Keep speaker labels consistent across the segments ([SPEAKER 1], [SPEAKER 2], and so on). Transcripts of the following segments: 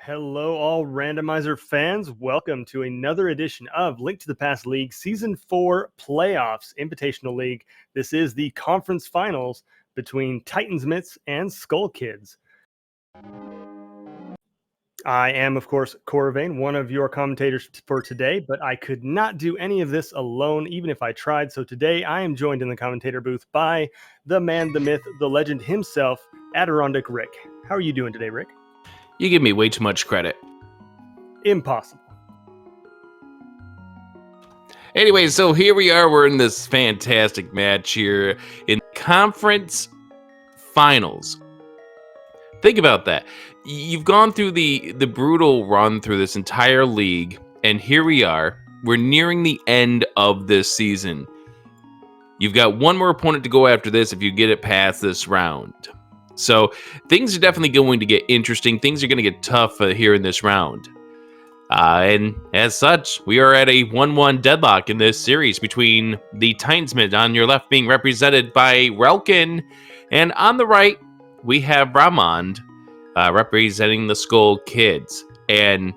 [SPEAKER 1] Hello, all Randomizer fans. Welcome to another edition of Link to the Past League Season 4 Playoffs Invitational League. This is the conference finals between Titans Mitts and Skull Kids. I am, of course, Corvain, one of your commentators for today, but I could not do any of this alone, even if I tried. So today I am joined in the commentator booth by the man, the myth, the legend himself, Adirondack Rick. How are you doing today, Rick?
[SPEAKER 2] You give me way too much credit.
[SPEAKER 1] Impossible.
[SPEAKER 2] Anyway, so here we are. We're in this fantastic match here in conference finals. Think about that. You've gone through the brutal run through this entire league, and here we are. We're nearing the end of this season. You've got one more opponent to go after this if you get it past this round. So things are definitely going to get interesting. Things are going to get tough here in this round. And as such, we are at a 1-1 deadlock in this series between the Titans on your left being represented by Relkin. And on the right, we have Ramond representing the Skull Kids. And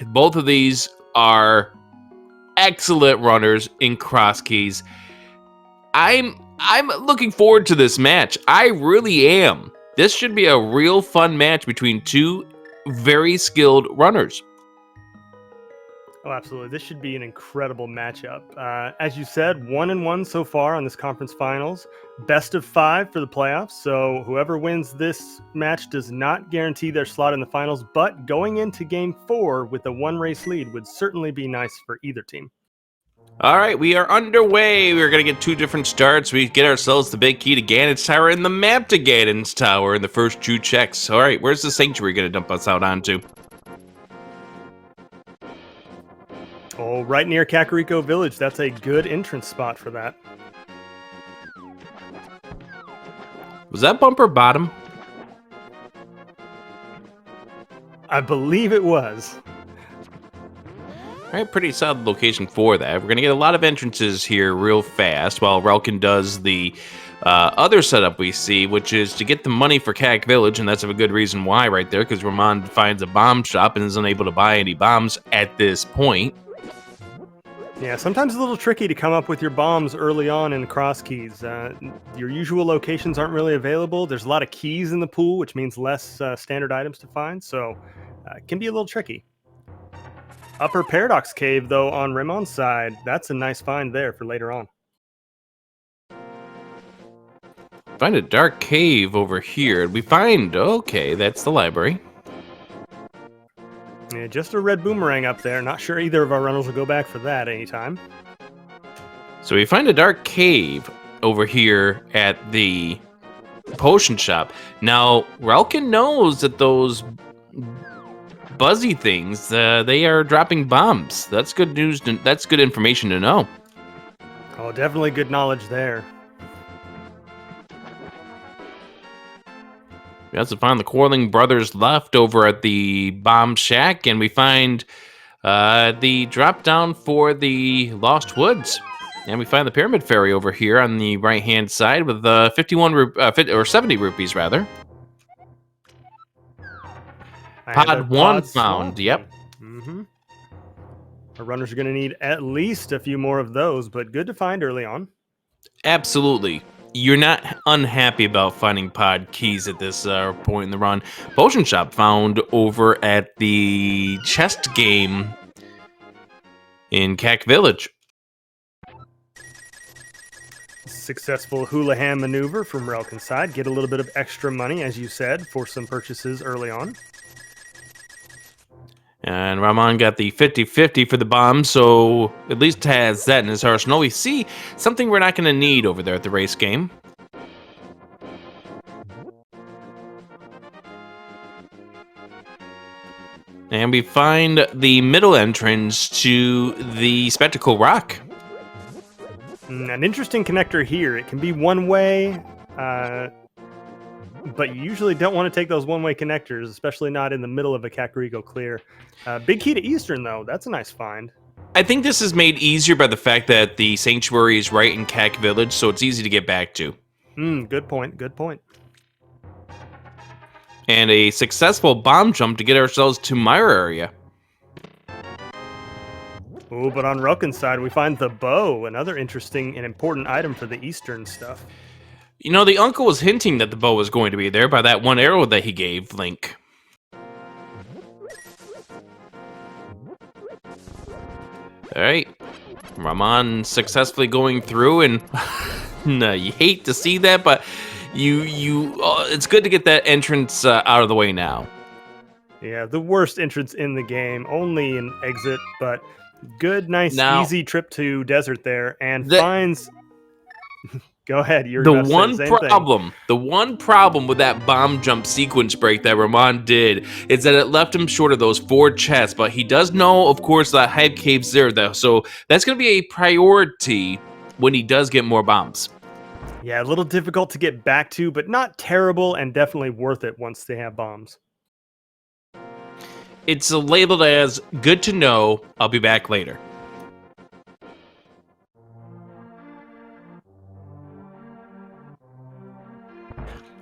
[SPEAKER 2] both of these are excellent runners in cross keys. I'm looking forward to this match. I really am. This should be a real fun match between two very skilled runners.
[SPEAKER 1] Oh, absolutely. This should be an incredible matchup. As you said, 1-1 so far on this conference finals. Best of 5 for the playoffs. So whoever wins this match does not guarantee their slot in the finals, but going into game 4 with a 1-race lead would certainly be nice for either team.
[SPEAKER 2] All right, we are underway. We're going to get 2 different starts. We get ourselves the big key to Ganon's Tower and the map to Ganon's Tower in the first 2 checks. All right, where's the Sanctuary going to dump us out onto?
[SPEAKER 1] Oh, right near Kakariko Village. That's a good entrance spot for that.
[SPEAKER 2] Was that bumper bottom?
[SPEAKER 1] I believe it was.
[SPEAKER 2] All right, pretty solid location for that. We're going to get a lot of entrances here real fast while Relkin does the other setup we see, which is to get the money for Kak Village, and that's a good reason why right there, because Ramon finds a bomb shop and is unable to buy any bombs at this point.
[SPEAKER 1] Yeah, sometimes it's a little tricky to come up with your bombs early on in cross keys. Your usual locations aren't really available. There's a lot of keys in the pool, which means less standard items to find, so it can be a little tricky. Upper Paradox Cave, though, on Ramon's side, that's a nice find there for later on.
[SPEAKER 2] Find a dark cave over here. We find, okay, that's the library.
[SPEAKER 1] Yeah, just a red boomerang up there. Not sure either of our runners will go back for that anytime.
[SPEAKER 2] So we find a dark cave over here at the potion shop. Now, Relkin knows that those buzzy things, they are dropping bombs. That's good news. That's good information to know.
[SPEAKER 1] Oh, definitely good knowledge there.
[SPEAKER 2] We also find the Quarling brothers left over at the bomb shack, and we find the drop down for the Lost Woods. And we find the Pyramid Fairy over here on the right-hand side with 70 rupees, rather. Pod 1 found, yep.
[SPEAKER 1] Mm-hmm. Our runners are going to need at least a few more of those, but good to find early on.
[SPEAKER 2] Absolutely. You're not unhappy about finding pod keys at this point in the run. Potion Shop found over at the chest game in Kak Village.
[SPEAKER 1] Successful Houlihan maneuver from Relkin's side. Get a little bit of extra money, as you said, for some purchases early on.
[SPEAKER 2] And Ramon got the 50-50 for the bomb, so at least has that in his arsenal. We see something we're not going to need over there at the race game. And we find the middle entrance to the Spectacle Rock.
[SPEAKER 1] An interesting connector here. It can be one way, but you usually don't want to take those one-way connectors, especially not in the middle of a Kakariko clear. Big key to Eastern, though. That's a nice find.
[SPEAKER 2] I think this is made easier by the fact that the Sanctuary is right in Kak Village, so it's easy to get back to.
[SPEAKER 1] Good point. Good point.
[SPEAKER 2] and a successful bomb jump to get ourselves to Myra area.
[SPEAKER 1] Oh, but on Relkin's side, we find the bow, another interesting and important item for the Eastern stuff.
[SPEAKER 2] You know, the uncle was hinting that the bow was going to be there by that one arrow that he gave Link. Alright, Ramon successfully going through, and no, you hate to see that, but it's good to get that entrance out of the way now.
[SPEAKER 1] Yeah, the worst entrance in the game, only an exit, but good, nice,
[SPEAKER 2] Now,
[SPEAKER 1] easy trip to desert there, and finds... Go ahead, you're
[SPEAKER 2] the
[SPEAKER 1] about to say the same thing.
[SPEAKER 2] The one problem with that bomb jump sequence break that Ramon did is that it left him short of those 4 chests, but he does know, of course, that Hype Cave's there, though, so that's going to be a priority when he does get more bombs.
[SPEAKER 1] Yeah, a little difficult to get back to, but not terrible and definitely worth it once they have bombs.
[SPEAKER 2] It's labeled as good to know, I'll be back later.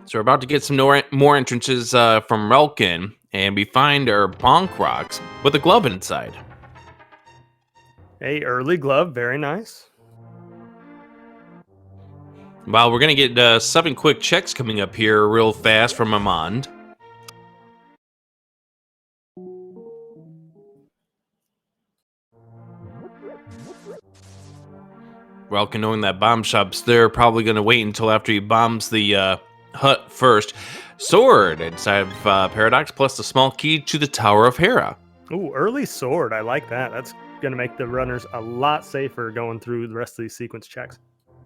[SPEAKER 2] So we're about to get some more entrances from Relkin, and we find our bonk rocks with a glove inside.
[SPEAKER 1] A early glove, very nice.
[SPEAKER 2] Well, we're going to get 7 quick checks coming up here real fast from Amand. Relkin, knowing that bomb shop's there, probably going to wait until after he bombs the hut first. Sword inside of Paradox, plus the small key to the Tower of Hera.
[SPEAKER 1] Ooh, early sword. I like that. That's going to make the runners a lot safer going through the rest of these sequence checks.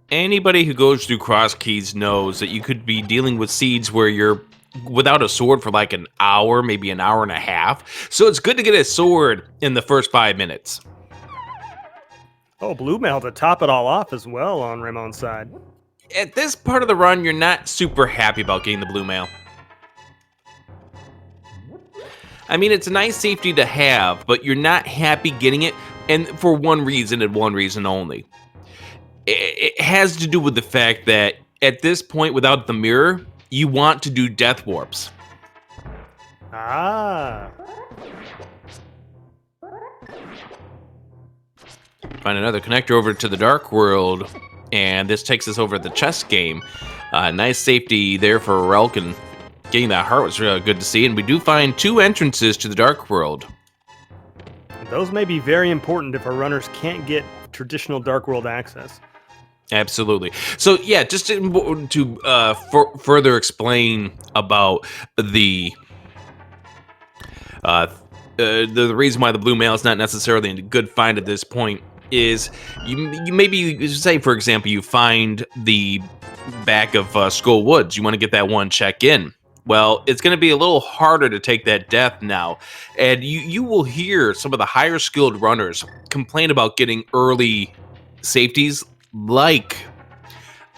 [SPEAKER 2] Anybody who goes through cross keys knows that you could be dealing with seeds where you're without a sword for like an hour, maybe an hour and a half. So it's good to get a sword in the first 5 minutes.
[SPEAKER 1] Oh, blue mail to top it all off as well on Ramon's side.
[SPEAKER 2] At this part of the run, you're not super happy about getting the blue mail. I mean, it's a nice safety to have, but you're not happy getting it, and for one reason and one reason only. It has to do with the fact that at this point, without the mirror, you want to do death warps.
[SPEAKER 1] Ah.
[SPEAKER 2] Find another connector over to the Dark World, and this takes us over to the chess game. Nice safety there for Relkin. Getting that heart was really good to see, and we do find 2 entrances to the Dark World.
[SPEAKER 1] Those may be very important if our runners can't get traditional Dark World access.
[SPEAKER 2] Absolutely. So yeah, just to further explain about the reason why the blue mail is not necessarily a good find at this point is you maybe say, for example, you find the back of Skull Woods. You want to get that one check in. Well, it's going to be a little harder to take that death now, and you will hear some of the higher skilled runners complain about getting early safeties like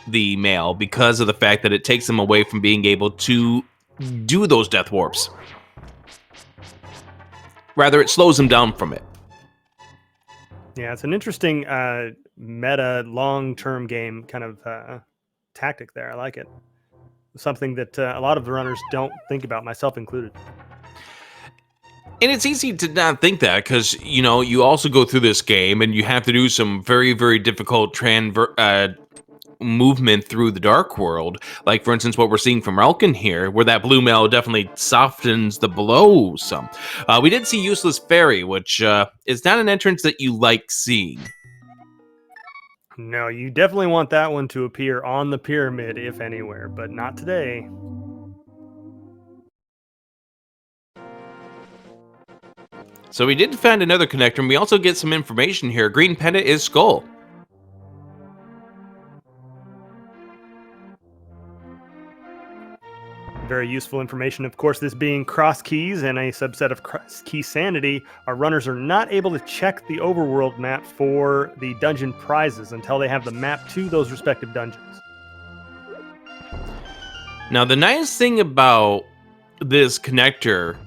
[SPEAKER 2] the mail because of the fact that it takes them away from being able to do those death warps. Rather, it slows them down from it.
[SPEAKER 1] Yeah, it's an interesting meta long-term game kind of tactic there. I like it. Something that a lot of the runners don't think about, myself included.
[SPEAKER 2] And it's easy to not think that because, you know, you also go through this game and you have to do some very, very difficult movement through the Dark World. Like, for instance, what we're seeing from Relkin here, where that blue mail definitely softens the blow some. We did see Useless Fairy, which is not an entrance that you like seeing.
[SPEAKER 1] No, you definitely want that one to appear on the pyramid, if anywhere, but not today.
[SPEAKER 2] So we did find another connector, and we also get some information here. Green Pendant is Skull.
[SPEAKER 1] Very useful information. Of course, this being cross keys and a subset of cross key sanity, our runners are not able to check the overworld map for the dungeon prizes until they have the map to those respective dungeons.
[SPEAKER 2] Now, the nice thing about this connector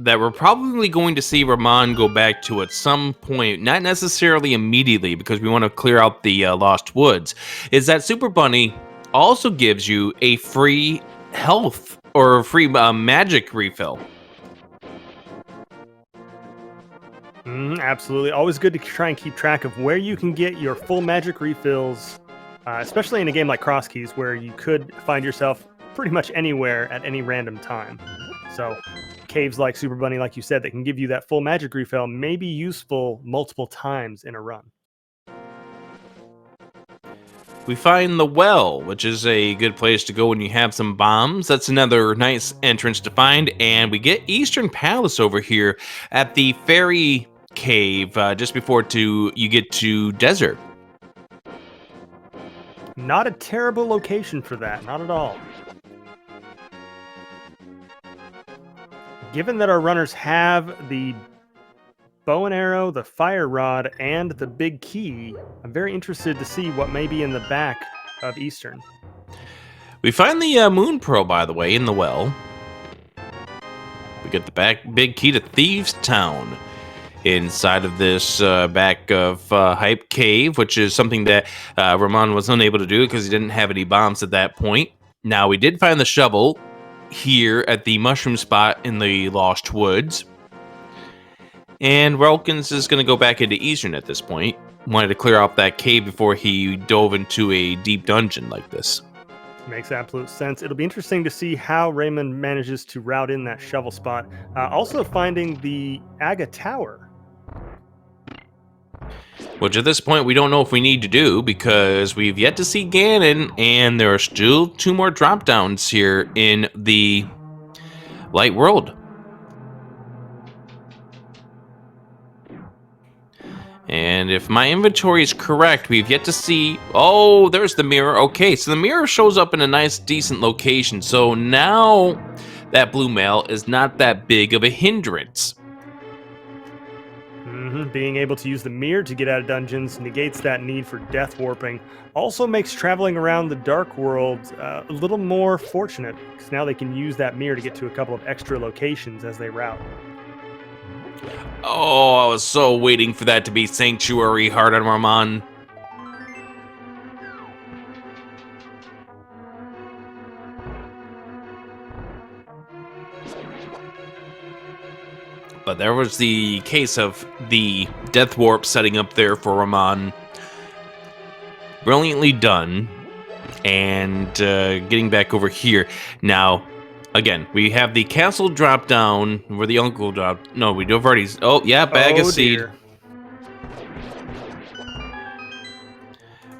[SPEAKER 2] that we're probably going to see Ramon go back to at some point, not necessarily immediately because we want to clear out the Lost Woods, is that Super Bunny also gives you a free health or free magic refill.
[SPEAKER 1] Absolutely. Always good to try and keep track of where you can get your full magic refills, especially in a game like Cross Keys, where you could find yourself pretty much anywhere at any random time. So caves like Super Bunny, like you said, that can give you that full magic refill may be useful multiple times in a run.
[SPEAKER 2] We find the well, which is a good place to go when you have some bombs. That's another nice entrance to find. And we get Eastern Palace over here at the Fairy Cave just before you get to Desert.
[SPEAKER 1] Not a terrible location for that, not at all. Given that our runners have the bow and arrow, the fire rod, and the big key, I'm very interested to see what may be in the back of Eastern.
[SPEAKER 2] We find the moon pearl, by the way, in the well. We get the big key to Thieves Town inside of this back of Hype Cave, which is something that Ramon was unable to do because he didn't have any bombs at that point. Now, we did find the shovel here at the mushroom spot in the Lost Woods. And Relkins is going to go back into Eastern at this point. Wanted to clear out that cave before he dove into a deep dungeon like this.
[SPEAKER 1] Makes absolute sense. It'll be interesting to see how Raymond manages to route in that shovel spot. Also finding the Aga Tower.
[SPEAKER 2] Which at this point we don't know if we need to do because we've yet to see Ganon and there are still 2 more drop downs here in the Light World. And if my inventory is correct, we've yet to see... Oh, there's the mirror. Okay, so the mirror shows up in a nice, decent location. So now that blue mail is not that big of a hindrance.
[SPEAKER 1] Being able to use the mirror to get out of dungeons negates that need for death warping. Also makes traveling around the Dark World a little more fortunate, because now they can use that mirror to get to a couple of extra locations as they route.
[SPEAKER 2] Oh, I was so waiting for that to be Sanctuary Heart on Ramon. But there was the case of the Death Warp setting up there for Ramon. Brilliantly done. And getting back over here. Now, again, we have the castle drop down where the uncle dropped. No, we've already. Oh, yeah, bag of seed.
[SPEAKER 1] Dear.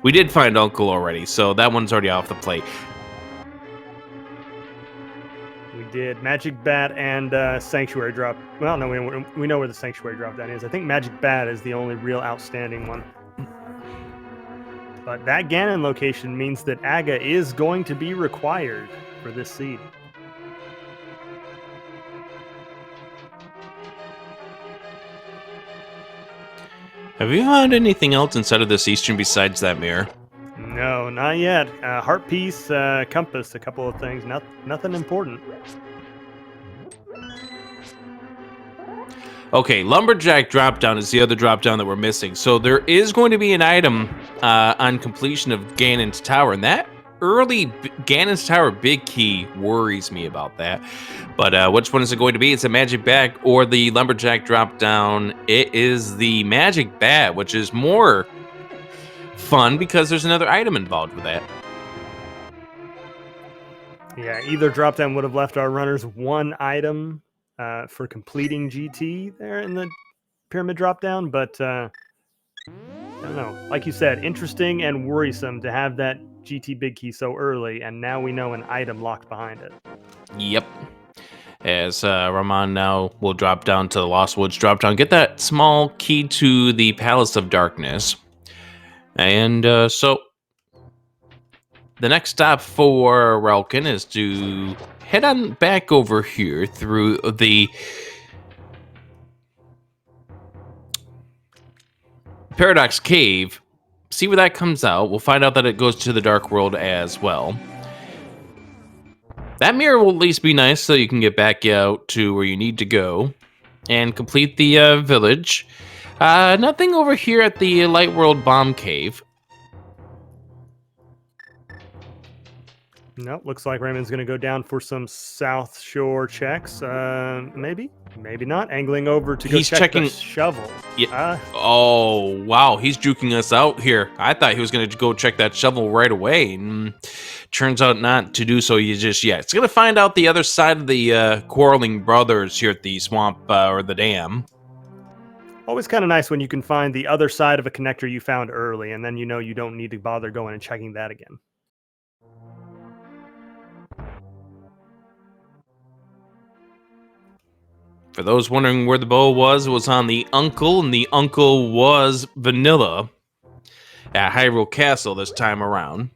[SPEAKER 2] We did find Uncle already, so that one's already off the plate.
[SPEAKER 1] We did Magic Bat and Sanctuary drop. Well, no, we know where the Sanctuary drop down is. I think Magic Bat is the only real outstanding one. But that Ganon location means that Aga is going to be required for this seed.
[SPEAKER 2] Have you found anything else inside of this Eastern besides that mirror?
[SPEAKER 1] No, not yet. Heart piece, compass, a couple of things. Nothing important.
[SPEAKER 2] Okay, Lumberjack drop-down is the other drop-down that we're missing. So there is going to be an item on completion of Ganon's Tower, and that early Ganon's Tower big key worries me about that. But which one is it going to be? It's a Magic Bat or the Lumberjack drop-down. It is the Magic Bat, which is more fun because there's another item involved with that.
[SPEAKER 1] Yeah, either drop-down would have left our runners one item for completing GT there in the pyramid drop-down, but I don't know. Like you said, interesting and worrisome to have that GT big key so early, and now we know an item locked behind it.
[SPEAKER 2] Yep. As Ramon now will drop down to the Lost Woods drop-down, get that small key to the Palace of Darkness. And so the next stop for Relkin is to head on back over here through the Paradox Cave, see where that comes out. We'll find out that it goes to the Dark World as well. That mirror will at least be nice so you can get back out to where you need to go and complete the village. Nothing over here at the Light World Bomb Cave.
[SPEAKER 1] Nope, looks like Raymond's going to go down for some South Shore checks. Maybe, maybe not. Angling over to go
[SPEAKER 2] He's
[SPEAKER 1] check
[SPEAKER 2] checking
[SPEAKER 1] the shovel.
[SPEAKER 2] Yeah. Oh, wow. He's juking us out here. I thought he was going to go check that shovel right away. Turns out not to do so just yet. It's going to find out the other side of the quarreling brothers here at the swamp or the dam.
[SPEAKER 1] Always kind of nice when you can find the other side of a connector you found early, and then you know you don't need to bother going and checking that again.
[SPEAKER 2] For those wondering where the bow was, it was on the uncle, and the uncle was Vanilla at Hyrule Castle this time around.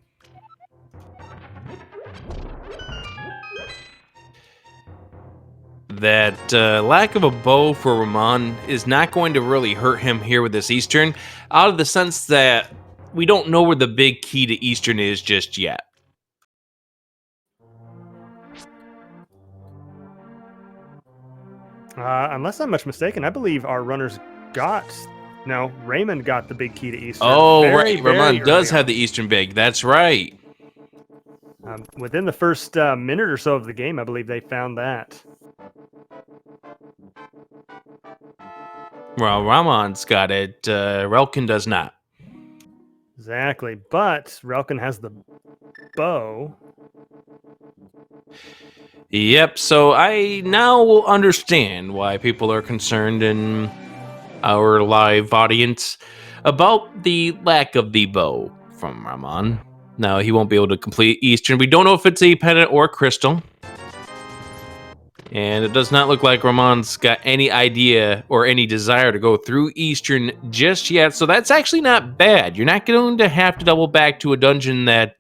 [SPEAKER 2] That lack of a bow for Ramon is not going to really hurt him here with this Eastern, out of the sense that we don't know where the big key to Eastern is just yet.
[SPEAKER 1] Unless I'm much mistaken, I believe our runners Raymond got the big key to Eastern.
[SPEAKER 2] Oh, right. Ramon does have the Eastern big. That's right.
[SPEAKER 1] Within the first minute or so of the game, I believe they found that.
[SPEAKER 2] Well, Ramon's got it. Relkin does not.
[SPEAKER 1] Exactly. But Relkin has the bow.
[SPEAKER 2] Yep, so I now will understand why people are concerned in our live audience about the lack of the bow from Ramon. Now, he won't be able to complete Eastern. We don't know if it's a pendant or crystal. And it does not look like Ramon's got any idea or any desire to go through Eastern just yet, so that's actually not bad. You're not going to have to double back to a dungeon that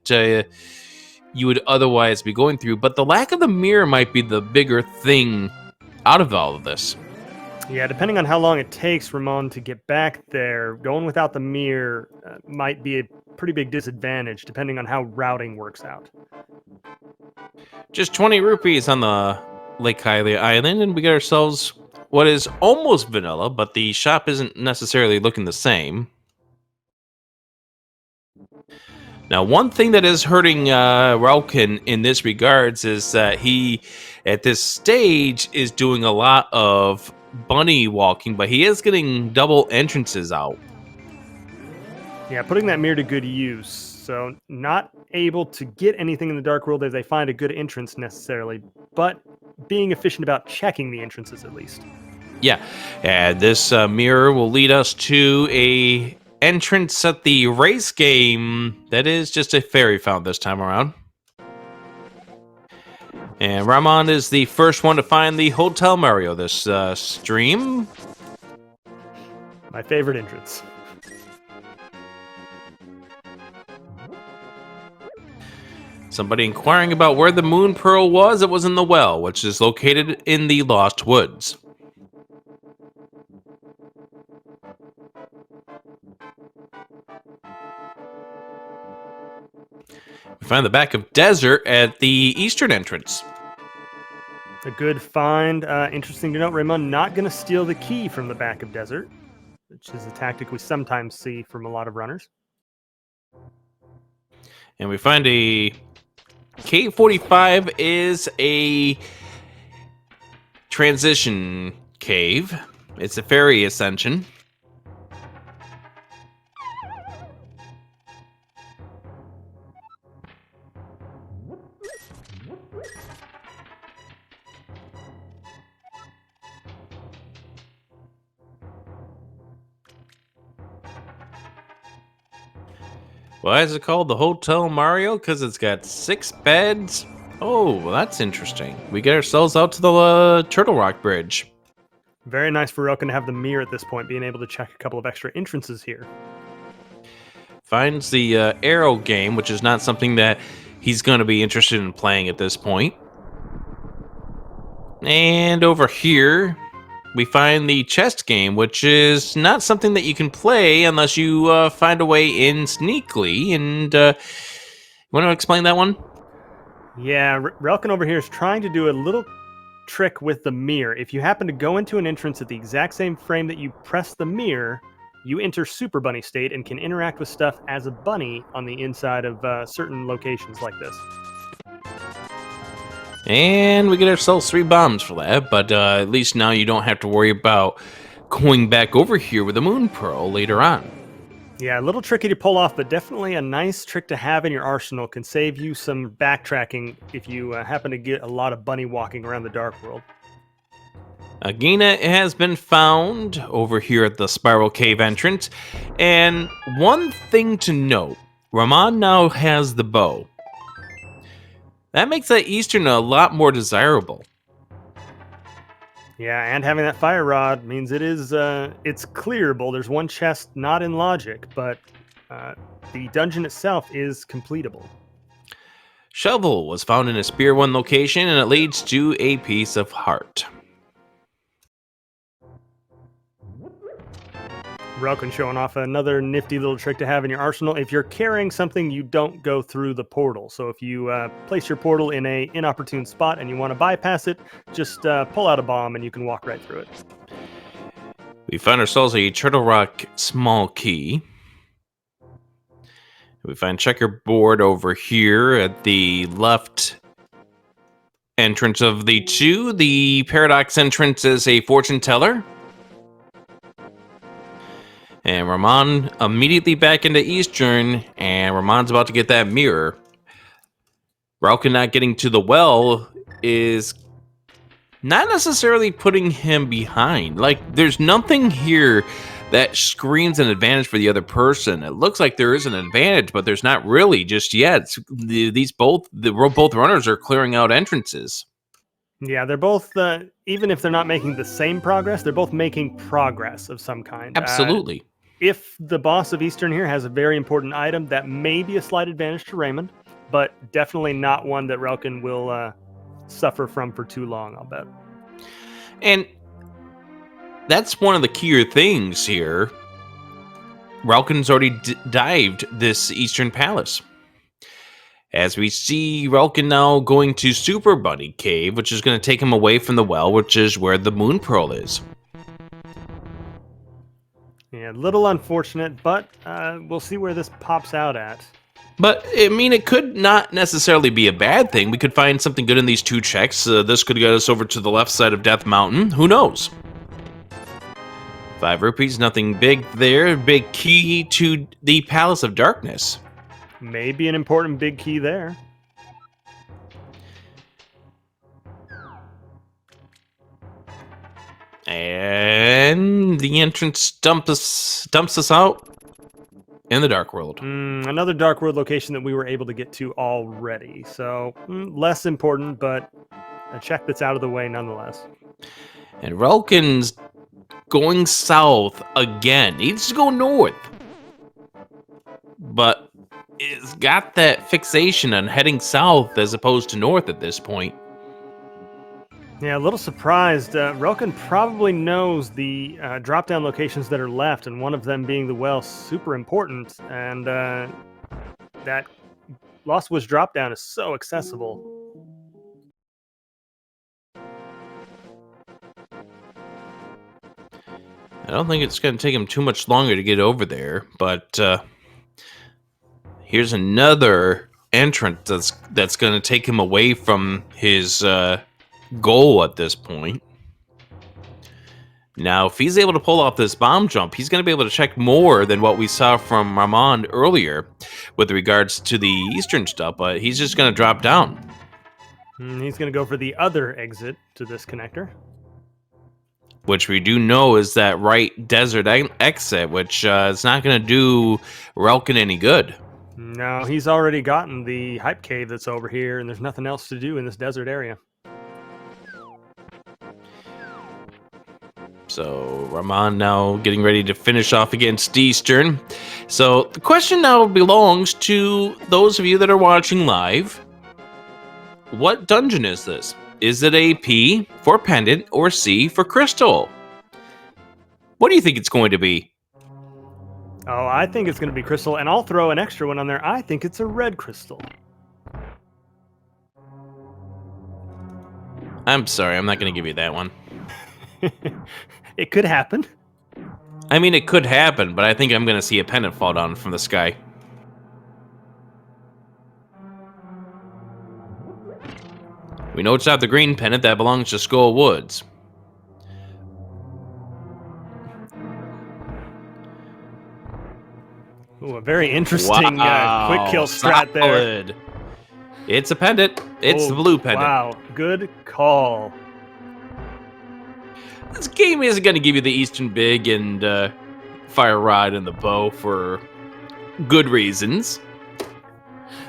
[SPEAKER 2] you would otherwise be going through, but the lack of the mirror might be the bigger thing out of all of this.
[SPEAKER 1] Yeah, depending on how long it takes Ramon to get back there, going without the mirror might be a pretty big disadvantage, depending on how routing works out.
[SPEAKER 2] Just 20 rupees on the Lake Hylia Island, and we get ourselves what is almost vanilla, but the shop isn't necessarily looking the same. Now, one thing that is hurting Relkin in this regards is that he, at this stage, is doing a lot of bunny walking, but he is getting double entrances out.
[SPEAKER 1] Yeah, putting that mirror to good use. So not able to get anything in the Dark World as they find a good entrance necessarily, but being efficient about checking the entrances at least.
[SPEAKER 2] Yeah, and this mirror will lead us to a entrance at the race game that is just a fairy found this time around. And Ramon is the first one to find the Hotel Mario this stream.
[SPEAKER 1] My favorite entrance.
[SPEAKER 2] Somebody inquiring about where the Moon Pearl was. It was in the well, which is located in the Lost Woods. We find the back of Desert at the eastern entrance.
[SPEAKER 1] A good find. Interesting to note, Ramon not going to steal the key from the back of Desert, which is a tactic we sometimes see from a lot of runners.
[SPEAKER 2] And we find a Cave 45 is a transition cave. It's a fairy ascension. Why is it called the Hotel Mario? Because it's got 6 beds. Oh, well, that's interesting. We get ourselves out to the Turtle Rock Bridge.
[SPEAKER 1] Very nice for Relkin to have the mirror at this point, being able to check a couple of extra entrances here.
[SPEAKER 2] Finds the arrow game, which is not something that he's going to be interested in playing at this point. And over here, we find the chest game, which is not something that you can play unless you find a way in sneakily. And you want to explain that one?
[SPEAKER 1] Yeah, Relkin over here is trying to do a little trick with the mirror. If you happen to go into an entrance at the exact same frame that you press the mirror, you enter Super Bunny state and can interact with stuff as a bunny on the inside of certain locations like this.
[SPEAKER 2] And we get ourselves 3 bombs for that, but at least now you don't have to worry about going back over here with a Moon Pearl later on.
[SPEAKER 1] Yeah, a little tricky to pull off, but definitely a nice trick to have in your arsenal. Can save you some backtracking if you happen to get a lot of bunny walking around the Dark World.
[SPEAKER 2] Agahnim has been found over here at the Spiral Cave entrance, and one thing to note, Ramon now has the bow. That makes that Eastern a lot more desirable.
[SPEAKER 1] Yeah, and having that fire rod means it's clearable. There's one chest not in logic, but the dungeon itself is completable.
[SPEAKER 2] Shovel was found in a Spear 1 location, and it leads to a piece of heart.
[SPEAKER 1] Relkin showing off another nifty little trick to have in your arsenal. If you're carrying something, you don't go through the portal. So if you place your portal in a inopportune spot and you want to bypass it, just pull out a bomb and you can walk right through it.
[SPEAKER 2] We found ourselves a Turtle Rock small key. We find checkerboard over here at the left entrance of the 2. The Paradox entrance is a fortune teller. And Ramon immediately back into Eastern, and Ramon's about to get that mirror. Relkin not getting to the well is not necessarily putting him behind. Like, there's nothing here that screams an advantage for the other person. It looks like there is an advantage, but there's not really just yet. Both runners are clearing out entrances.
[SPEAKER 1] Yeah, they're both, even if they're not making the same progress, they're both making progress of some kind.
[SPEAKER 2] Absolutely.
[SPEAKER 1] If the boss of Eastern here has a very important item, that may be a slight advantage to Raymond, but definitely not one that Relkin will suffer from for too long, I'll bet.
[SPEAKER 2] And that's one of the keyer things here. Relkin's already dived this Eastern Palace. As we see Relkin now going to Super Bunny Cave, which is going to take him away from the well, which is where the Moon Pearl is.
[SPEAKER 1] Yeah, a little unfortunate, but we'll see where this pops out at.
[SPEAKER 2] But, I mean, it could not necessarily be a bad thing. We could find something good in these 2 checks. This could get us over to the left side of Death Mountain. Who knows? 5 rupees, nothing big there. Big key to the Palace of Darkness.
[SPEAKER 1] Maybe an important big key there.
[SPEAKER 2] And the entrance dumps us out in the Dark World.
[SPEAKER 1] Another Dark World location that we were able to get to already. So, less important, but a check that's out of the way nonetheless.
[SPEAKER 2] And Relkin's going south again. He needs to go north. But it's got that fixation on heading south as opposed to north at this point.
[SPEAKER 1] Yeah, a little surprised. Relkin probably knows the drop-down locations that are left, and one of them being the well, super important. And that Lost Woods drop-down is so accessible.
[SPEAKER 2] I don't think it's going to take him too much longer to get over there, but here's another entrance that's going to take him away from his goal at this point. Now, if he's able to pull off this bomb jump, he's going to be able to check more than what we saw from Ramon earlier with regards to the Eastern stuff, but he's just going to drop down.
[SPEAKER 1] He's going to go for the other exit to this connector.
[SPEAKER 2] Which we do know is that right desert exit, which is not going to do Relkin any good.
[SPEAKER 1] No, he's already gotten the hype cave that's over here, and there's nothing else to do in this desert area.
[SPEAKER 2] So Ramon now getting ready to finish off against Eastern. So the question now belongs to those of you that are watching live. What dungeon is this? Is it a P for pendant or C for crystal? What do you think it's going to be?
[SPEAKER 1] Oh, I think it's going to be crystal, and I'll throw an extra one on there. I think it's a red crystal.
[SPEAKER 2] I'm sorry, I'm not going to give you that one.
[SPEAKER 1] It could happen.
[SPEAKER 2] I mean, it could happen, but I think I'm going to see a pendant fall down from the sky. We know it's not the green pendant that belongs to Skull Woods.
[SPEAKER 1] Ooh, a very interesting quick kill strat there.
[SPEAKER 2] Solid. It's a pendant. It's the blue pendant.
[SPEAKER 1] Wow, good call.
[SPEAKER 2] This game isn't going to give you the Eastern Big and Fire Rod and the bow for good reasons.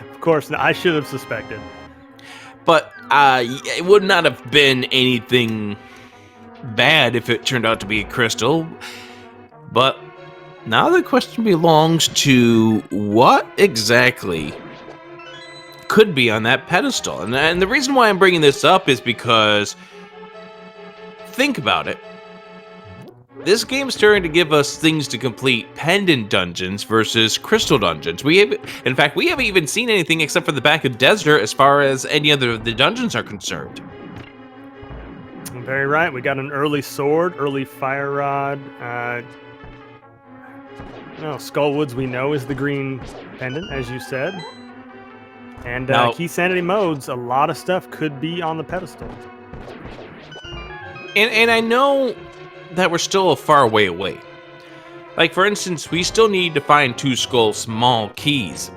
[SPEAKER 1] Of course, I should have suspected.
[SPEAKER 2] But it would not have been anything bad if it turned out to be a crystal. But now the question belongs to what exactly could be on that pedestal. And the reason why I'm bringing this up is because, think about it. This game's starting to give us things to complete pendant dungeons versus crystal dungeons. In fact, we haven't even seen anything except for the back of desert as far as any other of the dungeons are concerned.
[SPEAKER 1] Very right. We got an early sword, early fire rod. Skullwoods we know is the green pendant, as you said. And key sanity modes, a lot of stuff could be on the pedestal.
[SPEAKER 2] And I know that we're still a far way away. Like, for instance, we still need to find 2 skull small keys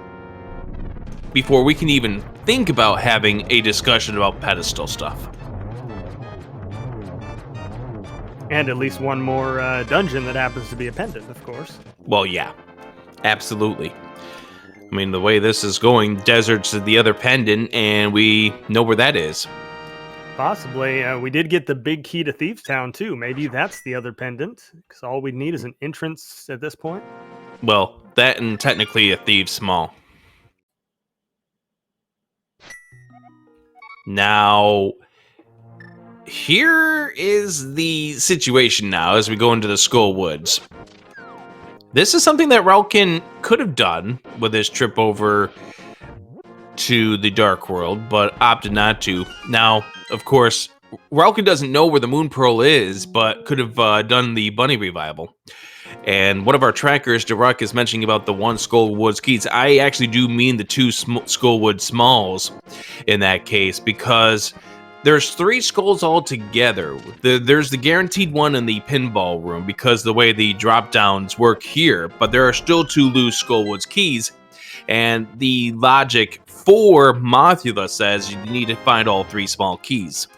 [SPEAKER 2] before we can even think about having a discussion about pedestal stuff.
[SPEAKER 1] And at least one more dungeon that happens to be a pendant, of course.
[SPEAKER 2] Well, yeah, absolutely. I mean, the way this is going, desert's the other pendant, and we know where that is.
[SPEAKER 1] Possibly. We did get the big key to Thieves Town, too. Maybe that's the other pendant, because all we need is an entrance at this point.
[SPEAKER 2] Well, that and technically a Thieves Small. Now, here is the situation now as we go into the Skull Woods. This is something that Ralkin could have done with his trip over to the Dark World, but opted not to. Now, of course, Ralkin doesn't know where the Moon Pearl is, but could have done the Bunny Revival. And one of our trackers, Daruk, is mentioning about the 1 Skullwood keys. I actually do mean the 2 Skullwood Smalls in that case, because there's 3 skulls all together. There's the guaranteed one in the pinball room, because the way the drop downs work here, but there are still 2 loose Skullwood's keys. And the logic for Mothula says you need to find all 3 small keys.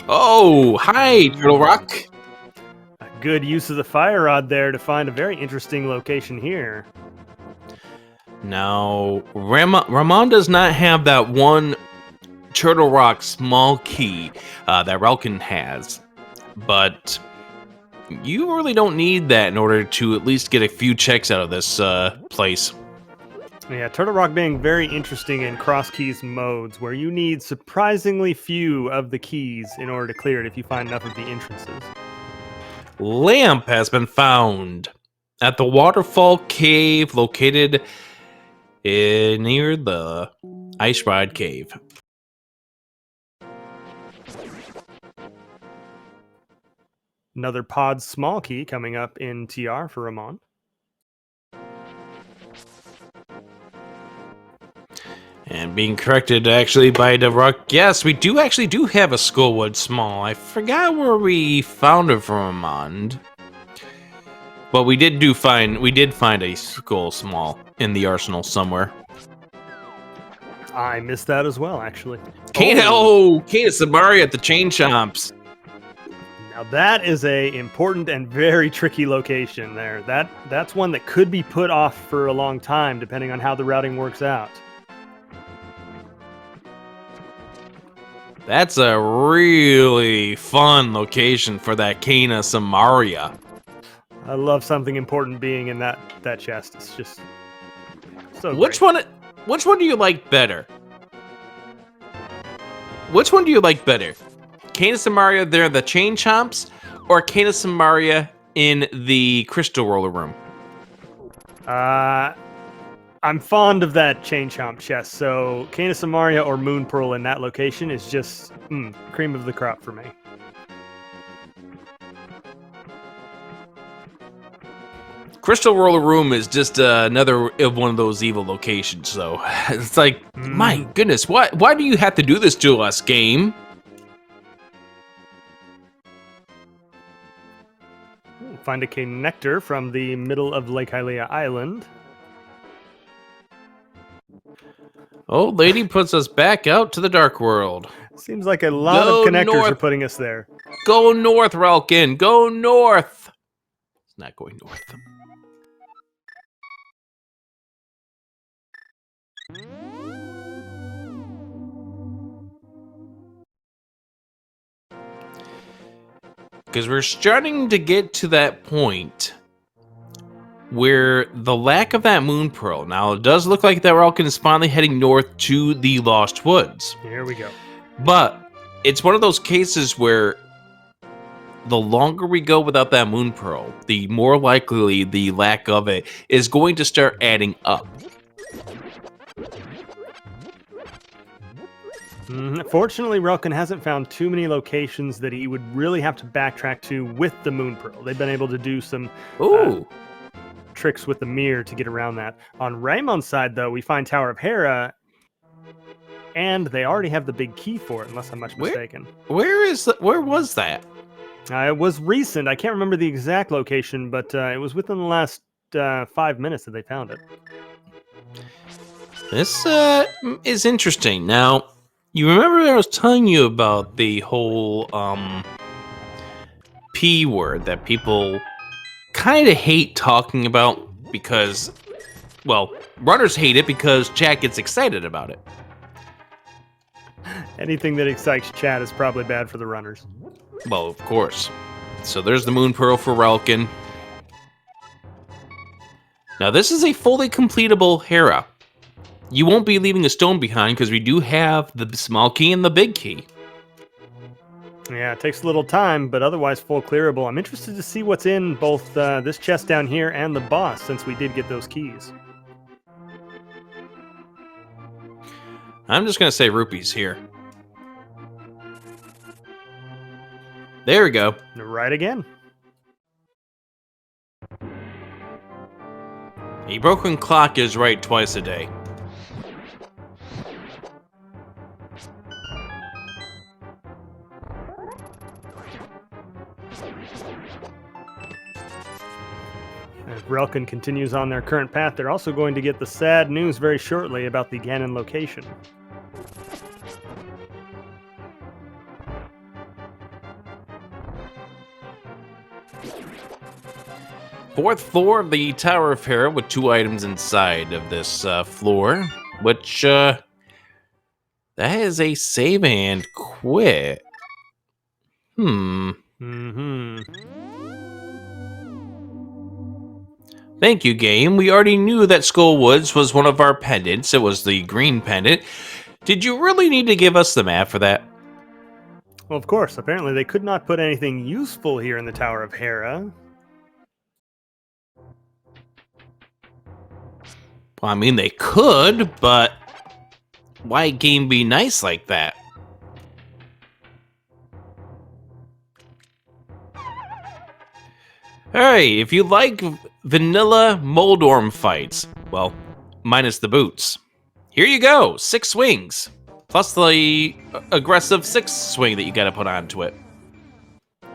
[SPEAKER 2] Oh, hi, Turtle Rock.
[SPEAKER 1] A good use of the fire rod there to find a very interesting location here.
[SPEAKER 2] Now, Ramon does not have that one Turtle Rock small key that Ralkin has, but you really don't need that in order to at least get a few checks out of this place.
[SPEAKER 1] Yeah, Turtle Rock being very interesting in cross keys modes, where you need surprisingly few of the keys in order to clear it if you find enough of the entrances.
[SPEAKER 2] Lamp has been found at the Waterfall Cave located near the Ice Rod Cave.
[SPEAKER 1] Another pod small key coming up in TR for Ramon.
[SPEAKER 2] And being corrected actually by Daruk, yes, we do have a Skullwood Small. I forgot where we found it from Ramon. But we did find a Skull Small in the arsenal somewhere.
[SPEAKER 1] I missed that as well, actually.
[SPEAKER 2] Kano Samari at the Chain Chomps.
[SPEAKER 1] Now that is a important and very tricky location there. That's one that could be put off for a long time, depending on how the routing works out.
[SPEAKER 2] That's a really fun location for that Kana Samaria.
[SPEAKER 1] I love something important being in that chest. It's just so
[SPEAKER 2] Which
[SPEAKER 1] great.
[SPEAKER 2] one do you like better? Which one do you like better? Kana Samaria there in the Chain Chomps, or Kana Samaria in the Crystal Roller Room?
[SPEAKER 1] I'm fond of that Chain Chomp chest, so Kana Samaria or Moon Pearl in that location is just cream of the crop for me.
[SPEAKER 2] Crystal Roller Room is just another one of those evil locations. So it's like, my goodness, why do you have to do this to us, game?
[SPEAKER 1] Find a connector from the middle of Lake Hylia Island.
[SPEAKER 2] Old lady puts us back out to the dark world.
[SPEAKER 1] Seems like a lot of connectors are putting us there.
[SPEAKER 2] Go north, Relkin. Go north. It's not going north. Because we're starting to get to that point where the lack of that moon pearl. Now, it does look like that Relkin is finally heading north to the Lost Woods.
[SPEAKER 1] Here we go.
[SPEAKER 2] But it's one of those cases where the longer we go without that moon pearl, the more likely the lack of it is going to start adding up.
[SPEAKER 1] Fortunately, Relkin hasn't found too many locations that he would really have to backtrack to with the moon pearl. They've been able to do some tricks with the mirror to get around that. On Raymon's side, though, we find Tower of Hera, and they already have the big key for it, unless I'm much mistaken.
[SPEAKER 2] Where was that?
[SPEAKER 1] It was recent. I can't remember the exact location, but it was within the last 5 minutes that they found it.
[SPEAKER 2] This is interesting. Now, you remember I was telling you about the whole P word that people kind of hate talking about because, well, runners hate it because chat gets excited about it.
[SPEAKER 1] Anything that excites chat is probably bad for the runners.
[SPEAKER 2] Well, of course. So there's the moon pearl for Relkin. Now this is a fully completable Hera. You won't be leaving a stone behind because we do have the small key and the big key.
[SPEAKER 1] Yeah, it takes a little time, but otherwise full clearable. I'm interested to see what's in both this chest down here and the boss, since we did get those keys.
[SPEAKER 2] I'm just going to say rupees here. There we go.
[SPEAKER 1] Right again.
[SPEAKER 2] A broken clock is right twice a day.
[SPEAKER 1] As Relkin continues on their current path, they're also going to get the sad news very shortly about the Ganon location.
[SPEAKER 2] Fourth floor of the Tower of Hera with 2 items inside of this floor, which that is a save and quit. Thank you, game. We already knew that Skull Woods was one of our pendants. It was the green pendant. Did you really need to give us the map for that?
[SPEAKER 1] Well, of course. Apparently they could not put anything useful here in the Tower of Hera.
[SPEAKER 2] Well, I mean, they could, but why game be nice like that? Hey, if you like vanilla Moldorm fights, well, minus the boots, here you go, 6 swings, plus the aggressive 6 swing that you gotta put onto it.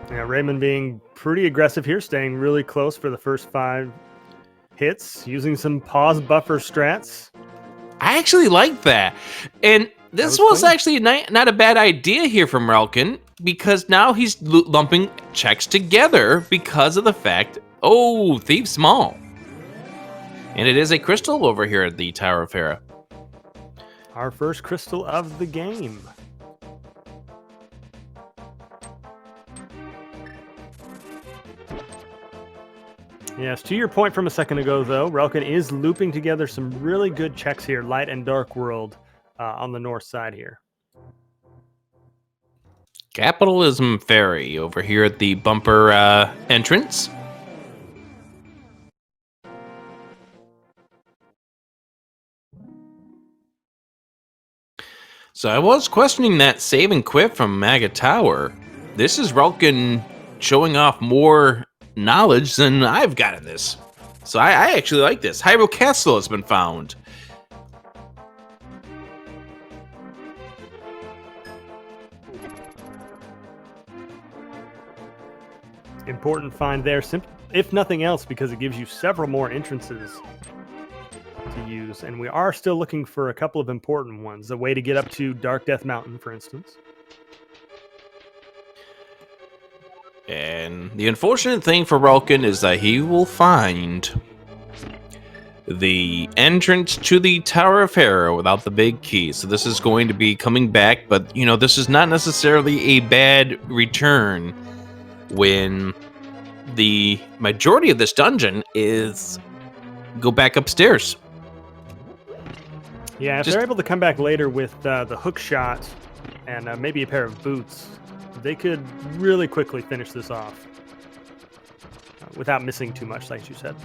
[SPEAKER 1] Yeah, Raymond being pretty aggressive here, staying really close for the first 5 hits, using some pause buffer strats.
[SPEAKER 2] I actually like that. And this was actually not a bad idea here from Relkin, because now he's lumping checks together because of the fact, oh, Thief Small. And it is a crystal over here at the Tower of Hera.
[SPEAKER 1] Our first crystal of the game. Yes, to your point from a second ago, though, Relkin is looping together some really good checks here, Light and Dark World, on the north side here.
[SPEAKER 2] Capitalism Ferry over here at the bumper entrance. So I was questioning that save and quit from Maga Tower. This is Relkin showing off more knowledge than I've got in this. So I actually like this. Hyrule Castle has been found.
[SPEAKER 1] Important find there, if nothing else, because it gives you several more entrances to use, and we are still looking for a couple of important ones. A way to get up to Dark Death Mountain, for instance.
[SPEAKER 2] And the unfortunate thing for Relkin is that he will find the entrance to the Tower of Hera without the big key. So this is going to be coming back, but you know, this is not necessarily a bad return when the majority of this dungeon is go back upstairs.
[SPEAKER 1] Yeah, if they're able to come back later with the hook shot and maybe a pair of boots, they could really quickly finish this off without missing too much, like you said.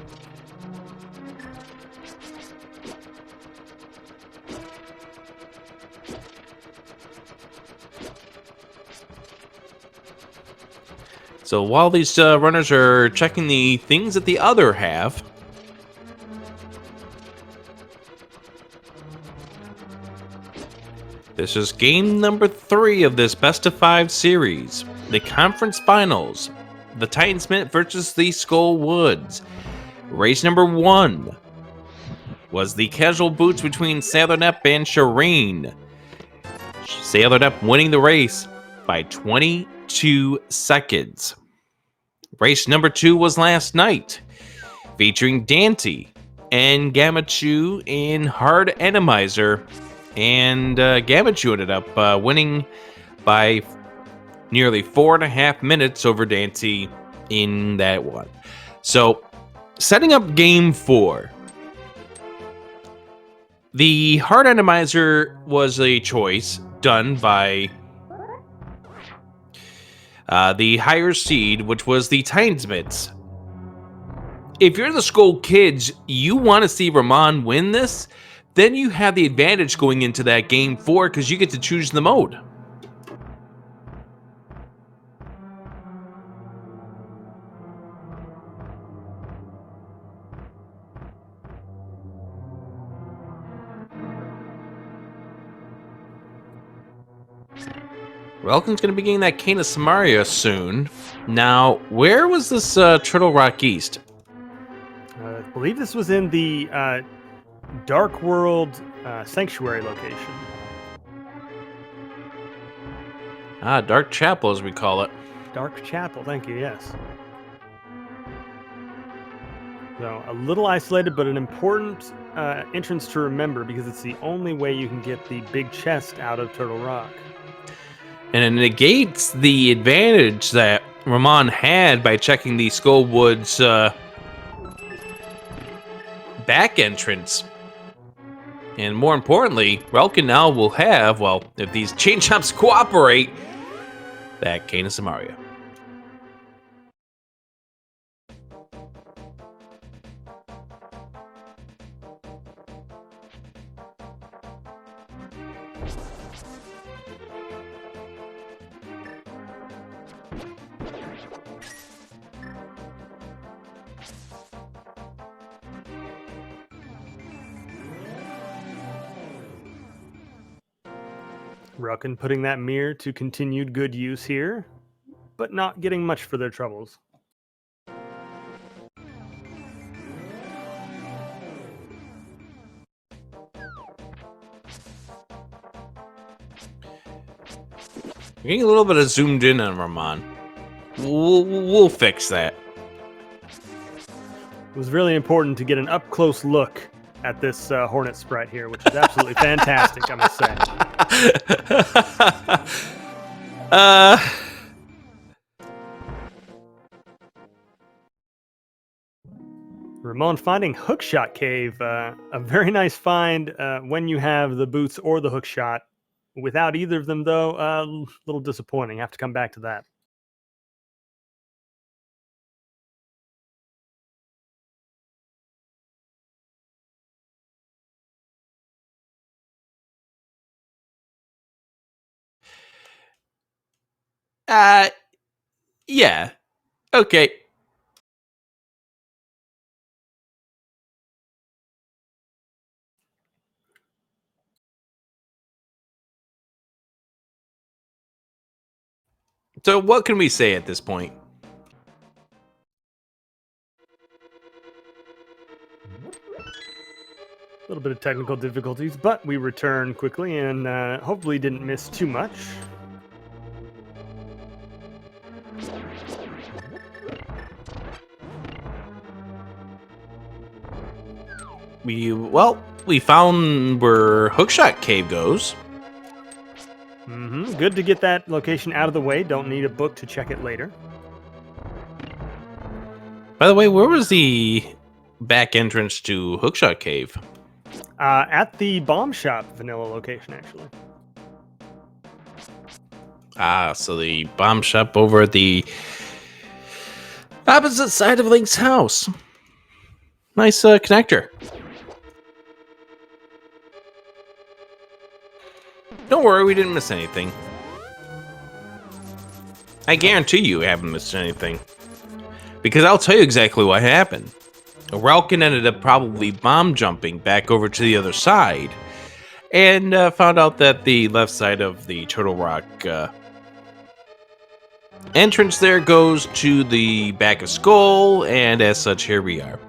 [SPEAKER 2] So while these runners are checking the things that the other have, this is game number 3 of this best of 5 series, the conference finals, the Titans Mint versus the Skull Woods. Race number 1 was the casual boots between Sailor Nep and Shireen. Sailor Nep winning the race by 22 seconds. Race number 2 was last night, featuring Dante and Gamachu in Hard Randomizer, and Gamachu ended up winning by nearly 4.5 minutes over Dante in that one. So, setting up game 4. The Hard Randomizer was a choice done by the higher seed, which was the Titans Mitts. If you're the Skull Kids, you want to see Ramon win this, then you have the advantage going into that game 4 because you get to choose the mode. Relkin's going to be getting that Cane of Samaria soon. Now, where was this Turtle Rock East?
[SPEAKER 1] I believe this was in the Dark World Sanctuary location.
[SPEAKER 2] Dark Chapel, as we call it.
[SPEAKER 1] Dark Chapel, thank you, yes. So, a little isolated, but an important entrance to remember because it's the only way you can get the big chest out of Turtle Rock.
[SPEAKER 2] And it negates the advantage that Ramon had by checking the Skullwood's back entrance. And more importantly, Relkin now will have, well, if these chain chomps cooperate, that Cane of Samaria.
[SPEAKER 1] Relkin putting that mirror to continued good use here, but not getting much for their troubles.
[SPEAKER 2] We're getting a little bit of zoomed in on Ramon. We'll fix that.
[SPEAKER 1] It was really important to get an up-close look at this Hornet sprite here, which is absolutely fantastic, I must say. Ramon finding Hookshot Cave, a very nice find when you have the boots or the hookshot. Without either of them, though, a little disappointing. Have to come back to that.
[SPEAKER 2] Yeah. Okay. So what can we say at this point?
[SPEAKER 1] A little bit of technical difficulties, but we return quickly and hopefully didn't miss too much.
[SPEAKER 2] We found where Hookshot Cave goes.
[SPEAKER 1] Good to get that location out of the way. Don't need a book to check it later.
[SPEAKER 2] By the way, where was the back entrance to Hookshot Cave?
[SPEAKER 1] At the bomb shop vanilla location, actually.
[SPEAKER 2] Ah, so the bomb shop over at the opposite side of Link's house. Nice connector. Don't worry, we didn't miss anything. I guarantee you haven't missed anything. Because I'll tell you exactly what happened. Ralkin ended up probably bomb jumping back over to the other side. And found out that the left side of the Turtle Rock entrance there goes to the back of Skull. And as such, here we are.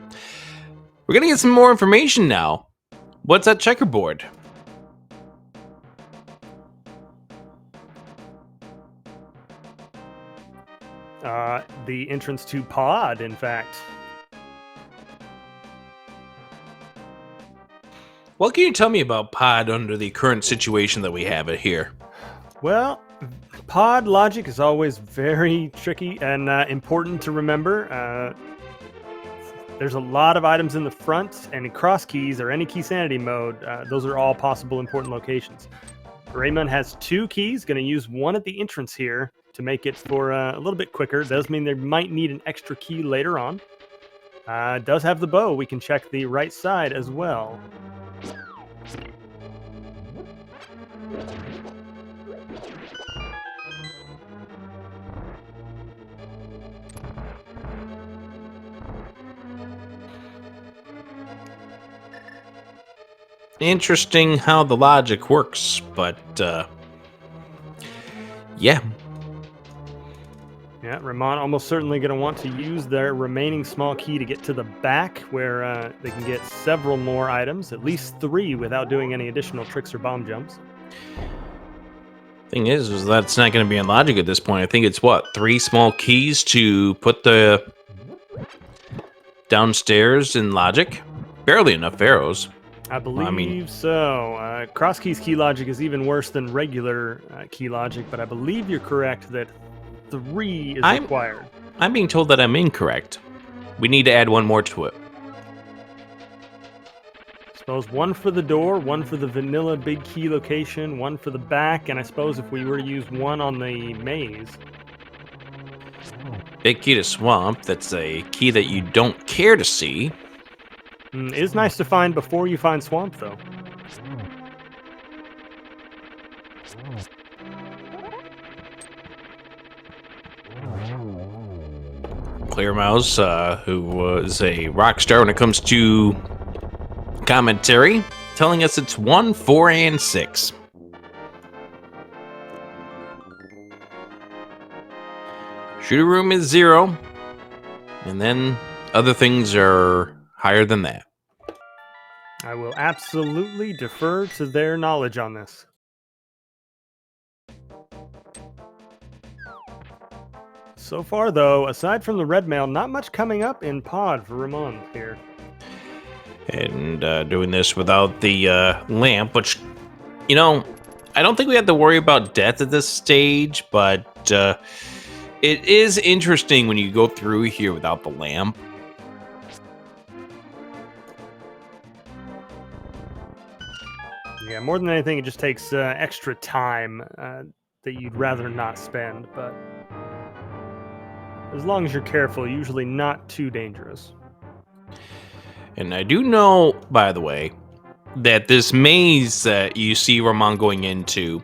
[SPEAKER 2] We're going to get some more information now. What's that checkerboard?
[SPEAKER 1] The entrance to Pod, in fact.
[SPEAKER 2] What can you tell me about Pod under the current situation that we have it here?
[SPEAKER 1] Well, Pod logic is always very tricky and important to remember. There's a lot of items in the front, and in cross keys or any key sanity mode, those are all possible important locations. Raymond has 2 keys, going to use one at the entrance here to make it for a little bit quicker. Does mean they might need an extra key later on. Does have the bow. We can check the right side as well.
[SPEAKER 2] Interesting how the logic works, but yeah.
[SPEAKER 1] Yeah, Ramon almost certainly going to want to use their remaining small key to get to the back where they can get several more items, at least 3 without doing any additional tricks or bomb jumps.
[SPEAKER 2] Thing is that's not going to be in logic at this point. I think it's what, 3 small keys to put the downstairs in logic? Barely enough arrows.
[SPEAKER 1] I believe so. Cross keys key logic is even worse than regular key logic, but I believe you're correct that 3 is required.
[SPEAKER 2] I'm being told that I'm incorrect. We need to add 1 more to it.
[SPEAKER 1] Suppose 1 for the door, 1 for the vanilla big key location, 1 for the back, and I suppose if we were to use 1 on the maze.
[SPEAKER 2] Big key to swamp, that's a key that you don't care to see.
[SPEAKER 1] It is nice to find before you find swamp, though.
[SPEAKER 2] Clear Mouse, who was a rock star when it comes to commentary, telling us it's 1, 4, and 6. Shooter room is 0, and then other things are higher than that.
[SPEAKER 1] I will absolutely defer to their knowledge on this. So far, though, aside from the red mail, not much coming up in Pod for Ramon here.
[SPEAKER 2] And doing this without the lamp, which, you know, I don't think we have to worry about death at this stage, but it is interesting when you go through here without the lamp.
[SPEAKER 1] Yeah, more than anything, it just takes extra time that you'd rather not spend, but as long as you're careful, usually not too dangerous.
[SPEAKER 2] And I do know, by the way, that this maze that you see Ramon going into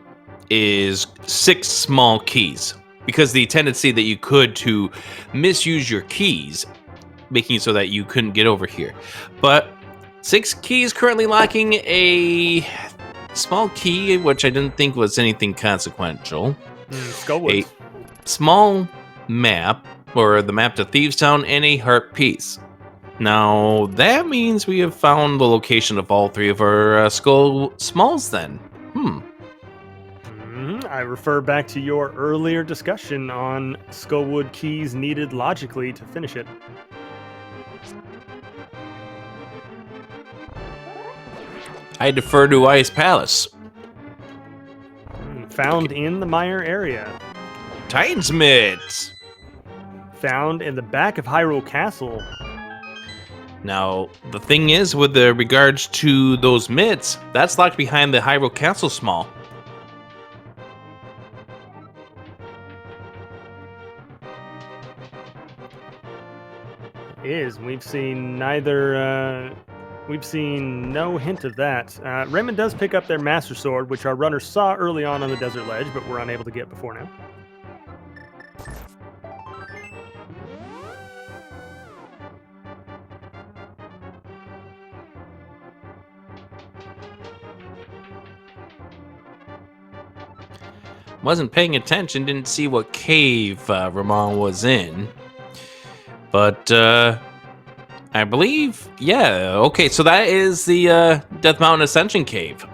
[SPEAKER 2] is 6 small keys, because the tendency that you could to misuse your keys, making it so that you couldn't get over here. But 6 keys currently locking a small key, which I didn't think was anything consequential.
[SPEAKER 1] Skullwoods.
[SPEAKER 2] small map, or the map to Thieves Town, and a heart piece. Now, that means we have found the location of all three of our skull smalls then.
[SPEAKER 1] I refer back to your earlier discussion on Skullwood keys needed logically to finish it.
[SPEAKER 2] I defer to Ice Palace.
[SPEAKER 1] Found in the Mire area.
[SPEAKER 2] Titan's Mitts.
[SPEAKER 1] Found in the back of Hyrule Castle.
[SPEAKER 2] Now, the thing is, with the regards to those mitts, that's locked behind the Hyrule Castle small.
[SPEAKER 1] We've seen neither. We've seen no hint of that. Raymond does pick up their Master Sword, which our runners saw early on the Desert Ledge, but were unable to get before now.
[SPEAKER 2] Wasn't paying attention, didn't see what cave Ramon was in. But, I believe, yeah, okay, so that is the Death Mountain Ascension Cave.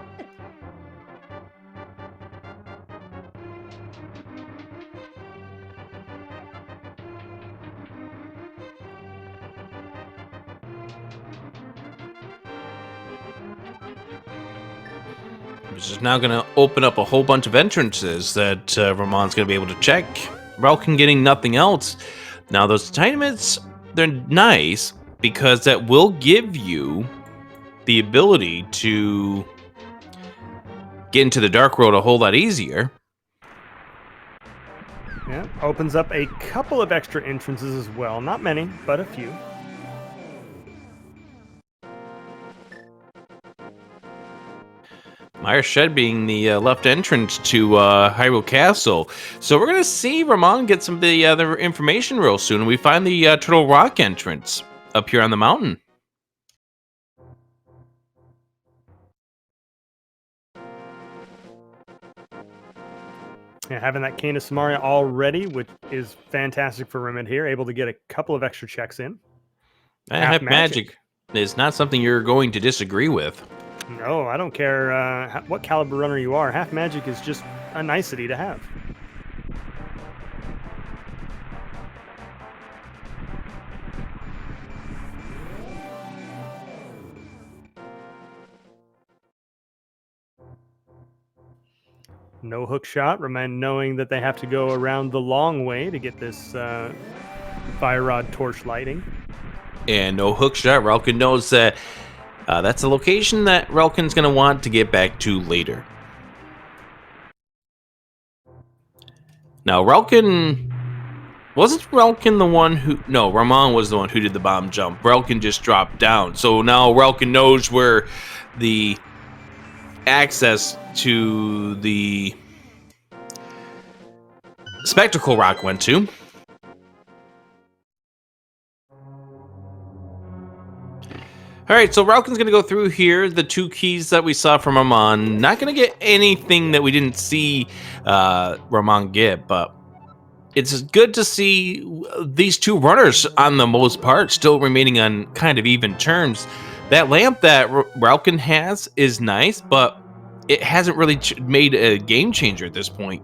[SPEAKER 2] Which is now going to open up a whole bunch of entrances that Ramon's going to be able to check. Ralkin getting nothing else. Now, those Titanments, they're nice because that will give you the ability to get into the Dark World a whole lot easier.
[SPEAKER 1] Yeah, opens up a couple of extra entrances as well. Not many, but a few.
[SPEAKER 2] Mire Shed being the left entrance to Hyrule Castle. So we're going to see Ramon get some of the other information real soon. We find the Turtle Rock entrance up here on the mountain.
[SPEAKER 1] Yeah, having that Cane of Samaria already, which is fantastic for Remid here, able to get a couple of extra checks in.
[SPEAKER 2] Half magic is not something you're going to disagree with.
[SPEAKER 1] No, I don't care what caliber runner you are. Half magic is just a nicety to have. No hook shot. Remind knowing that they have to go around the long way to get this fire rod torch lighting.
[SPEAKER 2] And no hook shot. Ralkin knows that that's a location that Ralkin's going to want to get back to later. Now, Ralkin... Wasn't Ralkin the one who... No, Ramon was the one who did the bomb jump. Ralkin just dropped down. So now Ralkin knows where the access to the Spectacle Rock went to. Alright, so Ralkin's going to go through here, the two keys that we saw from Ramon. Not going to get anything that we didn't see Ramon get, but it's good to see these two runners, on the most part, still remaining on kind of even terms. That lamp that Ralkin has is nice, but it hasn't really made a game changer at this point.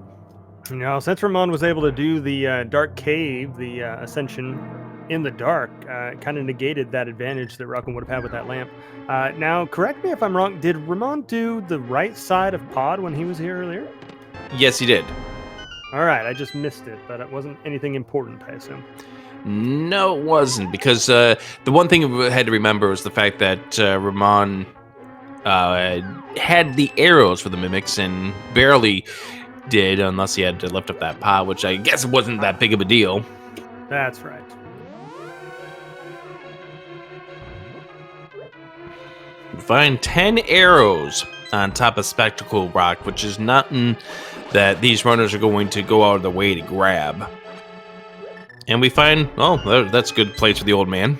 [SPEAKER 1] You know, since Ramon was able to do the Dark Cave, the Ascension in the dark, kind of negated that advantage that Ralkin would have had with that lamp. Now, correct me if I'm wrong, did Ramon do the right side of Pod when he was here earlier?
[SPEAKER 2] Yes, he did.
[SPEAKER 1] All right, I just missed it, but it wasn't anything important, I assume.
[SPEAKER 2] No, it wasn't, because the one thing we had to remember was the fact that Ramon had the arrows for the mimics and barely did, unless he had to lift up that pot, which I guess wasn't that big of a deal.
[SPEAKER 1] That's right.
[SPEAKER 2] Find 10 arrows on top of Spectacle Rock, which is nothing that these runners are going to go out of their way to grab. And we find, oh, that's a good place for the old man.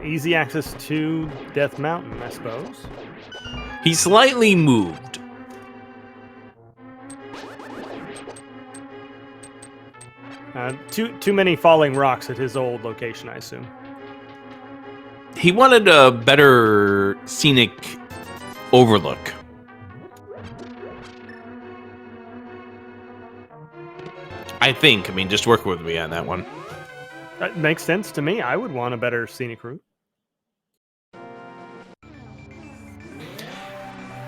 [SPEAKER 1] Easy access to Death Mountain, I suppose.
[SPEAKER 2] He slightly moved.
[SPEAKER 1] Too many falling rocks at his old location, I assume.
[SPEAKER 2] He wanted a better scenic overlook. I think. I mean, just work with me on that one.
[SPEAKER 1] That makes sense to me. I would want a better scenic route.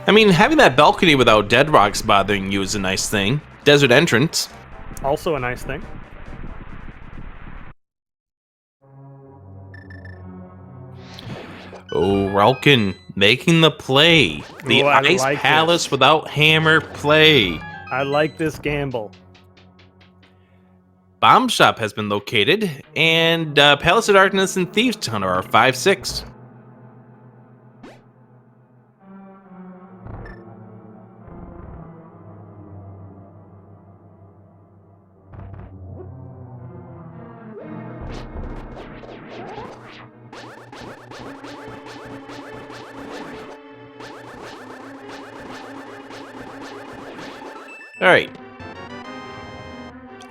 [SPEAKER 2] I mean, having that balcony without dead rocks bothering you is a nice thing. Desert entrance.
[SPEAKER 1] Also a nice thing.
[SPEAKER 2] Oh, Ralkin making the play. The Ice
[SPEAKER 1] like
[SPEAKER 2] Palace without hammer play.
[SPEAKER 1] I like this gamble.
[SPEAKER 2] Bomb Shop has been located, and Palace of Darkness and Thieves Town are 5-6. All right.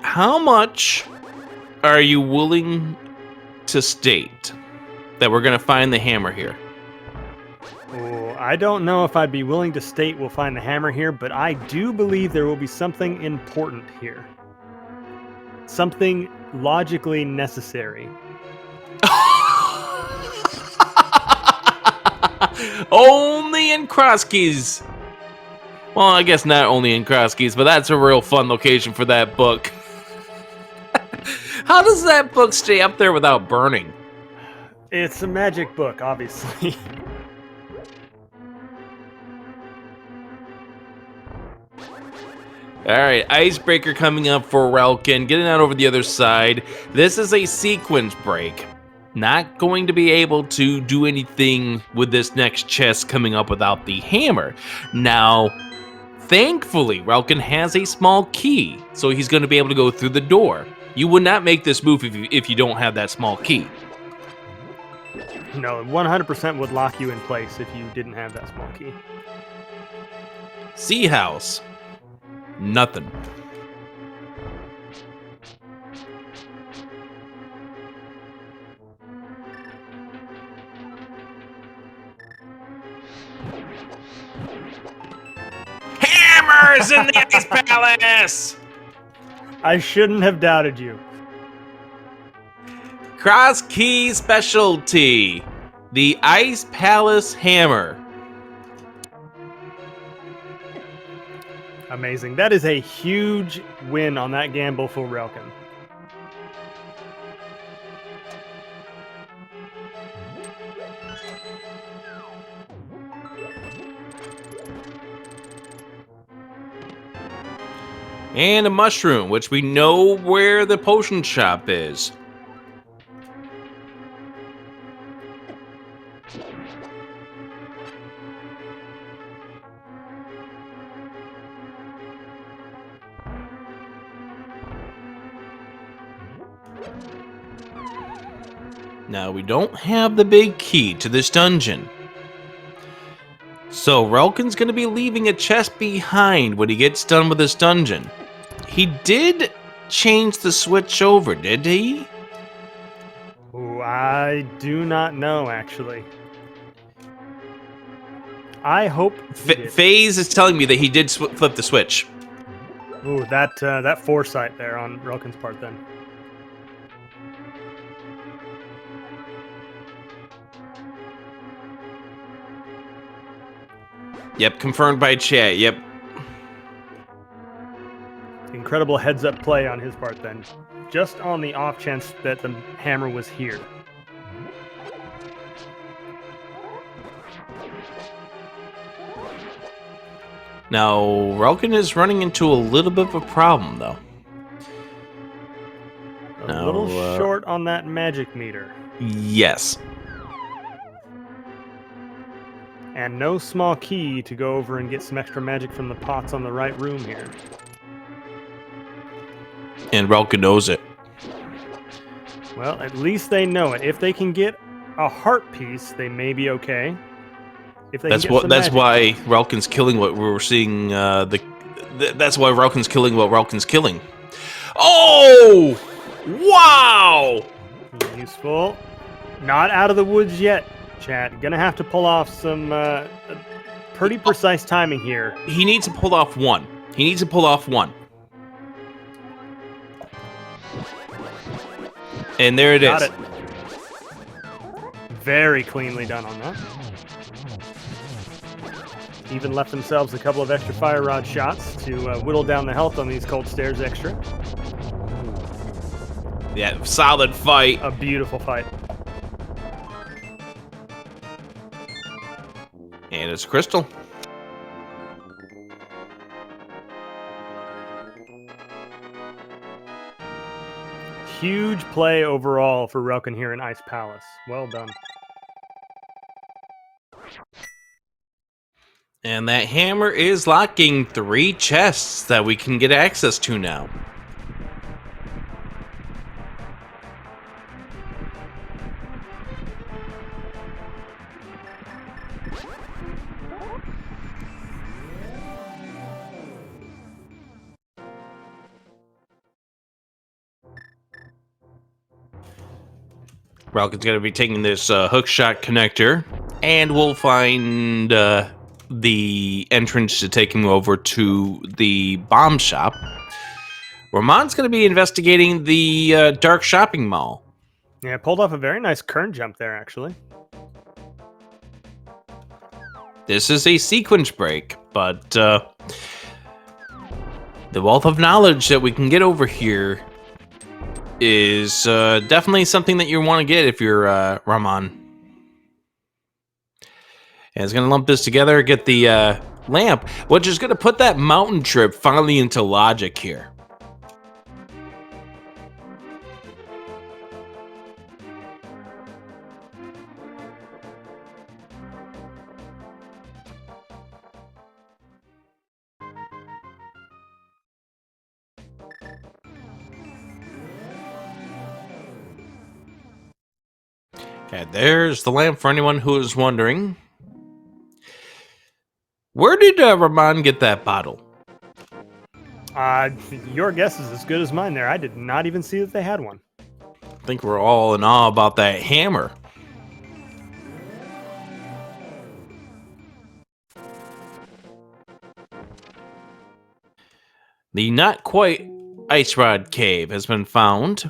[SPEAKER 2] How much are you willing to state that we're going to find the hammer here?
[SPEAKER 1] Oh, I don't know if I'd be willing to state we'll find the hammer here, but I do believe there will be something important here. Something logically necessary.
[SPEAKER 2] Only in Crosskeys. Well, I guess not only in Crosskeys, but that's a real fun location for that book. How does that book stay up there without burning?
[SPEAKER 1] It's a magic book, obviously.
[SPEAKER 2] All right, icebreaker coming up for Relkin, getting out over the other side. This is a sequence break. Not going to be able to do anything with this next chest coming up without the hammer. Now, thankfully, Relkin has a small key, so he's going to be able to go through the door. You would not make this move if you don't have that small key.
[SPEAKER 1] No, 100% would lock you in place if you didn't have that small key.
[SPEAKER 2] Sea House. Nothing. Hammers in the Ice Palace!
[SPEAKER 1] I shouldn't have doubted you.
[SPEAKER 2] Cross Key specialty. The Ice Palace Hammer.
[SPEAKER 1] Amazing. That is a huge win on that gamble for Relkin.
[SPEAKER 2] And a mushroom, which we know where the potion shop is. Now, we don't have the big key to this dungeon. So, Relkin's going to be leaving a chest behind when he gets done with this dungeon. He did change the switch over, did he?
[SPEAKER 1] Ooh, I do not know, actually. I hope
[SPEAKER 2] FaZe is telling me that he did flip the switch.
[SPEAKER 1] Ooh, that foresight there on Relkin's part then.
[SPEAKER 2] Yep, confirmed by chat, yep.
[SPEAKER 1] Incredible heads-up play on his part then. Just on the off chance that the hammer was here.
[SPEAKER 2] Now, Relkin is running into a little bit of a problem, though.
[SPEAKER 1] A little short on that magic meter.
[SPEAKER 2] Yes.
[SPEAKER 1] And no small key to go over and get some extra magic from the pots on the right room here.
[SPEAKER 2] And Relkin knows it.
[SPEAKER 1] Well, at least they know it. If they can get a heart piece, they may be okay. If they
[SPEAKER 2] That's
[SPEAKER 1] can get
[SPEAKER 2] that's
[SPEAKER 1] some
[SPEAKER 2] why
[SPEAKER 1] magic.
[SPEAKER 2] Relkin's killing what we're seeing. That's why Relkin's killing what Relkin's killing. Oh! Wow!
[SPEAKER 1] Useful. Not out of the woods yet, chat. Gonna have to pull off some pretty precise timing here.
[SPEAKER 2] He needs to pull off one. He needs to pull off one. And there it
[SPEAKER 1] Got
[SPEAKER 2] is.
[SPEAKER 1] it. Very cleanly done on that. Even left themselves a couple of extra fire rod shots to whittle down the health on these cold stairs extra.
[SPEAKER 2] Yeah, solid fight.
[SPEAKER 1] A beautiful fight.
[SPEAKER 2] And it's Crystal.
[SPEAKER 1] Huge play overall for Relkin here in Ice Palace. Well done.
[SPEAKER 2] And that hammer is locking 3 chests that we can get access to now. Relkin's going to be taking this hookshot connector, and we'll find the entrance to take him over to the bomb shop. Ramon's going to be investigating the dark shopping mall.
[SPEAKER 1] Yeah, pulled off a very nice kern jump there, actually.
[SPEAKER 2] This is a sequence break, but the wealth of knowledge that we can get over here is definitely something that you want to get if you're Ramon. And it's going to lump this together, get the lamp, which is going to put that mountain trip finally into logic here. And there's the lamp for anyone who is wondering. Where did Ramon get that bottle?
[SPEAKER 1] Your guess is as good as mine there. I did not even see that they had one.
[SPEAKER 2] I think we're all in awe about that hammer. The not quite ice rod cave has been found.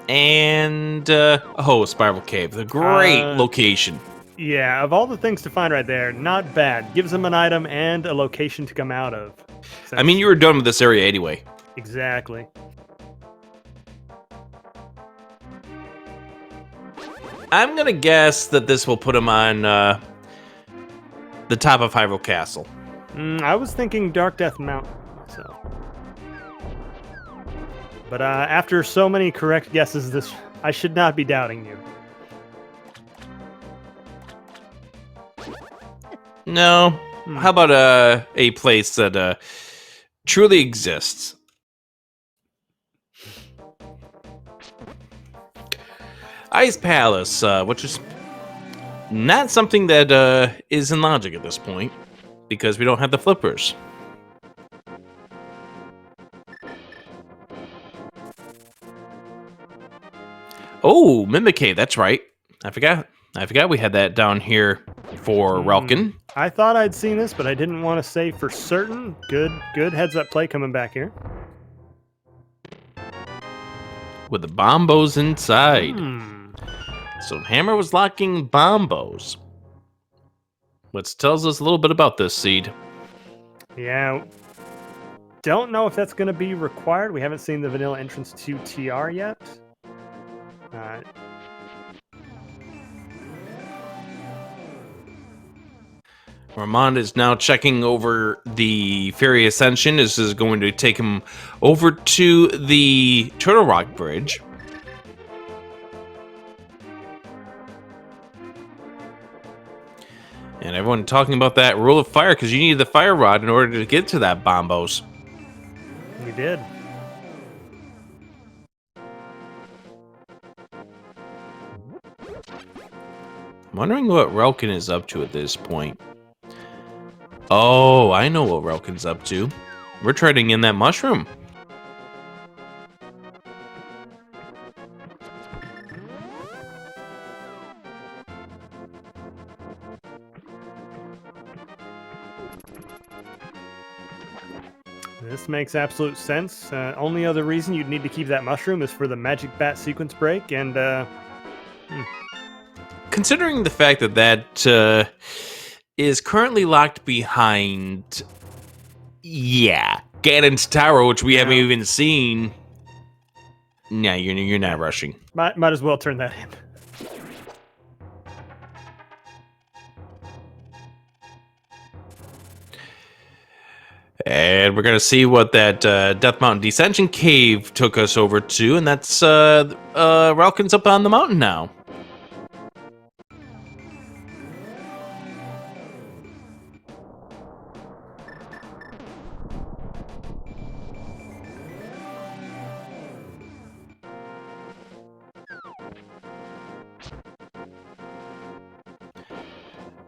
[SPEAKER 2] And, Spiral Cave. The great location.
[SPEAKER 1] Yeah, of all the things to find right there, not bad. Gives them an item and a location to come out of.
[SPEAKER 2] I mean, you were done with this area anyway.
[SPEAKER 1] Exactly.
[SPEAKER 2] I'm gonna guess that this will put him on the top of Hyrule Castle.
[SPEAKER 1] I was thinking Dark Death Mountain, so. But after so many correct guesses, I should not be doubting you.
[SPEAKER 2] No. How about a place that truly exists? Ice Palace, which is not something that is in logic at this point, because we don't have the flippers. Oh, Mimic Cave, that's right. I forgot we had that down here for Relkin.
[SPEAKER 1] I thought I'd seen this, but I didn't want to say for certain. Good heads up play coming back here.
[SPEAKER 2] With the bombos inside. So Hammer was locking bombos. Which tells us a little bit about this seed.
[SPEAKER 1] Yeah. Don't know if that's going to be required. We haven't seen the vanilla entrance to TR yet.
[SPEAKER 2] Ramon is now checking over the Fairy Ascension. This is going to take him over to the Turtle Rock Bridge. And everyone talking about that rule of fire because you needed the fire rod in order to get to that bombos.
[SPEAKER 1] You did.
[SPEAKER 2] I'm wondering what Relkin is up to at this point. Oh, I know what Relkin's up to. We're trading in that mushroom.
[SPEAKER 1] This makes absolute sense. Only other reason you'd need to keep that mushroom is for the magic bat sequence break, and
[SPEAKER 2] Considering the fact that that is currently locked behind, Ganon's tower, which we haven't even seen. Nah, you're not rushing.
[SPEAKER 1] might as well turn that in.
[SPEAKER 2] And we're going to see what that Death Mountain Descension Cave took us over to, and that's Ralkin's up on the mountain now.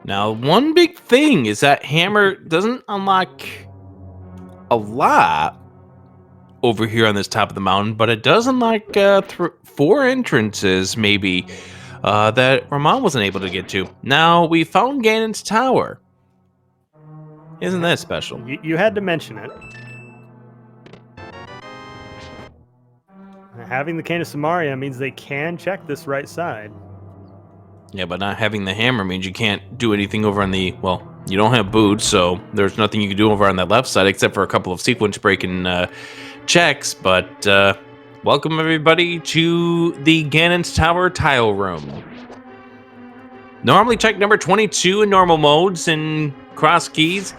[SPEAKER 2] Now, one big thing is that hammer doesn't unlock a lot over here on this top of the mountain, but it does unlock 4 entrances, maybe, that Ramon wasn't able to get to. Now, we found Ganon's tower. Isn't that special?
[SPEAKER 1] You had to mention it. Having the Cane of Samaria means they can check this right side.
[SPEAKER 2] Yeah, but not having the hammer means you can't do anything over on the, well, you don't have boots, so there's nothing you can do over on that left side except for a couple of sequence breaking checks. But welcome everybody to the Ganon's Tower tile room. Normally check number 22 in normal modes and cross keys.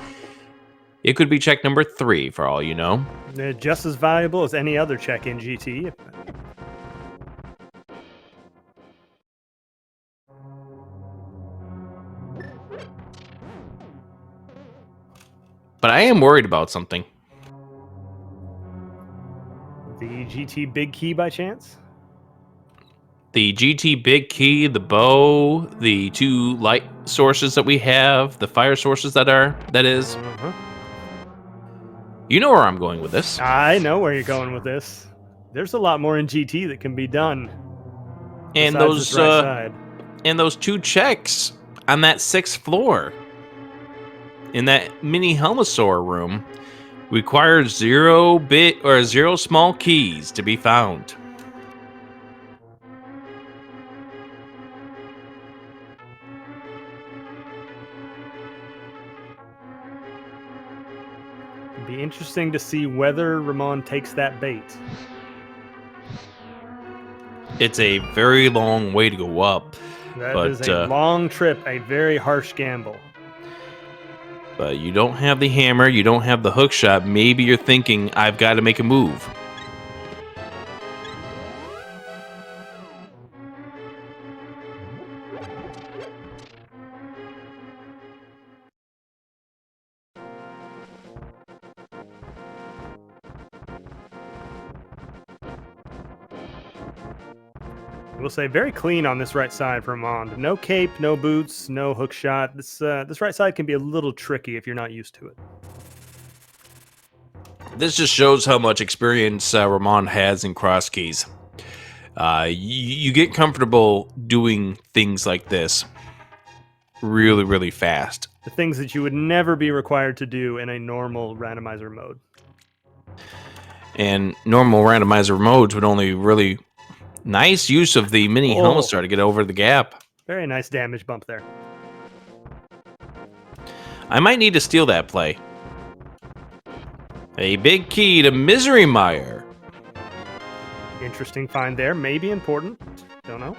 [SPEAKER 2] It could be check number 3 for all you know.
[SPEAKER 1] They're just as valuable as any other check in GT.
[SPEAKER 2] But I am worried about something.
[SPEAKER 1] The GT Big Key by chance?
[SPEAKER 2] The GT Big Key, the bow, the 2 light sources that we have, the fire sources that is. You know where I'm going with this.
[SPEAKER 1] I know where you're going with this. There's a lot more in GT that can be done.
[SPEAKER 2] And those and those 2 checks on that 6th floor in that mini Helmosaur room require 0 small keys to be found.
[SPEAKER 1] It'd be interesting to see whether Ramon takes that bait.
[SPEAKER 2] It's a very long way to go up.
[SPEAKER 1] That is a long trip, a very harsh gamble.
[SPEAKER 2] But you don't have the hammer, you don't have the hook shot. Maybe you're thinking, I've got to make a move.
[SPEAKER 1] We'll say very clean on this right side for Ramon. No cape, no boots, no hook shot. This right side can be a little tricky if you're not used to it.
[SPEAKER 2] This just shows how much experience Ramon has in cross keys. You get comfortable doing things like this really, really fast.
[SPEAKER 1] The things that you would never be required to do in a normal randomizer mode.
[SPEAKER 2] And normal randomizer modes would only really... Nice use of the mini Helmosaur to get over the gap.
[SPEAKER 1] Very nice damage bump there.
[SPEAKER 2] I might need to steal that play. A big key to Misery Mire.
[SPEAKER 1] Interesting find there. Maybe important. Don't know.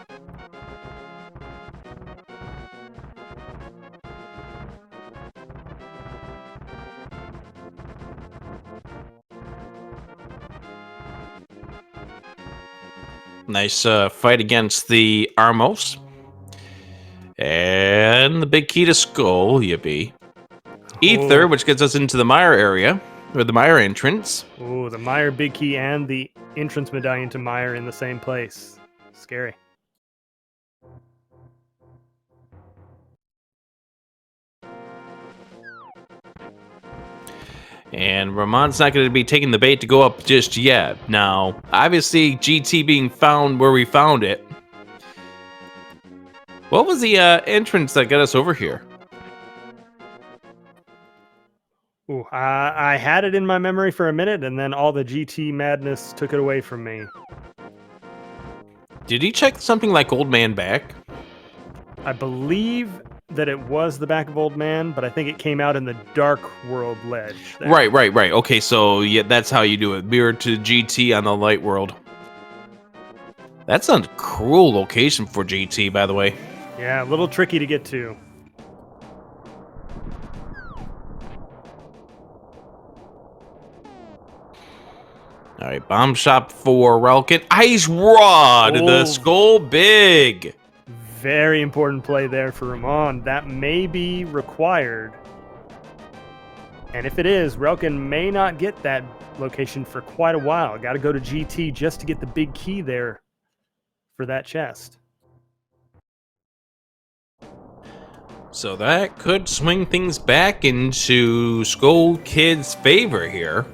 [SPEAKER 2] Nice fight against the Armos. And the big key to Skull, yippee. Ether, which gets us into the Mire area, or the Mire entrance.
[SPEAKER 1] Ooh, the Mire big key and the entrance medallion to Mire in the same place. Scary.
[SPEAKER 2] And Ramon's not going to be taking the bait to go up just yet. Now, obviously, GT being found where we found it. What was the entrance that got us over here?
[SPEAKER 1] Ooh, I had it in my memory for a minute, and then all the GT madness took it away from me.
[SPEAKER 2] Did he check something like Old Man Back?
[SPEAKER 1] I believe that it was the back of Old Man, but I think it came out in the Dark World ledge. There.
[SPEAKER 2] Right. Okay, so yeah, that's how you do it. Mirror to GT on the Light World. That's a cruel location for GT, by the way.
[SPEAKER 1] Yeah, a little tricky to get to.
[SPEAKER 2] All right, bomb shot for Relkin. Ice Rod, the skull big.
[SPEAKER 1] Very important play there for Ramon. That may be required. And if it is, Relkin may not get that location for quite a while. Got to go to GT just to get the big key there for that chest.
[SPEAKER 2] So that could swing things back into Skull Kid's favor here.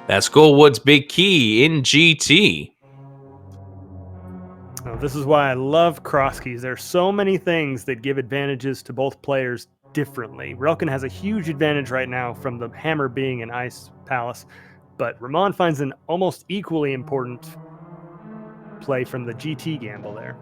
[SPEAKER 2] That's Skullwood's big key in GT.
[SPEAKER 1] Now, this is why I love cross keys. There are so many things that give advantages to both players differently. Relkin has a huge advantage right now from the hammer being in Ice Palace, but Ramon finds an almost equally important play from the GT gamble there.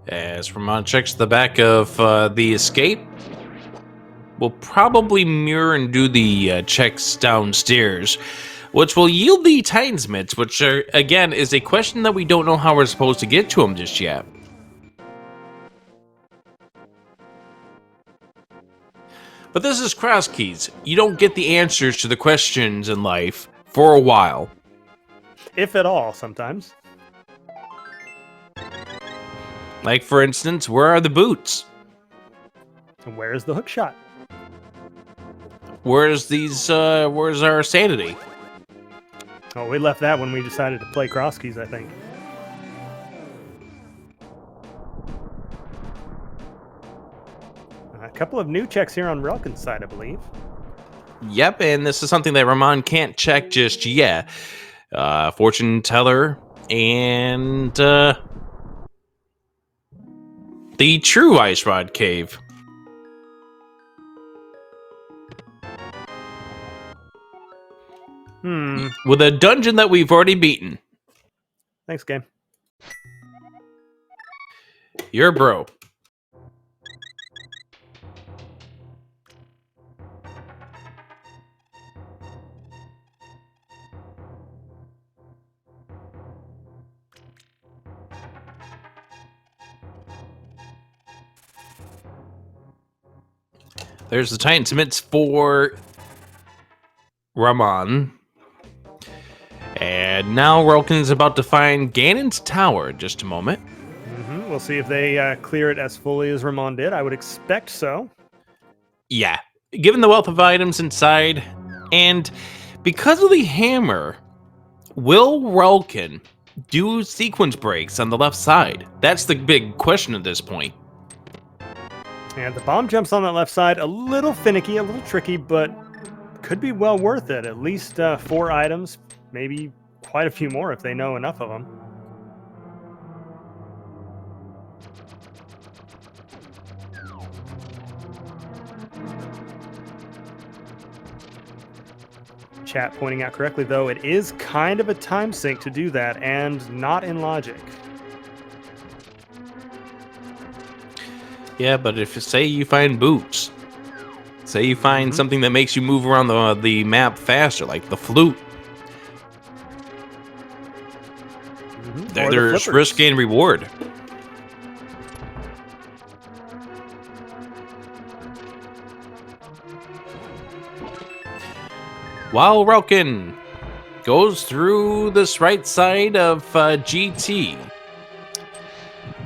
[SPEAKER 2] As Ramon checks the back of the escape, we'll probably mirror and do the checks downstairs, which will yield the Titans mitts, which are, again, is a question that we don't know how we're supposed to get to them just yet. But this is cross keys. You don't get the answers to the questions in life for a while.
[SPEAKER 1] If at all, sometimes.
[SPEAKER 2] Like, for instance, where are the boots?
[SPEAKER 1] And where's the hook shot?
[SPEAKER 2] Where's our sanity?
[SPEAKER 1] Oh, we left that when we decided to play cross keys, I think. A couple of new checks here on Relkin's side, I believe.
[SPEAKER 2] Yep, and this is something that Ramon can't check just yet. Fortune teller and the true Ice Rod Cave. With a dungeon that we've already beaten.
[SPEAKER 1] Thanks, game.
[SPEAKER 2] You're bro. There's the Titan Smiths for Ramon. And now Relkin is about to find Ganon's tower in just a moment.
[SPEAKER 1] We'll see if they clear it as fully as Ramon did. I would expect so.
[SPEAKER 2] Yeah, given the wealth of items inside, and because of the hammer, will Relkin do sequence breaks on the left side? That's the big question at this point.
[SPEAKER 1] And the bomb jumps on that left side, a little finicky, a little tricky, but could be well worth it. At least 4 items, maybe quite a few more if they know enough of them. Chat pointing out correctly, though, it is kind of a time sink to do that, and not in logic.
[SPEAKER 2] Yeah, but if say you find boots, say you find something that makes you move around the map faster, like the flute, there's risk and reward. While Relkin goes through this right side of GT,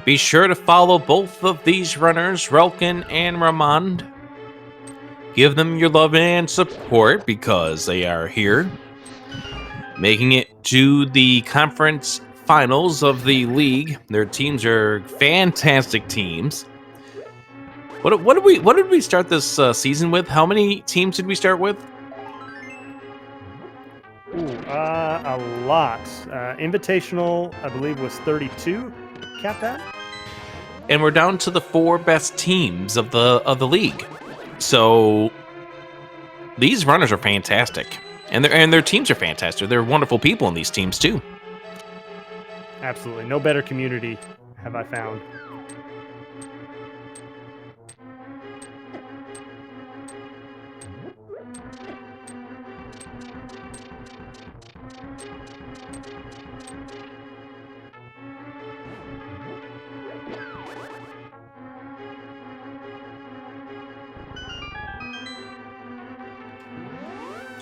[SPEAKER 2] be sure to follow both of these runners, Relkin and Ramon. Give them your love and support because they are here, making it to the conference finals of the league. Their teams are fantastic teams. What did we start this season with? How many teams did we start with?
[SPEAKER 1] Ooh, a lot. Invitational, I believe, was 32. Capped at.
[SPEAKER 2] And we're down to the 4 best teams of the league. So these runners are fantastic, and their teams are fantastic. They're wonderful people in these teams too.
[SPEAKER 1] Absolutely, no better community have I found.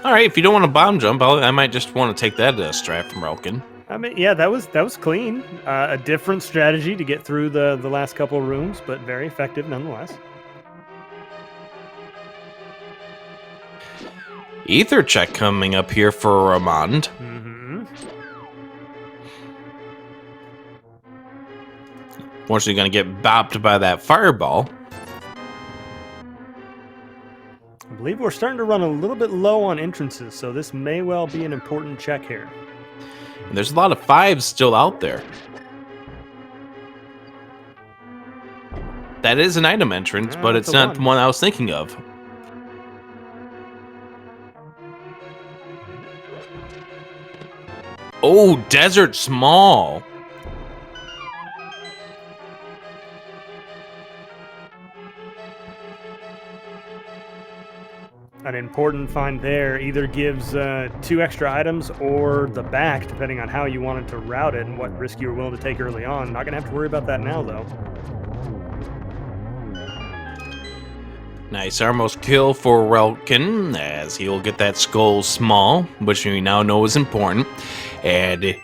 [SPEAKER 2] All right, if you don't want to bomb jump, I might just want to take that strat from Relkin.
[SPEAKER 1] I mean, yeah, that was clean. A different strategy to get through the last couple of rooms, but very effective nonetheless.
[SPEAKER 2] Ether check coming up here for Ramond.
[SPEAKER 1] Mm-hmm.
[SPEAKER 2] Unfortunately, going to get bopped by that fireball.
[SPEAKER 1] I believe we're starting to run a little bit low on entrances, so this may well be an important check here.
[SPEAKER 2] And there's a lot of 5s still out there. That is an item entrance, but it's not the one I was thinking of. Oh, Desert Small.
[SPEAKER 1] An important find there either gives 2 extra items or the back, depending on how you wanted to route it and what risk you were willing to take early on. Not going to have to worry about that now, though.
[SPEAKER 2] Nice almost kill for Relkin, as he'll get that skull small, which we now know is important. And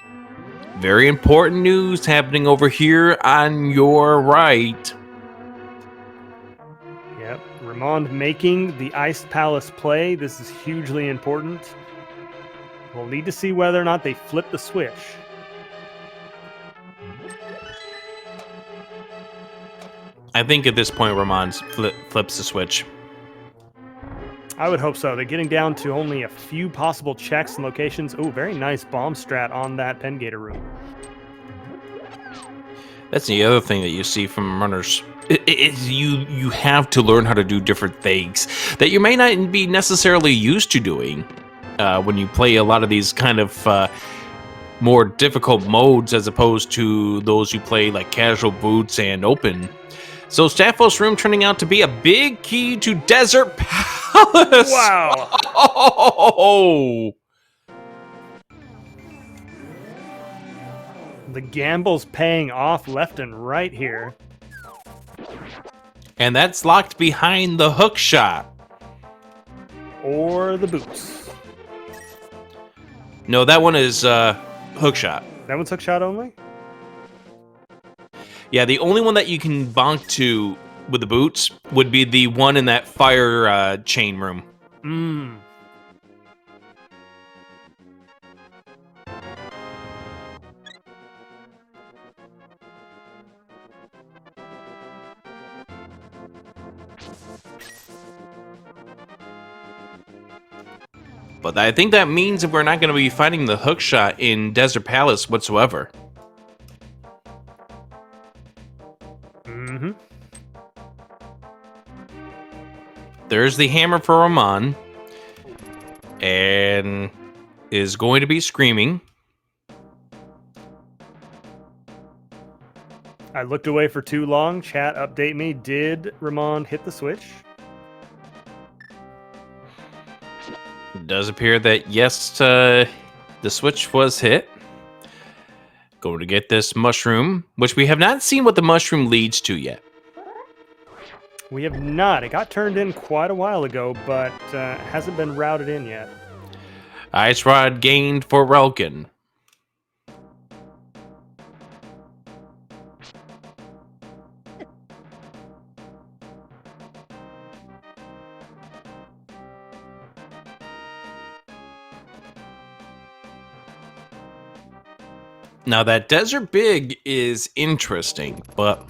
[SPEAKER 2] very important news happening over here on your right.
[SPEAKER 1] Yep, Ramond making the Ice Palace play. This is hugely important. We'll need to see whether or not they flip the switch.
[SPEAKER 2] I think at this point, Ramond flips the switch.
[SPEAKER 1] I would hope so. They're getting down to only a few possible checks and locations. Oh, very nice bomb strat on that Pen Gator room.
[SPEAKER 2] That's the other thing that you see from runners. You have to learn how to do different things that you may not be necessarily used to doing when you play a lot of these kind of more difficult modes as opposed to those you play like casual boots and open. So Staphos room turning out to be a big key to Desert Palace.
[SPEAKER 1] Wow.
[SPEAKER 2] Oh.
[SPEAKER 1] The gamble's paying off left and right here.
[SPEAKER 2] And that's locked behind the hook shot.
[SPEAKER 1] Or the boots.
[SPEAKER 2] No, that one is hook shot.
[SPEAKER 1] That one's hook shot only?
[SPEAKER 2] Yeah, the only one that you can bonk to with the boots would be the one in that fire chain room.
[SPEAKER 1] Mmm.
[SPEAKER 2] But I think that means that we're not going to be finding the hook shot in Desert Palace whatsoever.
[SPEAKER 1] Mm-hmm.
[SPEAKER 2] There's the hammer for Ramon. And is going to be screaming.
[SPEAKER 1] I looked away for too long. Chat, update me. Did Ramon hit the switch?
[SPEAKER 2] It does appear that, yes, the switch was hit. Going to get this mushroom, which we have not seen what the mushroom leads to yet.
[SPEAKER 1] We have not. It got turned in quite a while ago, but hasn't been routed in yet.
[SPEAKER 2] Ice Rod gained for Relkin. Now that Desert Big is interesting, but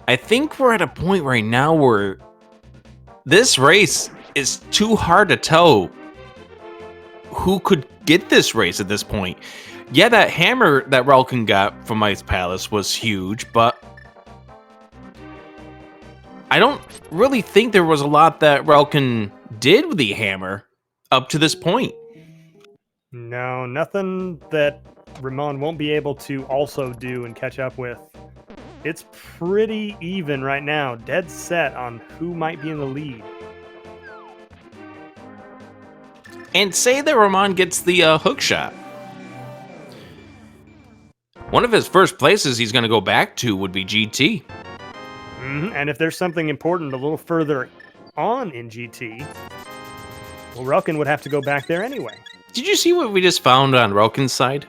[SPEAKER 2] I think we're at a point right now where this race is too hard to tell who could get this race at this point. Yeah, that hammer that Relkin got from Ice Palace was huge, but I don't really think there was a lot that Relkin did with the hammer up to this point.
[SPEAKER 1] No, nothing that Ramon won't be able to also do and catch up with. It's pretty even right now, dead set on who might be in the lead.
[SPEAKER 2] And say that Ramon gets the hook shot. One of his first places he's going to go back to would be GT.
[SPEAKER 1] And if there's something important a little further on in GT, well, Relkin would have to go back there anyway.
[SPEAKER 2] Did you see what we just found on Relkin's side?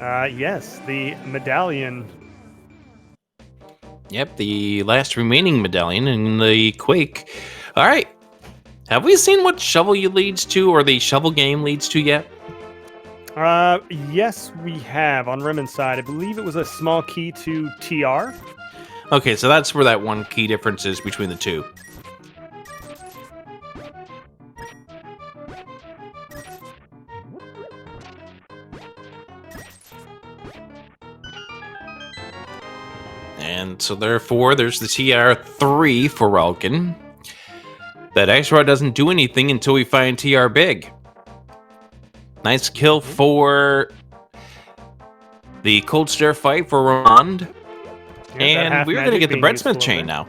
[SPEAKER 1] Yes, the medallion.
[SPEAKER 2] Yep, the last remaining medallion in the Quake. All right. Have we seen what Shovel leads to, or the Shovel game leads to yet?
[SPEAKER 1] Yes, we have on Remen's side. I believe it was a small key to TR.
[SPEAKER 2] Okay, so that's where that one key difference is between the two. And so therefore, there's the TR3 for Relkin. That X-Rod doesn't do anything until we find TR big. Nice kill for the Cold Stare fight for Ramond. And we're going to get the Breadsmith chain now.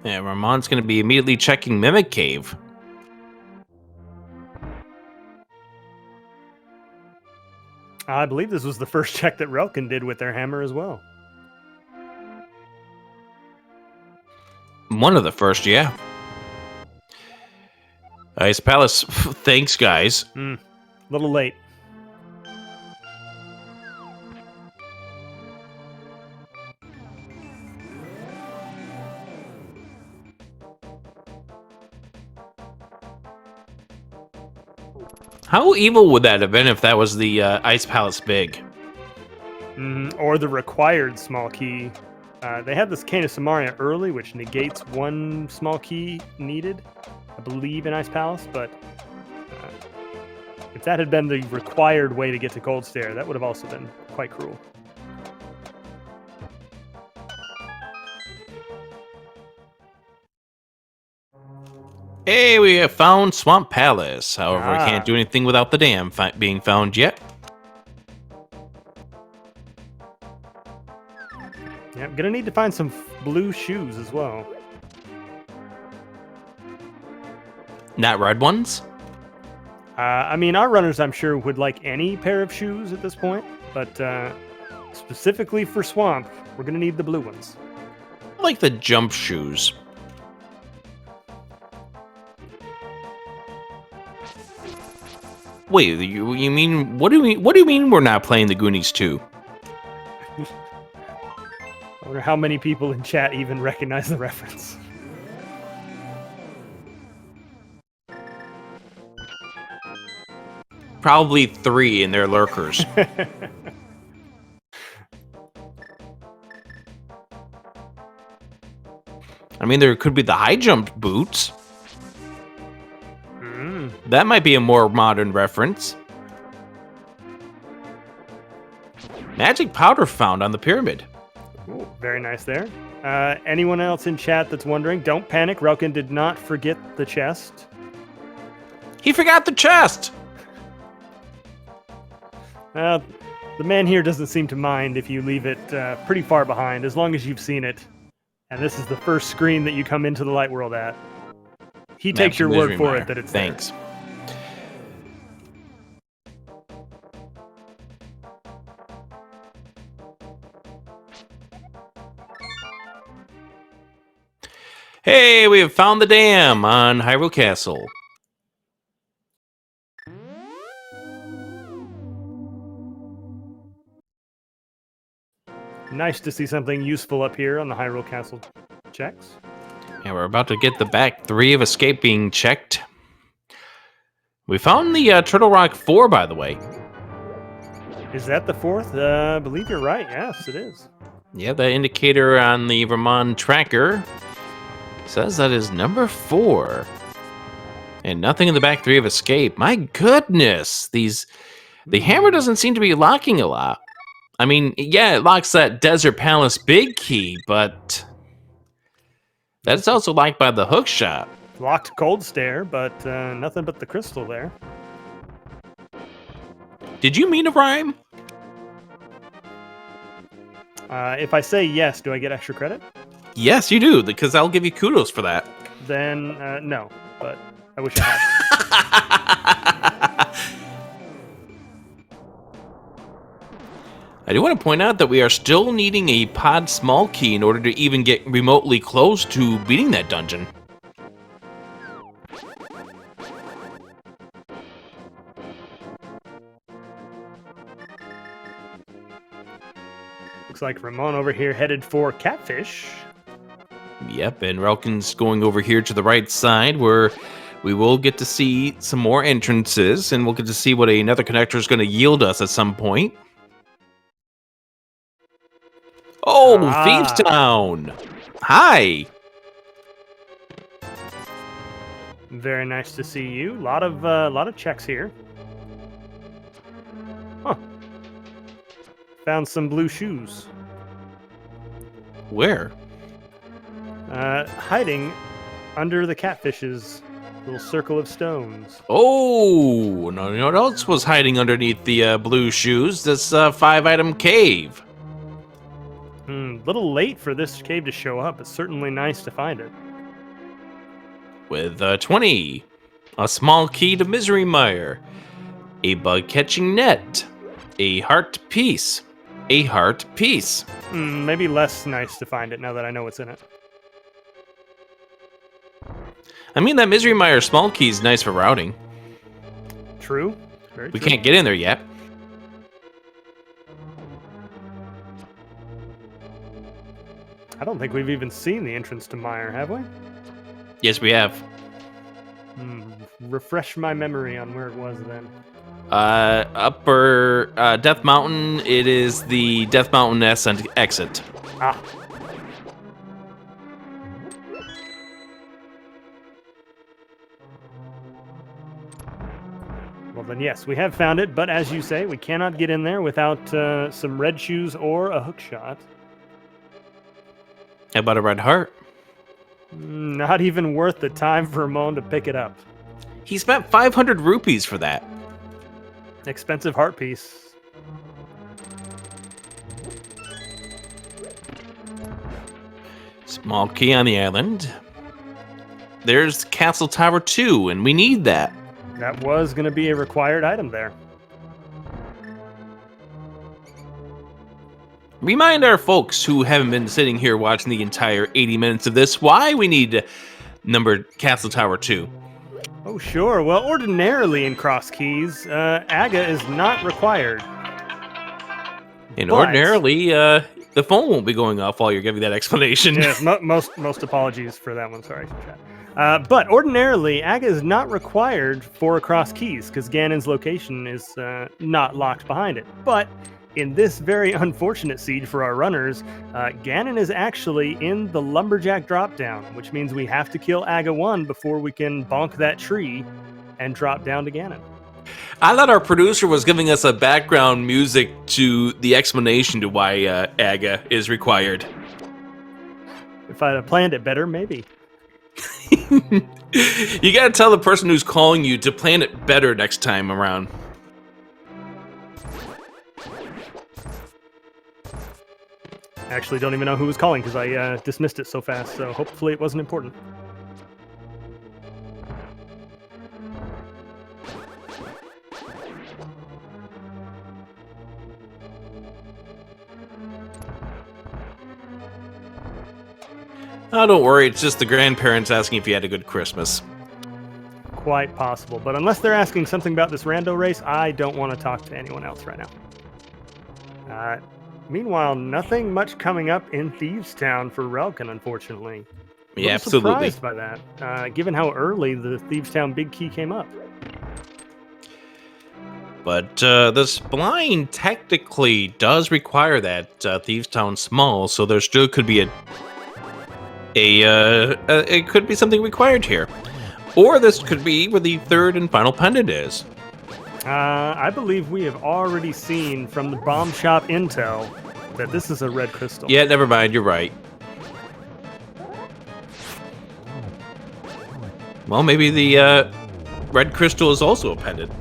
[SPEAKER 2] Yeah, Ramon's going to be immediately checking Mimic Cave.
[SPEAKER 1] I believe this was the first check that Relkin did with their hammer as well.
[SPEAKER 2] One of the first, yeah. Ice Palace, thanks, guys.
[SPEAKER 1] A little late.
[SPEAKER 2] How evil would that have been if that was the Ice Palace big?
[SPEAKER 1] Or the required small key. They had this Cane of Samaria early, which negates one small key needed, I believe, in Ice Palace, but if that had been the required way to get to Cold Stare, that would have also been quite cruel.
[SPEAKER 2] Hey, we have found Swamp Palace. However, we can't do anything without the dam being found yet.
[SPEAKER 1] Yeah, I'm gonna need to find some blue shoes as well.
[SPEAKER 2] Not red ones?
[SPEAKER 1] I mean, our runners, I'm sure, would like any pair of shoes at this point, but specifically for Swamp, we're gonna need the blue ones.
[SPEAKER 2] I like the jump shoes. Wait, you mean what do you mean we're not playing the Goonies 2?
[SPEAKER 1] I wonder how many people in chat even recognize the reference.
[SPEAKER 2] Probably 3 in their lurkers. I mean, there could be the high jump boots. That might be a more modern reference. Magic powder found on the pyramid.
[SPEAKER 1] Ooh, very nice there. Anyone else in chat that's wondering, don't panic. Relkin did not forget the chest.
[SPEAKER 2] He forgot the chest!
[SPEAKER 1] The man here doesn't seem to mind if you leave it pretty far behind, as long as you've seen it. And this is the first screen that you come into the light world at. He takes your word for it that it's there.
[SPEAKER 2] Thanks. Hey, we have found the dam on Hyrule Castle.
[SPEAKER 1] Nice to see something useful up here on the Hyrule Castle checks.
[SPEAKER 2] And we're about to get the back 3 of Escape being checked. We found the Turtle Rock 4, by the way.
[SPEAKER 1] Is that the 4th? I believe you're right. Yes, it is.
[SPEAKER 2] Yeah, the indicator on the Ramon tracker says that is number 4. And nothing in the back 3 of Escape. My goodness! The hammer doesn't seem to be locking a lot. I mean, yeah, it locks that Desert Palace big key, but that's also locked by the hook shot.
[SPEAKER 1] Locked Cold Stare, but nothing but the crystal there.
[SPEAKER 2] Did you mean to rhyme?
[SPEAKER 1] If I say yes, do I get extra credit?
[SPEAKER 2] Yes, you do, because I'll give you kudos for that.
[SPEAKER 1] Then no, but I wish I had.
[SPEAKER 2] I do want to point out that we are still needing a pod small key in order to even get remotely close to beating that dungeon.
[SPEAKER 1] Looks like Ramon over here headed for Catfish.
[SPEAKER 2] Yep, and Relkin's going over here to the right side where we will get to see some more entrances, and we'll get to see what another connector is going to yield us at some point. Oh, Thieves Town! Hi!
[SPEAKER 1] Very nice to see you. Lot of checks here. Huh. Found some blue shoes.
[SPEAKER 2] Where?
[SPEAKER 1] Hiding under the catfish's little circle of stones.
[SPEAKER 2] Oh, no, you know what else was hiding underneath the blue shoes? This 5-item cave.
[SPEAKER 1] Little late for this cave to show up. It's certainly nice to find it.
[SPEAKER 2] With 20, a small key to Misery Mire, a bug-catching net, a heart piece, a heart piece.
[SPEAKER 1] Maybe less nice to find it now that I know what's in it.
[SPEAKER 2] I mean, that Misery Mire small key is nice for routing.
[SPEAKER 1] True. Very
[SPEAKER 2] We
[SPEAKER 1] true.
[SPEAKER 2] can't get in there yet.
[SPEAKER 1] I don't think we've even seen the entrance to Mire, have we?
[SPEAKER 2] Yes, we have.
[SPEAKER 1] Refresh my memory on where it was then.
[SPEAKER 2] Upper Death Mountain, it is the Death Mountain exit.
[SPEAKER 1] Ah. Well then, yes, we have found it, but as you say, we cannot get in there without some red shoes or a hook shot.
[SPEAKER 2] How about a red heart?
[SPEAKER 1] Not even worth the time for Ramon to pick it up.
[SPEAKER 2] He spent 500 rupees for that.
[SPEAKER 1] Expensive heart piece.
[SPEAKER 2] Small key on the island. There's Castle Tower 2, and we need that.
[SPEAKER 1] That was going to be a required item there.
[SPEAKER 2] Remind our folks who haven't been sitting here watching the entire 80 minutes of this why we need numbered Castle Tower 2.
[SPEAKER 1] Oh, sure. Well, ordinarily in Cross Keys, AGA is not required.
[SPEAKER 2] And
[SPEAKER 1] But-
[SPEAKER 2] ordinarily, the phone won't be going off while you're giving that explanation.
[SPEAKER 1] Yes, most apologies for that one. Sorry, chat. But ordinarily, AGA is not required for Cross Keys because Ganon's location is not locked behind it. But in this very unfortunate siege for our runners, Ganon is actually in the Lumberjack dropdown, which means we have to kill AGA 1 before we can bonk that tree and drop down to Ganon.
[SPEAKER 2] I thought our producer was giving us a background music to the explanation to why AGA is required.
[SPEAKER 1] If I'd have planned it better, maybe.
[SPEAKER 2] You gotta tell the person who's calling you to plan it better next time around.
[SPEAKER 1] Actually, don't even know who was calling because I dismissed it so fast, so hopefully it wasn't important.
[SPEAKER 2] Oh, don't worry, it's just the grandparents asking if you had a good Christmas.
[SPEAKER 1] Quite possible, but unless they're asking something about this rando race, I don't want to talk to anyone else right now. Meanwhile, nothing much coming up in Thieves Town for Relkin, unfortunately. A
[SPEAKER 2] Yeah,
[SPEAKER 1] little
[SPEAKER 2] absolutely.
[SPEAKER 1] surprised by that, given how early the Thieves Town big key came up.
[SPEAKER 2] But this blind technically does require that Thieves Town small, so there still could be it could be something required here. Or this could be where the third and final pendant is.
[SPEAKER 1] I believe we have already seen from the bomb shop intel that this is a red crystal.
[SPEAKER 2] Yeah, never mind, you're right. Well, maybe the red crystal is also a pendant.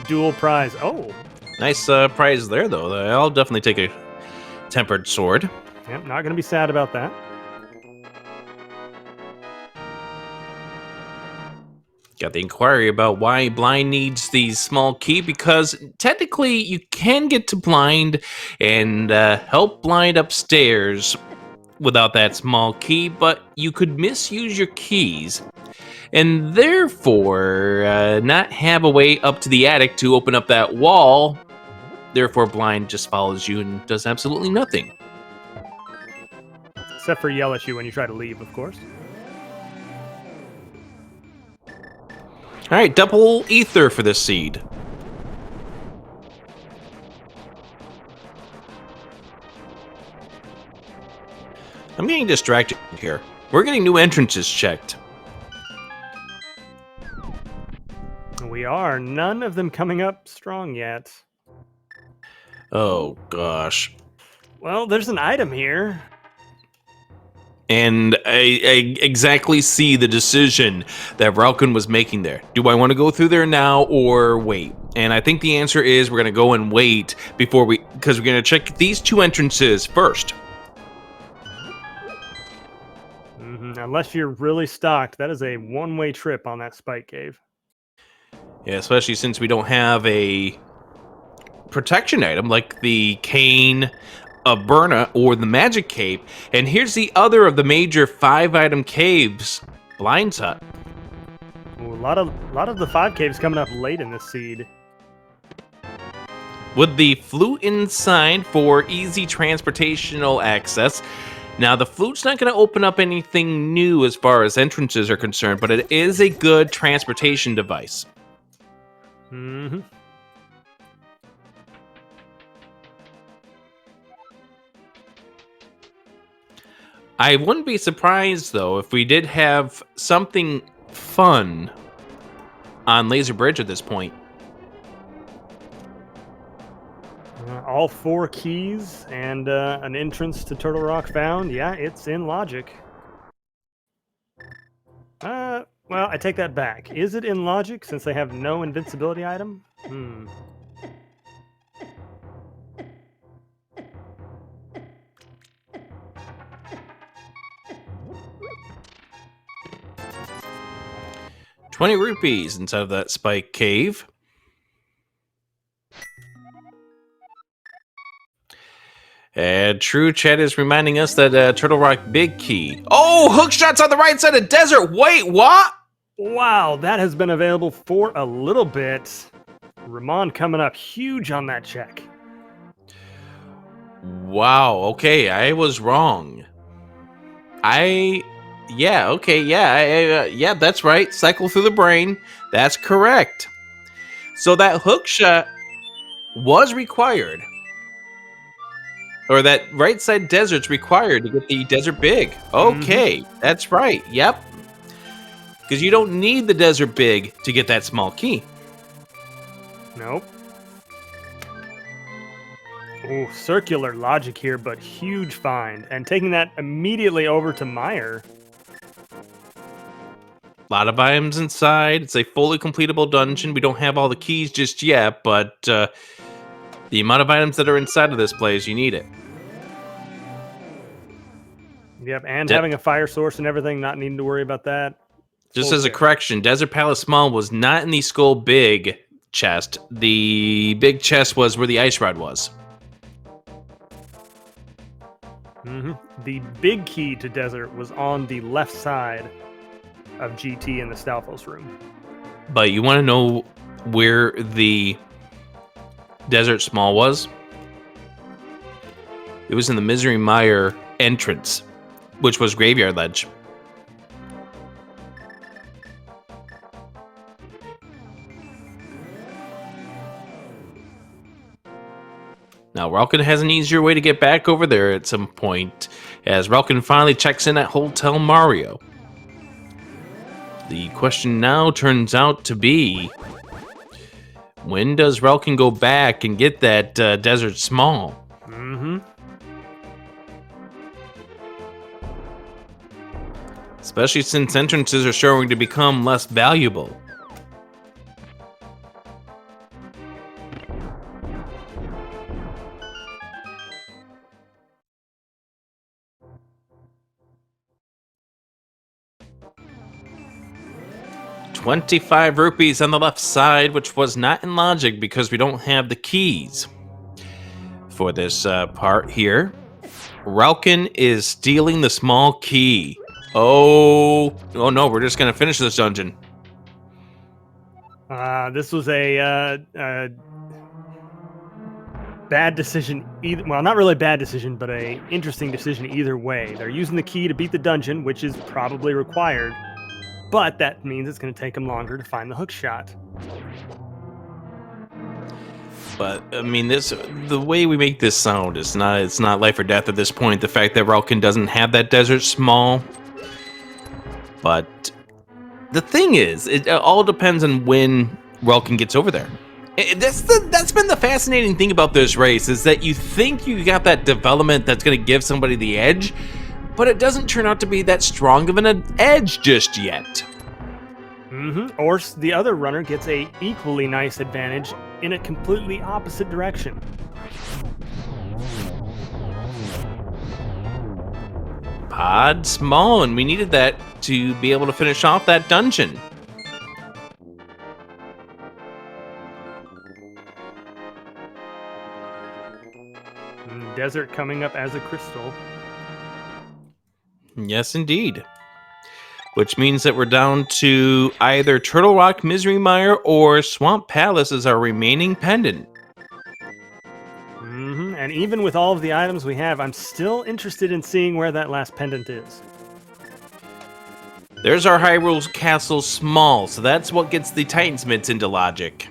[SPEAKER 1] Dual prize. Oh,
[SPEAKER 2] Nice prize there, though. I'll definitely take a tempered sword.
[SPEAKER 1] yep, not going to be sad about that.
[SPEAKER 2] Got the inquiry about why blind needs the small key, because technically you can get to blind and help blind upstairs without that small key, but you could misuse your keys and therefore not have a way up to the attic to open up that wall. Therefore, blind just follows you and does absolutely nothing.
[SPEAKER 1] Except for yell at you when you try to leave, of course.
[SPEAKER 2] All right, double ether for this seed. I'm getting distracted here. We're getting new entrances checked.
[SPEAKER 1] We are. None of them coming up strong yet.
[SPEAKER 2] Oh, gosh.
[SPEAKER 1] Well, there's an item here.
[SPEAKER 2] And I exactly see the decision that Ralkin was making there. Do I want to go through there now or wait? And I think the answer is we're going to go and wait because we're going to check these two entrances first.
[SPEAKER 1] Unless you're really stocked, that is a one-way trip on that spike cave.
[SPEAKER 2] Yeah, especially since we don't have a protection item like the cane of Burna or the magic cape. And here's the other of the major 5-item caves, Blind's Hut.
[SPEAKER 1] Ooh, a lot of the 5 caves coming up late in this seed.
[SPEAKER 2] With the flute inside for easy transportational access. Now, the flute's not going to open up anything new as far as entrances are concerned, but it is a good transportation device.
[SPEAKER 1] Mm-hmm.
[SPEAKER 2] I wouldn't be surprised, though, if we did have something fun on Laser Bridge at this point.
[SPEAKER 1] All 4 keys and an entrance to Turtle Rock found. Yeah, it's in logic. Well, I take that back. Is it in logic since they have no invincibility item? Hmm.
[SPEAKER 2] $20 rupees inside of that spike cave. And True Chat is reminding us that Turtle Rock big key. Oh, hook shots on the right side of desert. Wait, what?
[SPEAKER 1] Wow, that has been available for a little bit. Ramon coming up huge on that check.
[SPEAKER 2] Wow, okay, I was wrong. Yeah, that's right. Cycle through the brain. That's correct. So that hook shot was required. Or that right side desert's required to get the desert big. Okay, That's right. Yep. Because you don't need the desert big to get that small key.
[SPEAKER 1] Nope. Ooh, circular logic here, but huge find. And taking that immediately over to Meyer.
[SPEAKER 2] A lot of items inside. It's a fully completable dungeon. We don't have all the keys just yet, but the amount of items that are inside of this place, you need it.
[SPEAKER 1] Yep, and having a fire source and everything, not needing to worry about that.
[SPEAKER 2] Just as a correction, Desert Palace Small was not in the Skull Big chest. The big chest was where the ice rod was.
[SPEAKER 1] The big key to desert was on the left side of GT in the Stalfos room.
[SPEAKER 2] But you want to know where the Desert Small was? It was in the Misery Mire entrance, which was Graveyard Ledge. Now, Relkin has an easier way to get back over there at some point, as Relkin finally checks in at Hotel Mario. The question now turns out to be, when does Relkin go back and get that Desert Small?
[SPEAKER 1] Mm-hmm.
[SPEAKER 2] Especially since entrances are showing to become less valuable. ₹25 on the left side, which was not in logic because we don't have the keys for this part here. Relkin is stealing the small key. Oh no, we're just gonna finish this dungeon.
[SPEAKER 1] This was a bad decision. Well, not really a bad decision, but a interesting decision either way. They're using the key to beat the dungeon, which is probably required, but that means it's going to take them longer to find the hook shot.
[SPEAKER 2] But I mean, the way we make this sound is it's not life or death at this point. The fact that Relkin doesn't have that Desert Small, but the thing is, it all depends on when Relkin gets over there. That's been the fascinating thing about this race, is that you think you got that development that's going to give somebody the edge, but it doesn't turn out to be that strong of an edge just yet.
[SPEAKER 1] Mm-hmm. Or the other runner gets a equally nice advantage in a completely opposite direction.
[SPEAKER 2] Pod small, and we needed that to be able to finish off that dungeon.
[SPEAKER 1] Desert coming up as a crystal.
[SPEAKER 2] Yes, indeed. Which means that we're down to either Turtle Rock, Misery Mire, or Swamp Palace as our remaining pendant.
[SPEAKER 1] Mm-hmm. And even with all of the items we have, I'm still interested in seeing where that last pendant is.
[SPEAKER 2] There's our Hyrule Castle Small, so that's what gets the Titans Mitts into logic.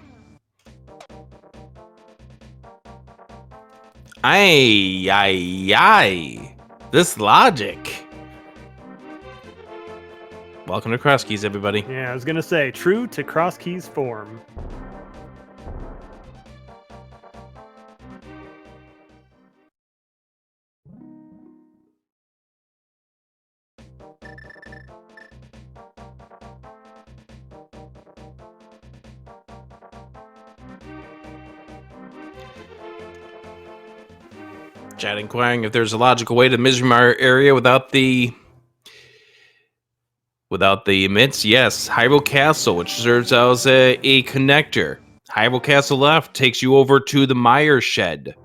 [SPEAKER 2] Aye. This logic. Welcome to Cross Keys, everybody.
[SPEAKER 1] Yeah, I was gonna say, true to Cross Keys form.
[SPEAKER 2] Chat inquiring if there's a logical way to the Misery Mire area without the mitts. Yes, Hyrule Castle, which serves as a connector. Hyrule Castle left takes you over to the Mire Shed.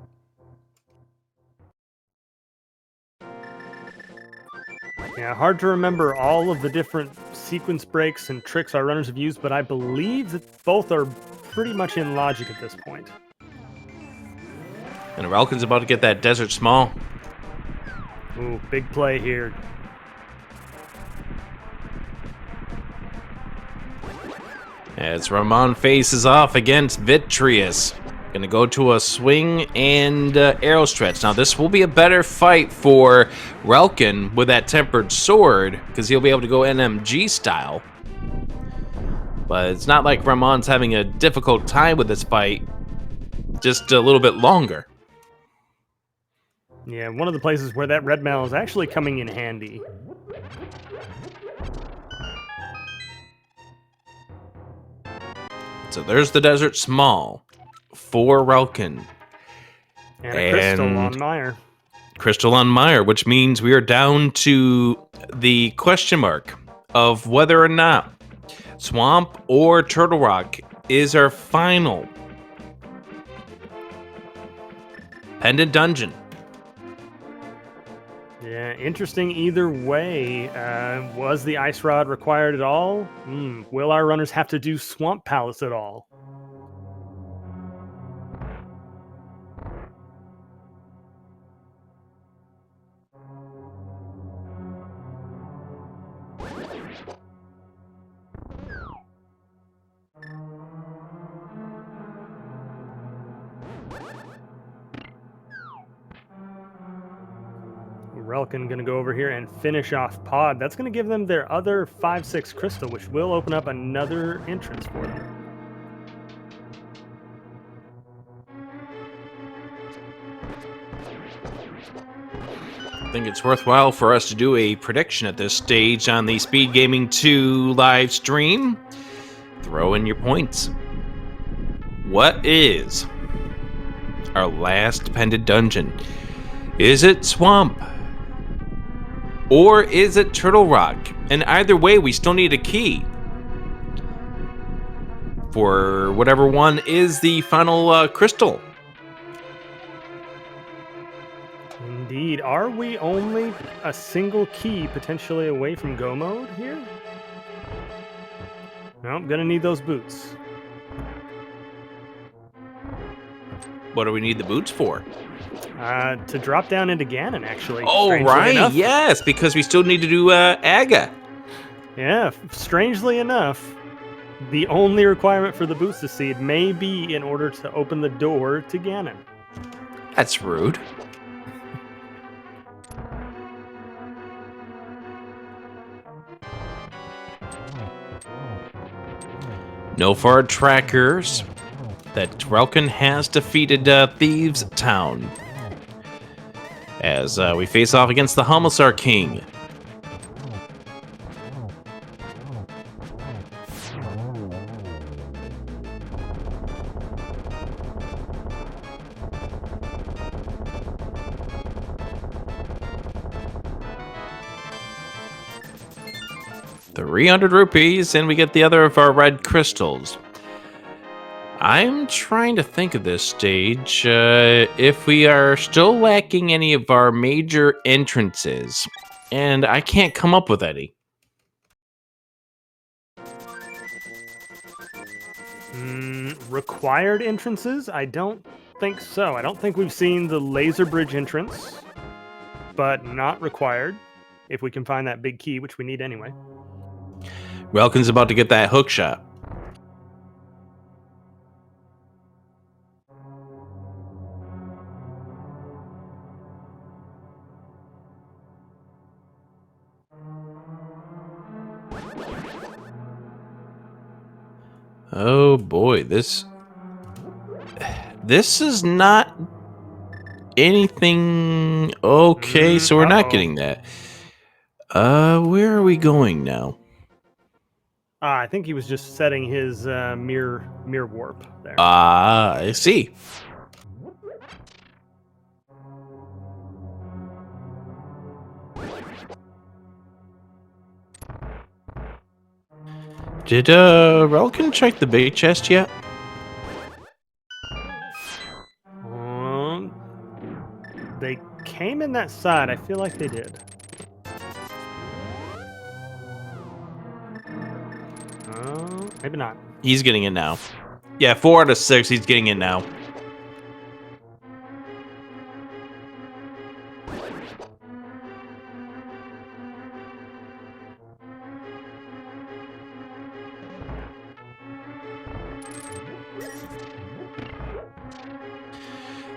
[SPEAKER 1] Yeah, hard to remember all of the different sequence breaks and tricks our runners have used, but I believe that both are pretty much in logic at this point.
[SPEAKER 2] And Relkin's about to get that Desert Small.
[SPEAKER 1] Ooh, big play here.
[SPEAKER 2] As Ramon faces off against Vitreous. Gonna go to a swing and arrow stretch. Now this will be a better fight for Relkin with that tempered sword, because he'll be able to go NMG style. But it's not like Ramon's having a difficult time with this fight, just a little bit longer.
[SPEAKER 1] Yeah, one of the places where that red mail is actually coming in handy.
[SPEAKER 2] So there's the Desert Small for Relkin.
[SPEAKER 1] And a crystal on Mire.
[SPEAKER 2] Crystal on Mire, which means we are down to the question mark of whether or not Swamp or Turtle Rock is our final pendant dungeon.
[SPEAKER 1] Yeah, interesting either way. Was the Ice Rod required at all? Will our runners have to do Swamp Palace at all? Relkin going to go over here and finish off Pod. That's going to give them their other 5/6 crystal, which will open up another entrance for them.
[SPEAKER 2] I think it's worthwhile for us to do a prediction at this stage on the SpeedGaming 2 live stream. Throw in your points. What is our last dependent dungeon? Is it Swamp? Or is it Turtle Rock? And either way, we still need a key for whatever one is the final crystal.
[SPEAKER 1] Indeed. Are we only a single key potentially away from go mode here? No, I'm going to need those boots.
[SPEAKER 2] What do we need the boots for?
[SPEAKER 1] To drop down into Ganon, actually.
[SPEAKER 2] Oh, right.
[SPEAKER 1] Enough.
[SPEAKER 2] Yes, because we still need to do Aga.
[SPEAKER 1] Yeah, strangely enough, the only requirement for the boots to seed may be in order to open the door to Ganon.
[SPEAKER 2] That's rude. No for our trackers that Relkin has defeated Thieves Town as we face off against the Homicide King. ₹300, and we get the other of our red crystals. I'm trying to think of this stage if we are still lacking any of our major entrances, and I can't come up with any.
[SPEAKER 1] Required entrances? I don't think so. I don't think we've seen the laser bridge entrance, but not required. If we can find that big key, which we need anyway.
[SPEAKER 2] Relkin's about to get that hook shot. Oh boy, this is not anything okay, so we're not getting that. Where are we going now?
[SPEAKER 1] I think he was just setting his mirror warp there.
[SPEAKER 2] I see. Did Relkin check the bait chest yet?
[SPEAKER 1] They came in that side. I feel like they did. Maybe not.
[SPEAKER 2] He's getting in now. Yeah, 4 out of 6. He's getting in now.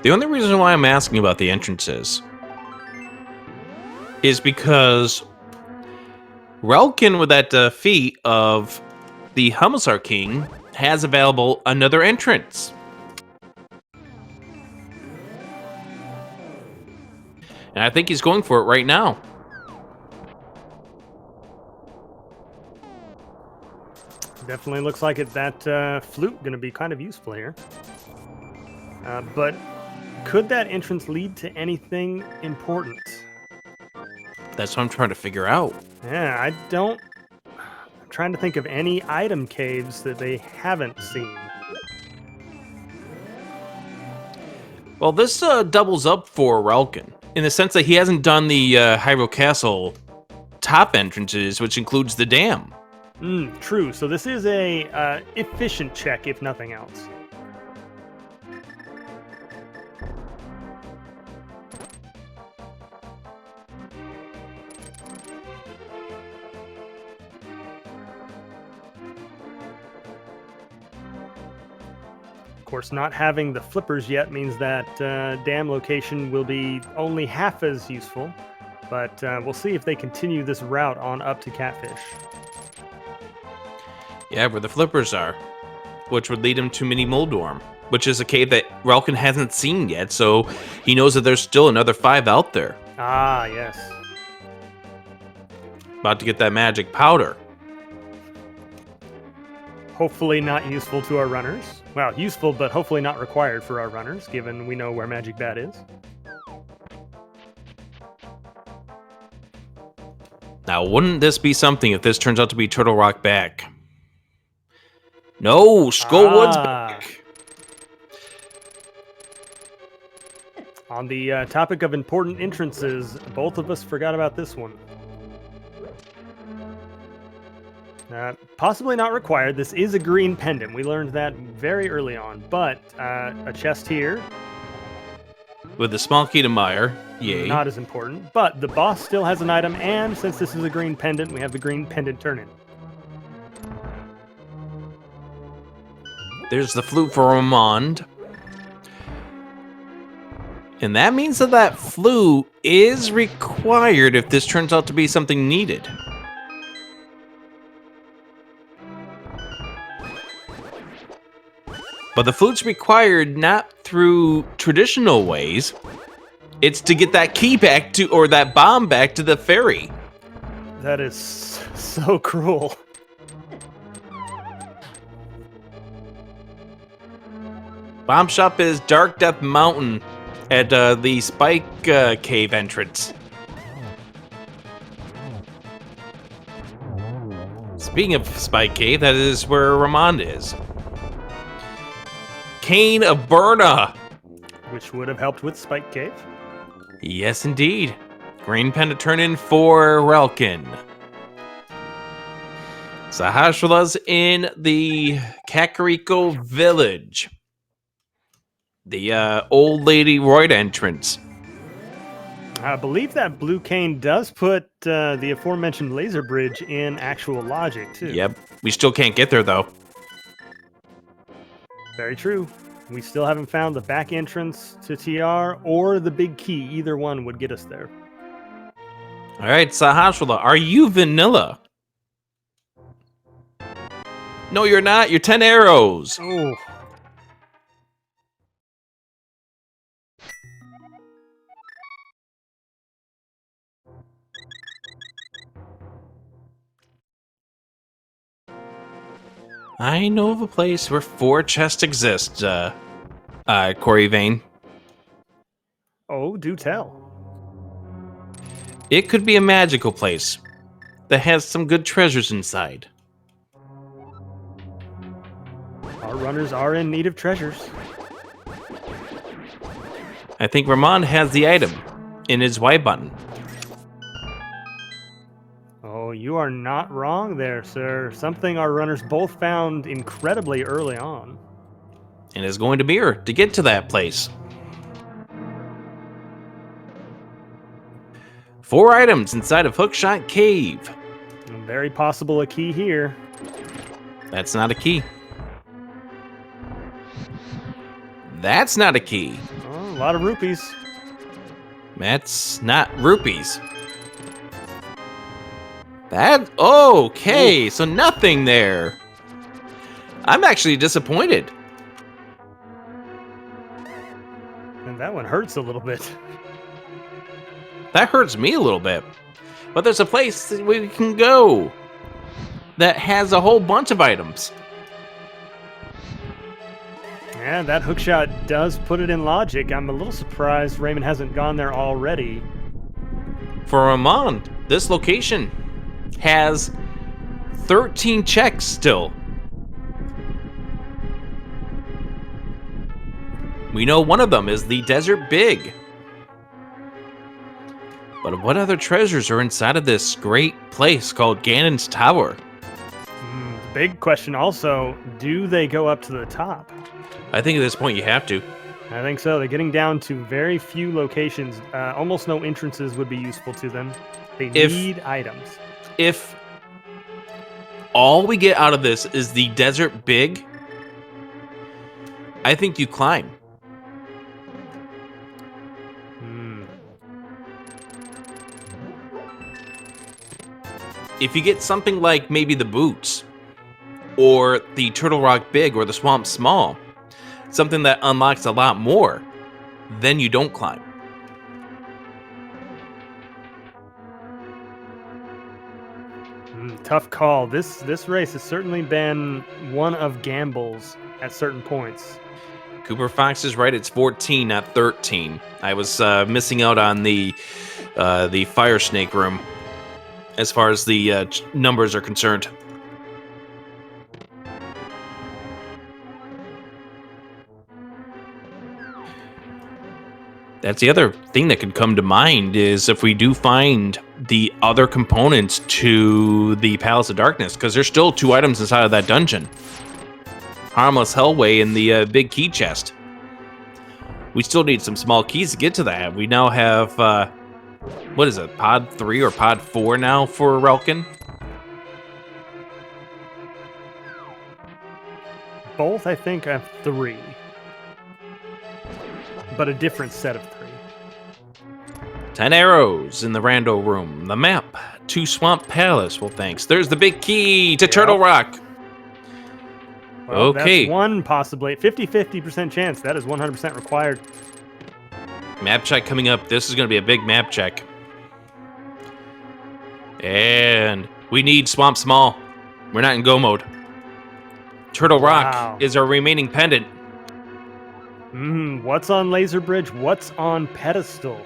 [SPEAKER 2] The only reason why I'm asking about the entrances is because Relkin, with that defeat of the Homicide King, has available another entrance. And I think he's going for it right now.
[SPEAKER 1] Definitely looks like it. That flute going to be kind of useful here. But could that entrance lead to anything important?
[SPEAKER 2] That's what I'm trying to figure out.
[SPEAKER 1] Yeah, I'm trying to think of any item caves that they haven't seen.
[SPEAKER 2] Well, this doubles up for Relkin in the sense that he hasn't done the Hyrule Castle top entrances, which includes the dam.
[SPEAKER 1] True. So this is a efficient check, if nothing else. course, not having the flippers yet means that dam location will be only half as useful, but we'll see if they continue this route on up to Catfish.
[SPEAKER 2] Yeah, where the flippers are, which would lead him to Mini Moldorm, which is a cave that Relkin hasn't seen yet, so he knows that there's still another 5 out there.
[SPEAKER 1] Ah, yes.
[SPEAKER 2] About to get that magic powder.
[SPEAKER 1] Hopefully not useful to our runners. Well, useful, but hopefully not required for our runners, given we know where Magic Bat is.
[SPEAKER 2] Now, wouldn't this be something if this turns out to be Turtle Rock back? No, Skullwood's back.
[SPEAKER 1] On the topic of important entrances, both of us forgot about this one. Possibly not required. This is a green pendant. We learned that very early on. But a chest here.
[SPEAKER 2] With the small key to Meyer. Yay.
[SPEAKER 1] Not as important. But the boss still has an item, and since this is a green pendant, we have the green pendant turn-in.
[SPEAKER 2] There's the flute for Ramond. And that means that that flute is required if this turns out to be something needed. But the flute's required not through traditional ways. It's to get that key back to, or that bomb back to the ferry.
[SPEAKER 1] That is so cruel.
[SPEAKER 2] Bomb shop is Dark Death Mountain at the Spike Cave entrance. Speaking of Spike Cave, that is where Ramond is. Cane of Burna.
[SPEAKER 1] Which would have helped with Spike Cave.
[SPEAKER 2] Yes, indeed. Green pendant turn in for Relkin. Sahasrala's in the Kakariko Village. The Old Lady Royd entrance.
[SPEAKER 1] I believe that blue cane does put the aforementioned laser bridge in actual logic, too.
[SPEAKER 2] Yep. We still can't get there, though.
[SPEAKER 1] Very true. We still haven't found the back entrance to TR or the big key. Either one would get us there.
[SPEAKER 2] All right, Sahasrala, are you vanilla? No, you're not. You're 10 arrows.
[SPEAKER 1] Oh.
[SPEAKER 2] I know of a place where 4 chests exist, Corey Vane.
[SPEAKER 1] Oh, do tell.
[SPEAKER 2] It could be a magical place that has some good treasures inside.
[SPEAKER 1] Our runners are in need of treasures.
[SPEAKER 2] I think Ramond has the item in his Y button.
[SPEAKER 1] Oh, you are not wrong there, sir. Something our runners both found incredibly early on.
[SPEAKER 2] And is going to mirror to get to that place. 4 items inside of Hookshot Cave.
[SPEAKER 1] Very possible a key here.
[SPEAKER 2] That's not a key. That's not a key.
[SPEAKER 1] Oh, a lot of rupees.
[SPEAKER 2] That's not rupees. That, okay, so nothing there. I'm actually disappointed.
[SPEAKER 1] And that one hurts a little bit.
[SPEAKER 2] That hurts me a little bit. But there's a place that we can go that has a whole bunch of items.
[SPEAKER 1] Yeah, that hookshot does put it in logic. I'm a little surprised Raymond hasn't gone there already.
[SPEAKER 2] For Ramond, this location has 13 checks still. We know one of them is the Desert Big. But what other treasures are inside of this great place called Ganon's Tower?
[SPEAKER 1] Big question also, do they go up to the top?
[SPEAKER 2] I think at this point you have to.
[SPEAKER 1] I think so. They're getting down to very few locations. Almost no entrances would be useful to them. They need items.
[SPEAKER 2] If all we get out of this is the Desert Big, I think you climb. If you get something like maybe the boots, or the Turtle Rock big, or the Swamp small, something that unlocks a lot more, then you don't climb.
[SPEAKER 1] Tough call. This race has certainly been one of gambles at certain points.
[SPEAKER 2] Cooper Fox is right. It's 14, not 13. I was missing out on the Fire Snake room as far as the numbers are concerned. That's the other thing that could come to mind is if we do find the other components to the Palace of Darkness, because there's still 2 items inside of that dungeon. Harmless Hellway and the big key chest. We still need some small keys to get to that. We now have, what is it, Pod 3 or Pod 4 now for Relkin?
[SPEAKER 1] Both, I think, have 3. But a different set of 3.
[SPEAKER 2] 10 arrows in the Rando room. The map to Swamp Palace. Well, thanks. There's the big key to Turtle Rock.
[SPEAKER 1] Well,
[SPEAKER 2] okay.
[SPEAKER 1] That's one possibly. 50% chance. That is 100% required.
[SPEAKER 2] Map check coming up. This is going to be a big map check. And we need Swamp Small. We're not in go mode. Turtle Rock is our remaining pendant.
[SPEAKER 1] What's on Laser Bridge? What's on Pedestal?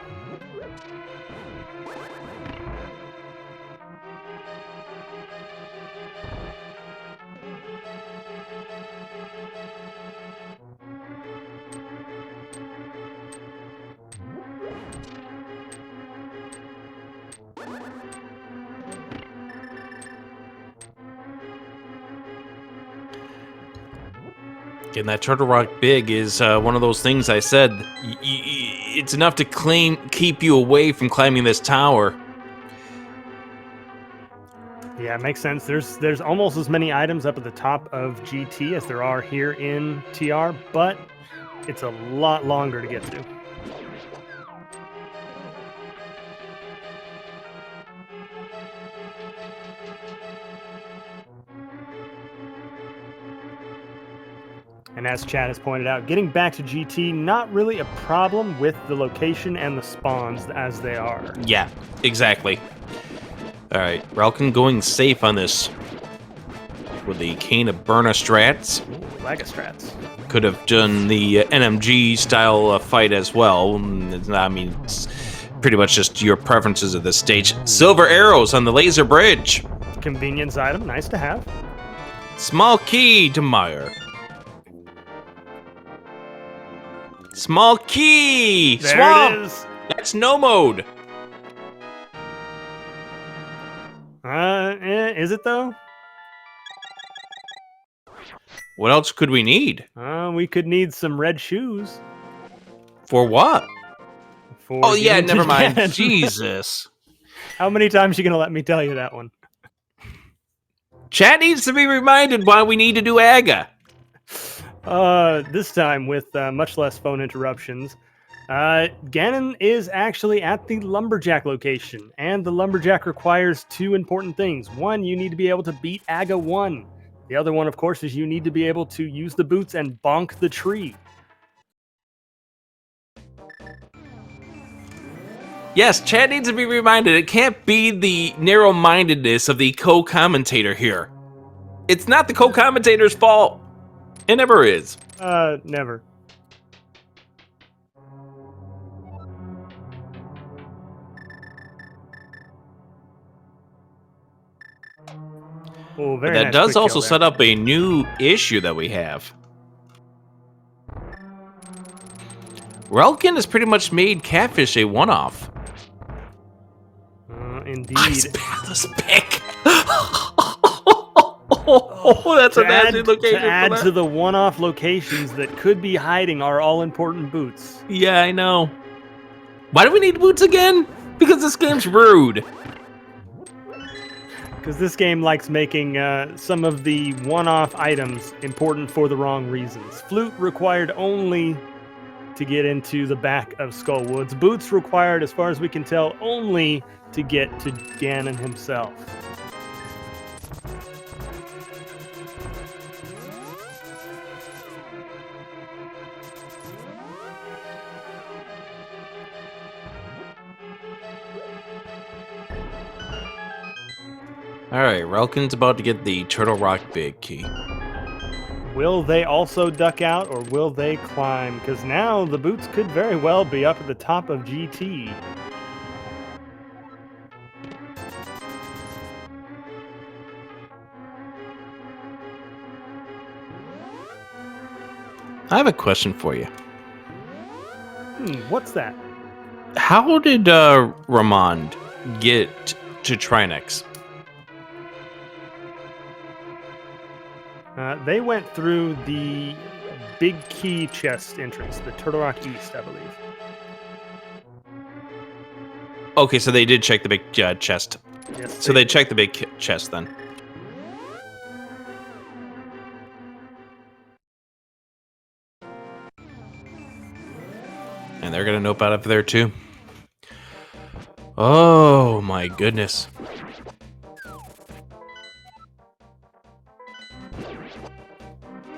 [SPEAKER 2] And that Turtle Rock big is one of those things I said, it's enough to keep you away from climbing this tower.
[SPEAKER 1] Yeah, it makes sense. There's almost as many items up at the top of GT as there are here in TR, but it's a lot longer to get to. And as Chad has pointed out, getting back to GT, not really a problem with the location and the spawns as they are.
[SPEAKER 2] Yeah, exactly. All right, Relkin going safe on this with the Cane of Burna strats.
[SPEAKER 1] Laga strats.
[SPEAKER 2] Could have done the NMG style fight as well. I mean, it's pretty much just your preferences at this stage. Silver arrows on the Laser Bridge.
[SPEAKER 1] Convenience item, nice to have.
[SPEAKER 2] Small key to Meyer. Small key!
[SPEAKER 1] There
[SPEAKER 2] Swamp!
[SPEAKER 1] it is.
[SPEAKER 2] That's no mode.
[SPEAKER 1] Is it though?
[SPEAKER 2] What else could we need?
[SPEAKER 1] We could need some red shoes.
[SPEAKER 2] For what?
[SPEAKER 1] For
[SPEAKER 2] yeah,
[SPEAKER 1] getting to
[SPEAKER 2] never mind.
[SPEAKER 1] Ganon.
[SPEAKER 2] Jesus.
[SPEAKER 1] How many times are you gonna let me tell you that one?
[SPEAKER 2] Chat needs to be reminded why we need to do AGA.
[SPEAKER 1] This time with much less phone interruptions. Ganon is actually at the Lumberjack location, and the Lumberjack requires 2 important things. One, you need to be able to beat Aga 1. The other one, of course, is you need to be able to use the boots and bonk the tree.
[SPEAKER 2] Yes, Chad needs to be reminded it can't be the narrow-mindedness of the co-commentator here. It's not the co-commentator's fault. It never is.
[SPEAKER 1] Never. Oh, very
[SPEAKER 2] that
[SPEAKER 1] nice
[SPEAKER 2] does
[SPEAKER 1] quick
[SPEAKER 2] also
[SPEAKER 1] kill there.
[SPEAKER 2] set up a new issue that we have. Relkin has pretty much made Catfish a one-off.
[SPEAKER 1] Indeed.
[SPEAKER 2] Ice Palace pick. That's a nasty location.
[SPEAKER 1] To add to the one-off locations that could be hiding our all-important boots.
[SPEAKER 2] Yeah, I know. Why do we need boots again? Because this game's rude.
[SPEAKER 1] Because this game likes making some of the one-off items important for the wrong reasons. Flute required only to get into the back of Skullwoods. Boots required, as far as we can tell, only to get to Ganon himself.
[SPEAKER 2] Alright, Relkin's about to get the Turtle Rock Big Key.
[SPEAKER 1] Will they also duck out, or will they climb? Because now the Boots could very well be up at the top of GT.
[SPEAKER 2] I have a question for you.
[SPEAKER 1] What's that?
[SPEAKER 2] How did Ramond get to Trinex?
[SPEAKER 1] They went through the big key chest entrance, the Turtle Rock East, I believe.
[SPEAKER 2] Okay, so they did check the big chest.
[SPEAKER 1] Yes,
[SPEAKER 2] So they checked the big chest then. And they're gonna nope out of there too. Oh my goodness.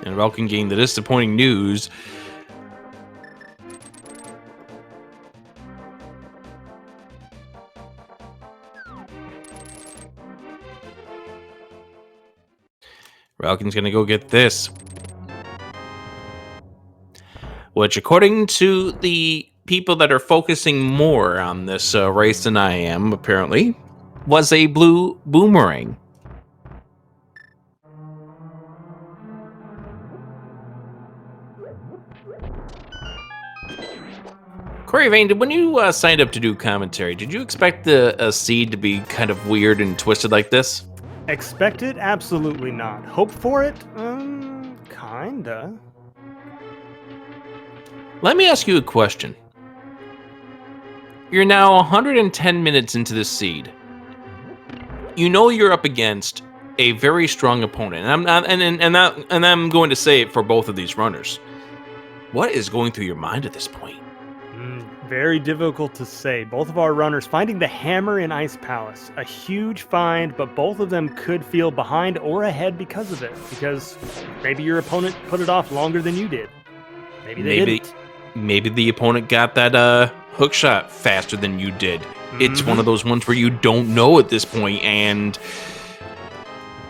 [SPEAKER 2] And Relkin getting the disappointing news. Relkin's gonna go get this. Which, according to the people that are focusing more on this race than I am, apparently, was a blue boomerang. Corey Vane, when you signed up to do commentary, did you expect the seed to be kind of weird and twisted like this?
[SPEAKER 1] Expect it? Absolutely not. Hope for it? Kinda.
[SPEAKER 2] Let me ask you a question. You're now 110 minutes into this seed. You know you're up against a very strong opponent, and I'm going to say it for both of these runners. What is going through your mind at this point?
[SPEAKER 1] Very difficult to say. Both of our runners finding the hammer in Ice Palace. A huge find, but both of them could feel behind or ahead because of it. Because maybe your opponent put it off longer than you did. Maybe they didn't.
[SPEAKER 2] Maybe the opponent got that hook shot faster than you did. It's one of those ones where you don't know at this point, and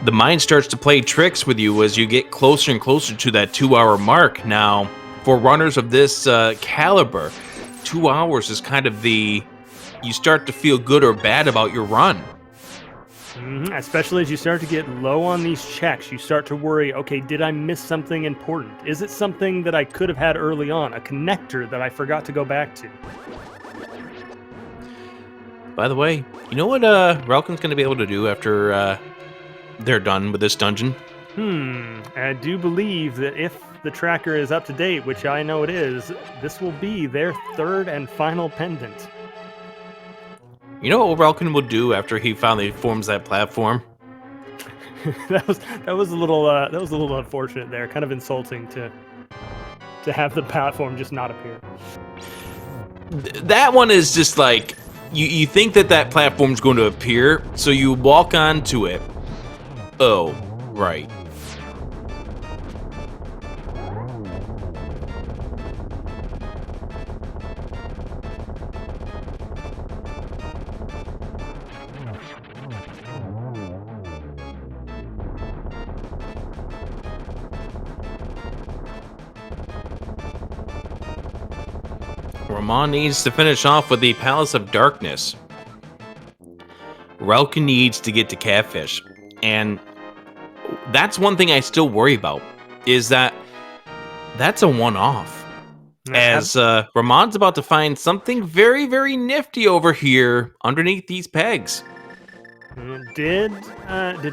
[SPEAKER 2] the mind starts to play tricks with you as you get closer and closer to that 2-hour mark. Now, for runners of this caliber, 2 hours is kind of you start to feel good or bad about your run.
[SPEAKER 1] Especially as you start to get low on these checks, you start to worry, okay, did I miss something important? Is it something that I could have had early on? A connector that I forgot to go back to?
[SPEAKER 2] By the way, you know what Relkin's going to be able to do after they're done with this dungeon?
[SPEAKER 1] I do believe that if the tracker is up to date, which I know it is, this will be their third and final pendant.
[SPEAKER 2] You know what Relkin will do after he finally forms that platform?
[SPEAKER 1] that was a little unfortunate there. Kind of insulting to have the platform just not appear.
[SPEAKER 2] That one is just like you think that platform's going to appear, so you walk onto it. Oh, right. Ramon needs to finish off with the Palace of Darkness. Relkin needs to get to Catfish. And that's one thing I still worry about, is that's a one-off. As Ramon's about to find something very, very nifty over here underneath these pegs.
[SPEAKER 1] Did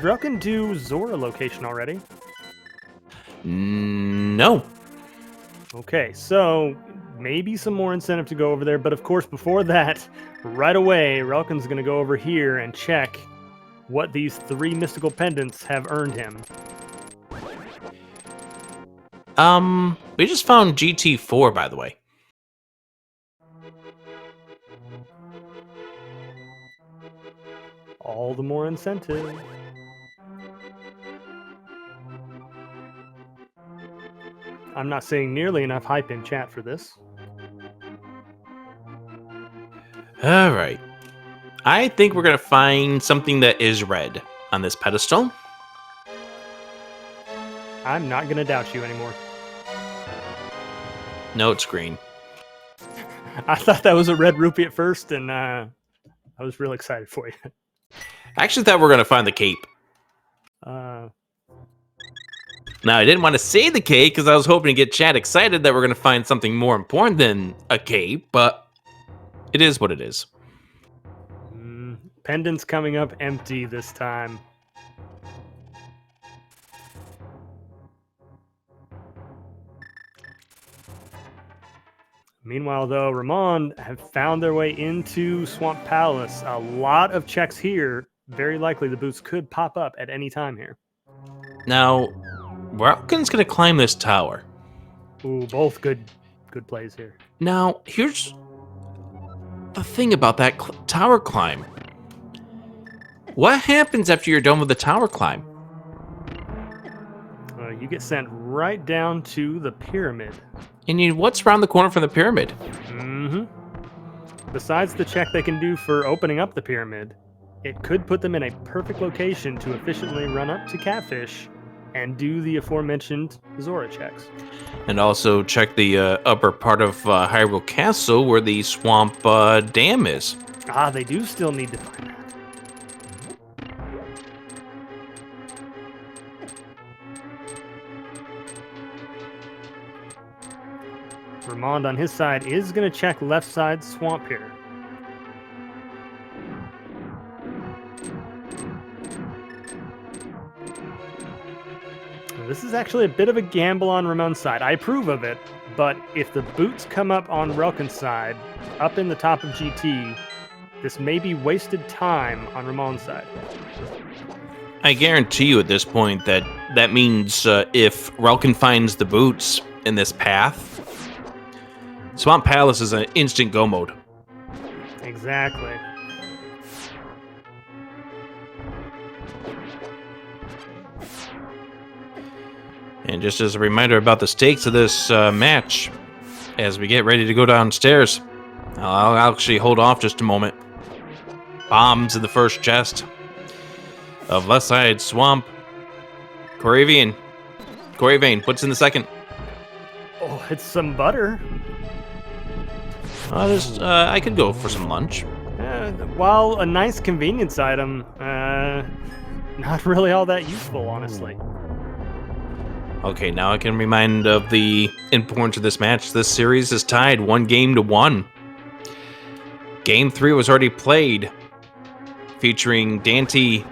[SPEAKER 1] Relkin do Zora location already?
[SPEAKER 2] No.
[SPEAKER 1] Okay, so maybe some more incentive to go over there, but of course before that, right away, Relkin's going to go over here and check what these 3 mystical pendants have earned him.
[SPEAKER 2] We just found GT4, by the way.
[SPEAKER 1] All the more incentive. I'm not seeing nearly enough hype in chat for this.
[SPEAKER 2] All right. I think we're going to find something that is red on this pedestal.
[SPEAKER 1] I'm not going to doubt you anymore.
[SPEAKER 2] No, it's green.
[SPEAKER 1] I thought that was a red rupee at first, and I was real excited for you.
[SPEAKER 2] I actually thought we were going to find the cape. Now, I didn't want to say the cape because I was hoping to get chat excited that we're going to find something more important than a cape, but it is what it is.
[SPEAKER 1] Pendants coming up empty this time. Meanwhile, though, Ramon have found their way into Swamp Palace. A lot of checks here. Very likely the boots could pop up at any time here.
[SPEAKER 2] Now, Ralkin's going to climb this tower.
[SPEAKER 1] Ooh, both good plays here.
[SPEAKER 2] Now, here's the thing about that tower climb. What happens after you're done with the tower climb?
[SPEAKER 1] You get sent right down to the pyramid.
[SPEAKER 2] And what's around the corner from the pyramid?
[SPEAKER 1] Besides the check they can do for opening up the pyramid, it could put them in a perfect location to efficiently run up to Catfish and do the aforementioned Zora checks.
[SPEAKER 2] And also check the upper part of Hyrule Castle where the swamp dam is.
[SPEAKER 1] Ah, they do still need to find that. Ramond on his side is going to check left side swamp here. This is actually a bit of a gamble on Ramon's side. I approve of it, but if the boots come up on Relkin's side, up in the top of GT, this may be wasted time on Ramon's side.
[SPEAKER 2] I guarantee you at this point that means if Relkin finds the boots in this path, Swamp Palace is an instant go mode.
[SPEAKER 1] Exactly.
[SPEAKER 2] And just as a reminder about the stakes of this match, as we get ready to go downstairs, I'll actually hold off just a moment. Bombs in the first chest of left side swamp. Coravian puts in the second.
[SPEAKER 1] Oh, it's some butter.
[SPEAKER 2] I could go for some lunch.
[SPEAKER 1] While a nice convenience item, not really all that useful, honestly.
[SPEAKER 2] Okay, now I can remind of the importance of this match. This series is tied 1-1. Game 3 was already played, featuring Dante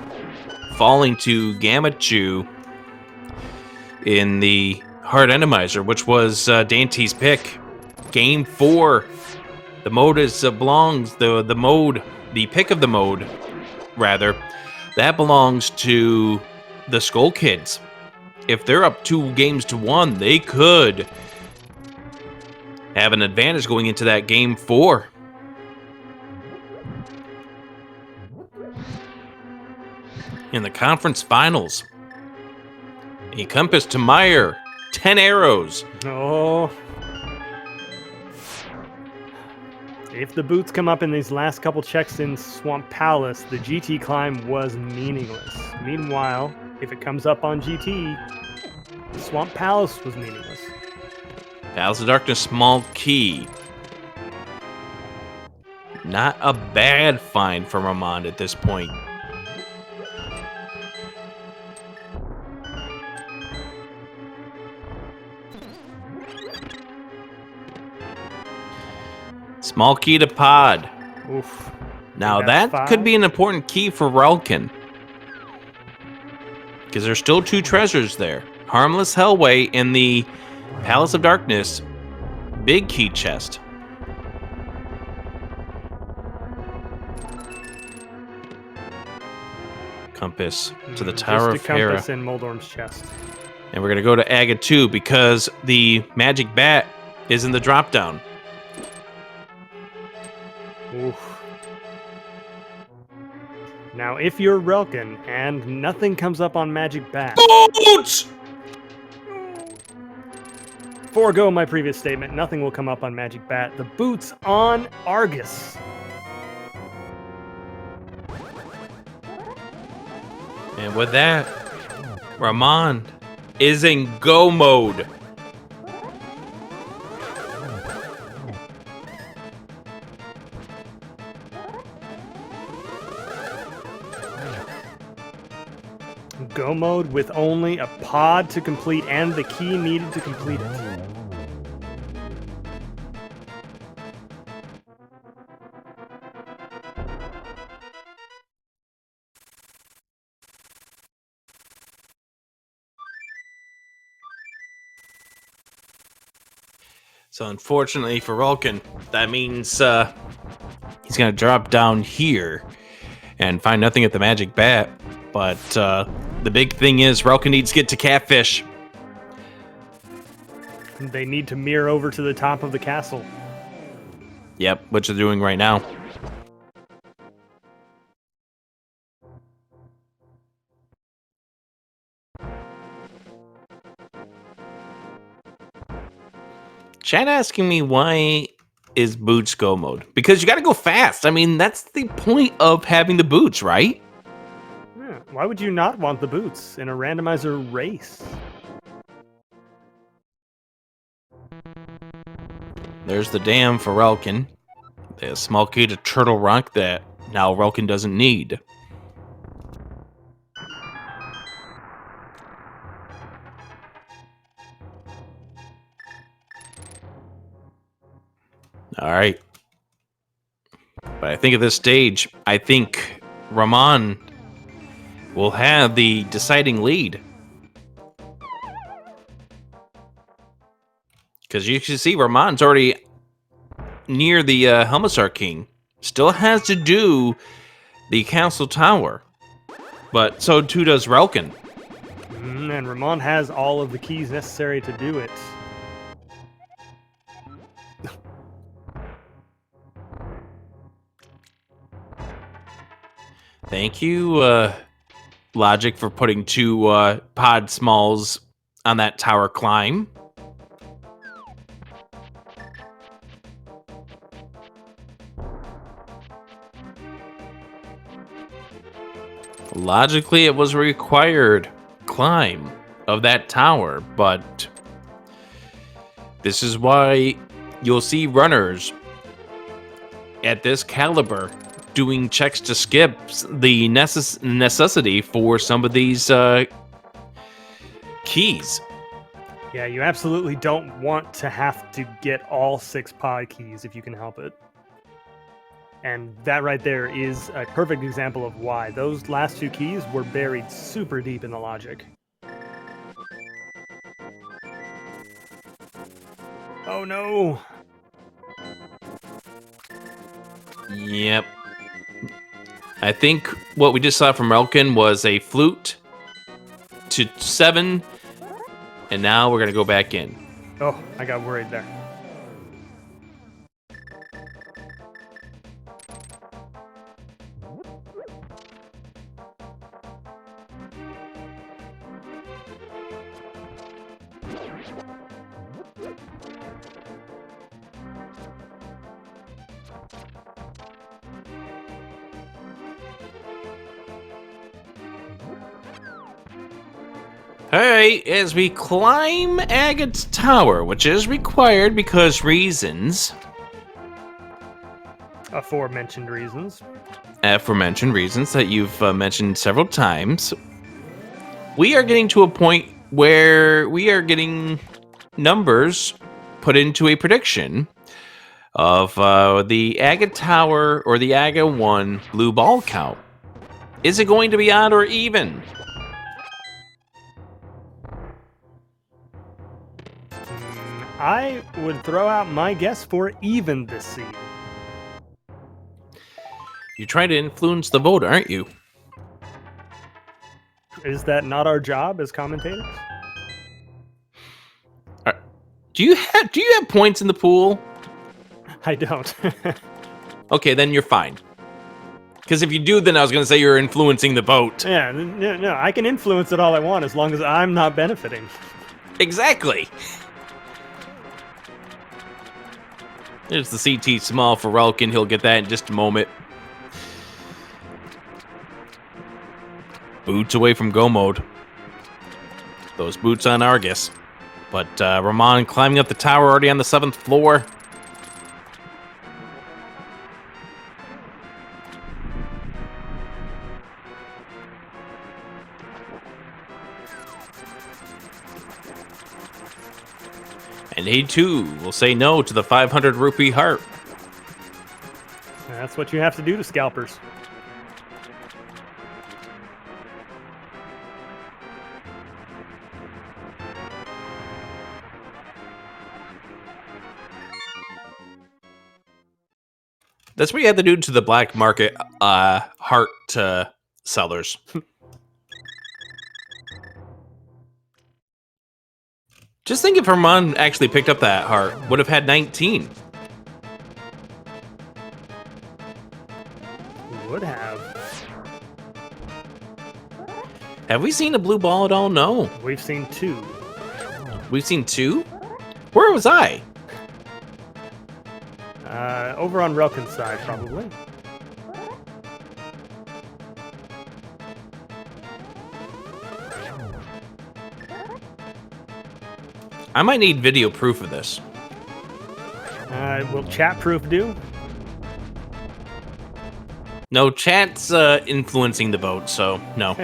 [SPEAKER 2] falling to Gamachu in the Hard Randomizer, which was Dante's pick. Game 4, the mode belongs the pick of the mode, rather, that belongs to the Skull Kids. If they're up 2-1, they could have an advantage going into that Game 4. In the conference finals, a compass to Meyer, 10 arrows.
[SPEAKER 1] Oh. If the boots come up in these last couple checks in Swamp Palace, the GT climb was meaningless. Meanwhile, if it comes up on GT, Swamp Palace was meaningless.
[SPEAKER 2] Palace of Darkness, small key. Not a bad find from Ramond at this point. Small key to pod.
[SPEAKER 1] Oof.
[SPEAKER 2] Now that could be an important key for Relkin. Because there's still 2 treasures there. Harmless Hellway and the Palace of Darkness big key chest. compass to the Tower
[SPEAKER 1] Just
[SPEAKER 2] of
[SPEAKER 1] a
[SPEAKER 2] Hera.
[SPEAKER 1] compass in Moldorm's chest.
[SPEAKER 2] And we're going to go to Aga 2 because the magic bat is in the drop down.
[SPEAKER 1] Oof. Now, if you're Relkin and nothing comes up on Magic Bat,
[SPEAKER 2] Boots!
[SPEAKER 1] forego my previous statement, nothing will come up on Magic Bat. The boots on Argus.
[SPEAKER 2] And with that, Ramon is in go mode.
[SPEAKER 1] Go mode with only a pod to complete and the key needed to complete it.
[SPEAKER 2] So unfortunately for Vulcan, that means he's gonna drop down here and find nothing at the magic bat. But the big thing is Relkin needs to get to Catfish.
[SPEAKER 1] They need to mirror over to the top of the castle.
[SPEAKER 2] Yep, which they're doing right now. Chat asking me why is boots go mode? Because you gotta go fast. I mean, that's the point of having the boots, right?
[SPEAKER 1] Yeah, why would you not want the boots in a randomizer race?
[SPEAKER 2] There's the dam for Relkin. There's a small key to Turtle Rock that now Relkin doesn't need. All right. But I think at this stage, I think Ramon will have the deciding lead. Because you can see Ramon's already near the Helmsar King. Still has to do the Council Tower. But so too does Relkin.
[SPEAKER 1] And Ramon has all of the keys necessary to do it.
[SPEAKER 2] Thank you, Logic, for putting two pod smalls on that tower climb. Logically, it was a required climb of that tower, but this is why you'll see runners at this caliber doing checks to skip the necessity for some of these keys.
[SPEAKER 1] Yeah, you absolutely don't want to have to get all 6 pod keys if you can help it. And that right there is a perfect example of why. Those last 2 keys were buried super deep in the logic. Oh no!
[SPEAKER 2] Yep. I think what we just saw from Relkin was a flute to 7, and now we're going to go back in.
[SPEAKER 1] Oh, I got worried there.
[SPEAKER 2] Alright, as we climb Agate's Tower, which is required because reasons.
[SPEAKER 1] Aforementioned reasons.
[SPEAKER 2] Aforementioned reasons that you've mentioned several times. We are getting to a point where we are getting numbers put into a prediction of the Agate Tower or the Aga 1 blue ball count. Is it going to be odd or even?
[SPEAKER 1] I would throw out my guess for even this seed.
[SPEAKER 2] You're trying to influence the vote, aren't you?
[SPEAKER 1] Is that not our job as commentators?
[SPEAKER 2] Do you have points in the pool?
[SPEAKER 1] I don't.
[SPEAKER 2] Okay, then you're fine. Because if you do, then I was going to say you're influencing the vote.
[SPEAKER 1] Yeah, no, I can influence it all I want as long as I'm not benefiting.
[SPEAKER 2] Exactly. There's the CT small for Relkin. He'll get that in just a moment. Boots away from go mode. Those boots on Argus. But Ramon climbing up the tower already on the 7th floor. And he too will say no to the 500 rupee heart.
[SPEAKER 1] That's what you have to do to scalpers.
[SPEAKER 2] That's what you have to do to the black market heart sellers. Just think if Ramon actually picked up that heart, would have had 19.
[SPEAKER 1] Would have.
[SPEAKER 2] Have we seen a blue ball at all? No.
[SPEAKER 1] We've seen 2.
[SPEAKER 2] We've seen 2? Where was I?
[SPEAKER 1] Over on Relkin's side, probably.
[SPEAKER 2] I might need video proof of this.
[SPEAKER 1] Will chat proof do?
[SPEAKER 2] No, chat's influencing the vote, so no.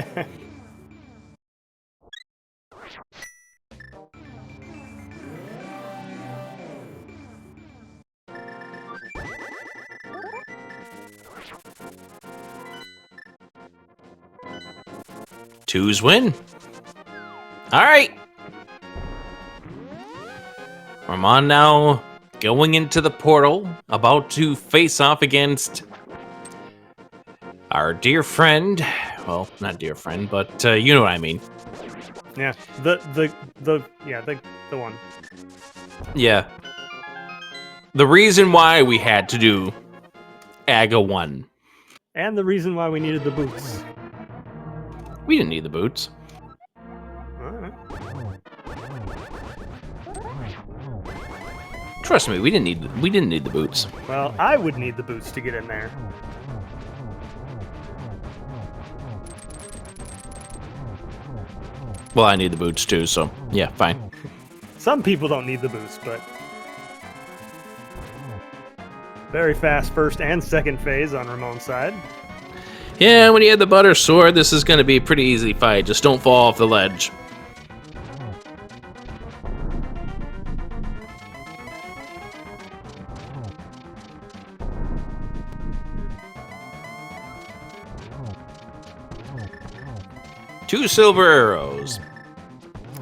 [SPEAKER 2] Twos win. All right. Ramon now going into the portal, about to face off against our dear friend. Well, not dear friend, but you know what I mean.
[SPEAKER 1] Yeah, the one.
[SPEAKER 2] Yeah. The reason why we had to do Aga 1.
[SPEAKER 1] And the reason why we needed the boots.
[SPEAKER 2] We didn't need the boots.
[SPEAKER 1] Alright.
[SPEAKER 2] Trust me, we didn't need the boots.
[SPEAKER 1] Well, I would need the boots to get in there.
[SPEAKER 2] Well, I need the boots too, so yeah, fine.
[SPEAKER 1] Some people don't need the boots, but very fast first and second phase on Ramon's side.
[SPEAKER 2] Yeah, when you had the butter sword, this is going to be a pretty easy fight. Just don't fall off the ledge. Two silver arrows.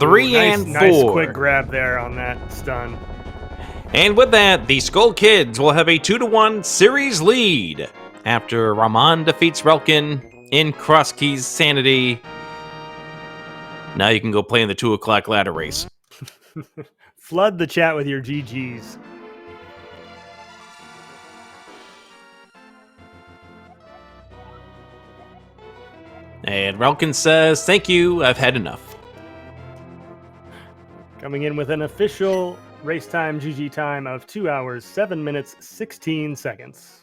[SPEAKER 2] 3 and 4.
[SPEAKER 1] Nice quick grab there on that stun.
[SPEAKER 2] And with that, the Skull Kids will have a 2-1 series lead after Ramon defeats Relkin in Krosky's Sanity. Now you can go play in the 2 o'clock ladder race.
[SPEAKER 1] Flood the chat with your GGs.
[SPEAKER 2] And Relkin says, thank you, I've had enough.
[SPEAKER 1] Coming in with an official race time GG time of 2 hours, 7 minutes, 16 seconds.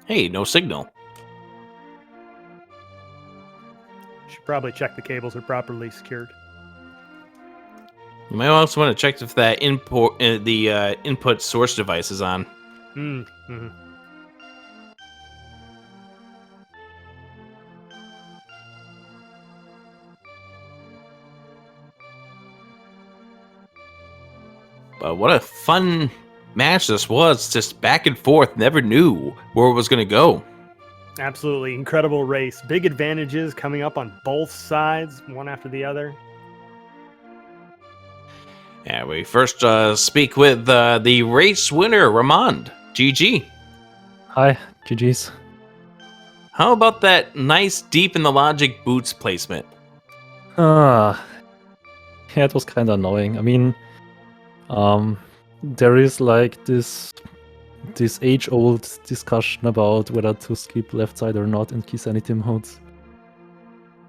[SPEAKER 2] Hey, no signal.
[SPEAKER 1] Should probably check the cables are properly secured.
[SPEAKER 2] You might also want to check if that input source device is on.
[SPEAKER 1] Mm-hmm.
[SPEAKER 2] But what a fun match this was. Just back and forth. Never knew where it was going to go.
[SPEAKER 1] Absolutely incredible race. Big advantages coming up on both sides, one after the other.
[SPEAKER 2] Yeah, we first speak with the race winner, Ramond. GG.
[SPEAKER 3] Hi, GG's.
[SPEAKER 2] How about that nice deep in the logic boots placement?
[SPEAKER 3] Yeah, it was kind of annoying. I mean, there is like this age-old discussion about whether to skip left side or not in key sanity modes.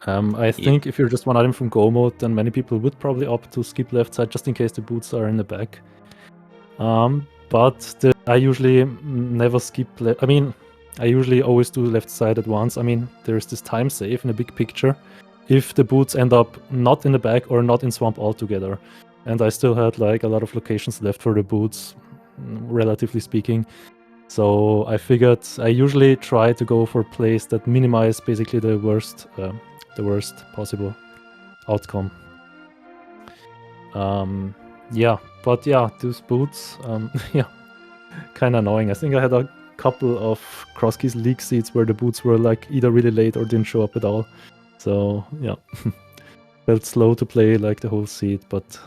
[SPEAKER 3] I think if you're just one item from go mode, then many people would probably opt to skip left side just in case the boots are in the back. But I usually never skip left. I mean, I usually always do left side at once. I mean, there's this time save in the big picture if the boots end up not in the back or not in swamp altogether. And I still had like a lot of locations left for the boots, relatively speaking. So I figured I usually try to go for plays that minimize basically the worst possible outcome. Yeah, but yeah, those boots, yeah, kind of annoying. I think I had a couple of cross keys league seats where the boots were like either really late or didn't show up at all. So yeah, felt slow to play like the whole seat, but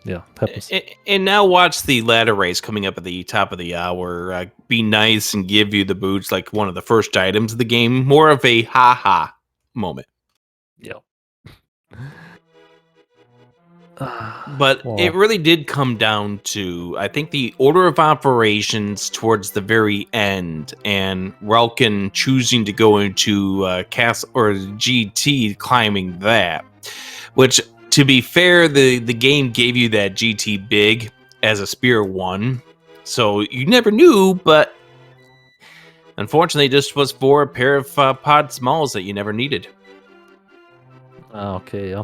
[SPEAKER 3] yeah, it happens.
[SPEAKER 2] And now watch the ladder race coming up at the top of the hour. Be nice and give you the boots like one of the first items of the game. More of a ha-ha moment.
[SPEAKER 3] Yeah.
[SPEAKER 2] But
[SPEAKER 3] Wow.
[SPEAKER 2] it really did come down to, I think, the order of operations towards the very end, and Relkin choosing to go into Castle or GT, climbing that. Which, to be fair, the game gave you that GT big as a Spear 1, so you never knew. But unfortunately, this was for a pair of pod smalls that you never needed.
[SPEAKER 3] Okay, yeah.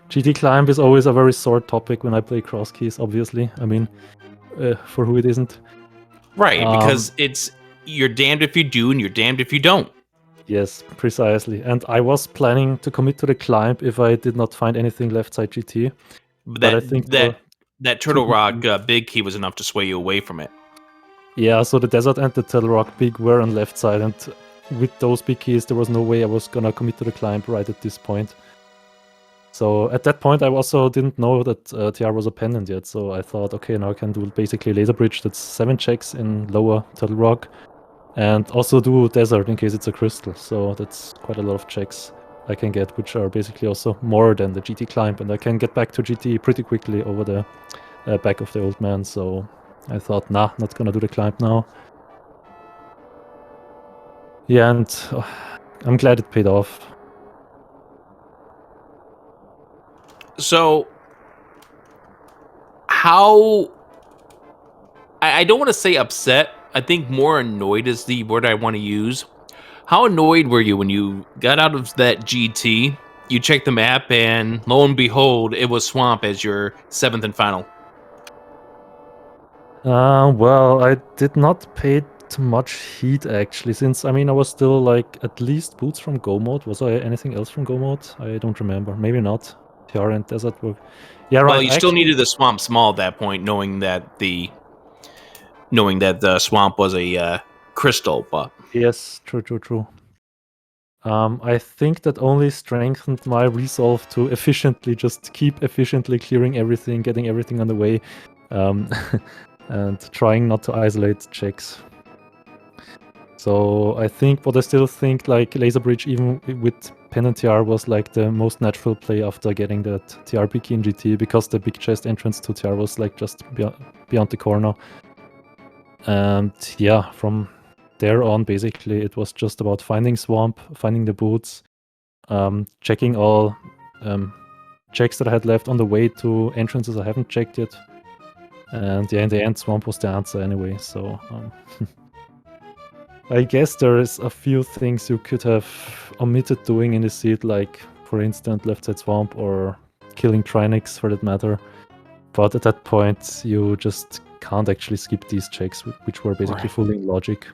[SPEAKER 3] GT climb is always a very sore topic when I play cross keys, obviously. I mean, for who it isn't.
[SPEAKER 2] Right, because you're damned if you do and you're damned if you don't.
[SPEAKER 3] Yes, precisely. And I was planning to commit to the climb if I did not find anything left side GT.
[SPEAKER 2] But
[SPEAKER 3] I think
[SPEAKER 2] that Turtle Rock big key was enough to sway you away from it.
[SPEAKER 3] Yeah, so the desert and the Turtle Rock big were on left side, and with those big keys, there was no way I was gonna commit to the climb right at this point. So at that point, I also didn't know that TR was a pendant yet, so I thought, okay, now I can do basically laser bridge that's 7 checks in lower Turtle Rock, and also do desert in case it's a crystal. So that's quite a lot of checks I can get, which are basically also more than the GT climb, and I can get back to GT pretty quickly over the back of the old man. So I thought, nah, not gonna do the climb now. Yeah, and I'm glad it paid off.
[SPEAKER 2] So, how... I don't want to say upset. I think more annoyed is the word I want to use. How annoyed were you when you got out of that GT, you checked the map, and lo and behold, it was Swamp as your 7th and final?
[SPEAKER 3] Well, I did not pay too much heed actually, since I mean I was still like at least boots from Go mode. Was I anything else from Go mode? I don't remember. Maybe not. TR and Desert were. Yeah, right.
[SPEAKER 2] Well, you still needed the Swamp small at that point, knowing that the Swamp was a crystal. But
[SPEAKER 3] yes, true. I think that only strengthened my resolve to efficiently just keep efficiently clearing everything, getting everything on the way, and trying not to isolate checks. So I think, but I still think like Laser Bridge, even with Pendant TR, was like the most natural play after getting that TR picky in GT, because the big chest entrance to TR was like just beyond the corner. And yeah, from there on, basically, it was just about finding Swamp, finding the boots, checking all checks that I had left on the way to entrances I haven't checked yet. And yeah, in the end, Swamp was the answer anyway, so... I guess there is a few things you could have omitted doing in the seed, like, for instance, left side Swamp or killing Trinix for that matter. But at that point, you just can't actually skip these checks, which were basically fully in logic.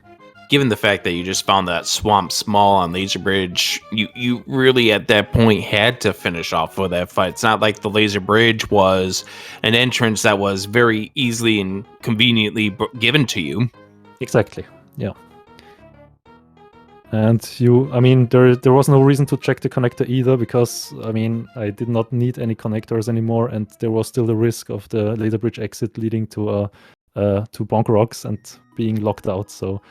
[SPEAKER 2] Given the fact that you just found that Swamp small on Laser Bridge, you really at that point had to finish off with that fight. It's not like the Laser Bridge was an entrance that was very easily and conveniently given to you.
[SPEAKER 3] Exactly, yeah. And there was no reason to check the connector either, because I did not need any connectors anymore, and there was still the risk of the laser bridge exit leading to Bonk Rocks and being locked out. So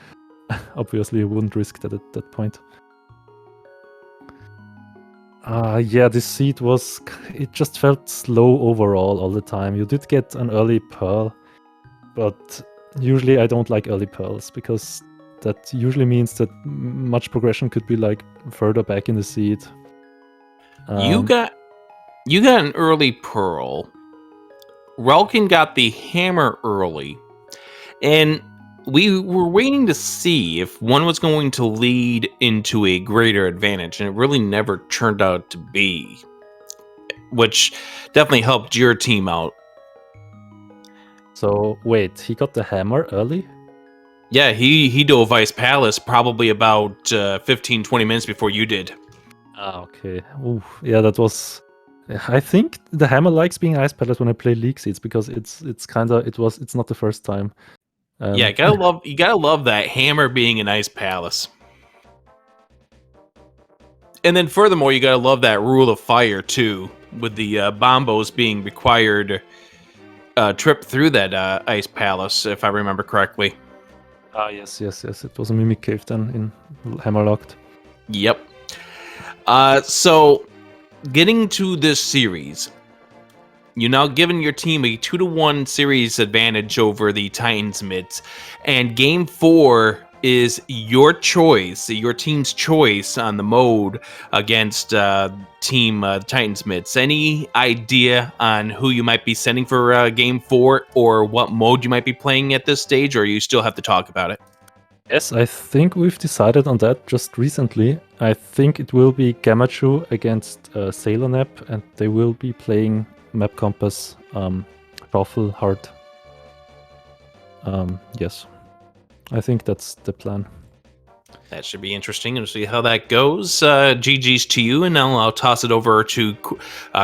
[SPEAKER 3] obviously you wouldn't risk that at that point. Yeah, this seed it just felt slow overall all the time. You did get an early pearl, but usually I don't like early pearls, because that usually means that much progression could be like further back in the seed.
[SPEAKER 2] You got an early pearl. Relkin got the hammer early, and we were waiting to see if one was going to lead into a greater advantage, and it really never turned out to be, which definitely helped your team out.
[SPEAKER 3] So wait, he got the hammer early?
[SPEAKER 2] Yeah, he dove Ice Palace probably about 15-20 minutes before you did.
[SPEAKER 3] Okay. Ooh, yeah, that was... I think the hammer likes being Ice Palace when I play League Seeds, because it's not the first time.
[SPEAKER 2] Yeah, you gotta love that hammer being an Ice Palace. And then furthermore, you gotta love that rule of fire too, with the bombos being required trip through that Ice Palace, if I remember correctly.
[SPEAKER 3] Yes. It was a Mimic Cave then in Hammerlocked.
[SPEAKER 2] Yep. So, getting to this series, you're now giving your team a 2-1 series advantage over the Titans mids, and Game 4 is your choice, your team's choice on the mode against Team Titans mids. Any idea on who you might be sending for Game 4, or what mode you might be playing at this stage, or you still have to talk about it?
[SPEAKER 3] Yes, I think we've decided on that just recently. I think it will be Gamachu against Sailor Nap, and they will be playing Map Compass, Shuffle, Heart. Yes, I think that's the plan.
[SPEAKER 2] That should be interesting, and see how that goes. GG's to you, and now I'll toss it over to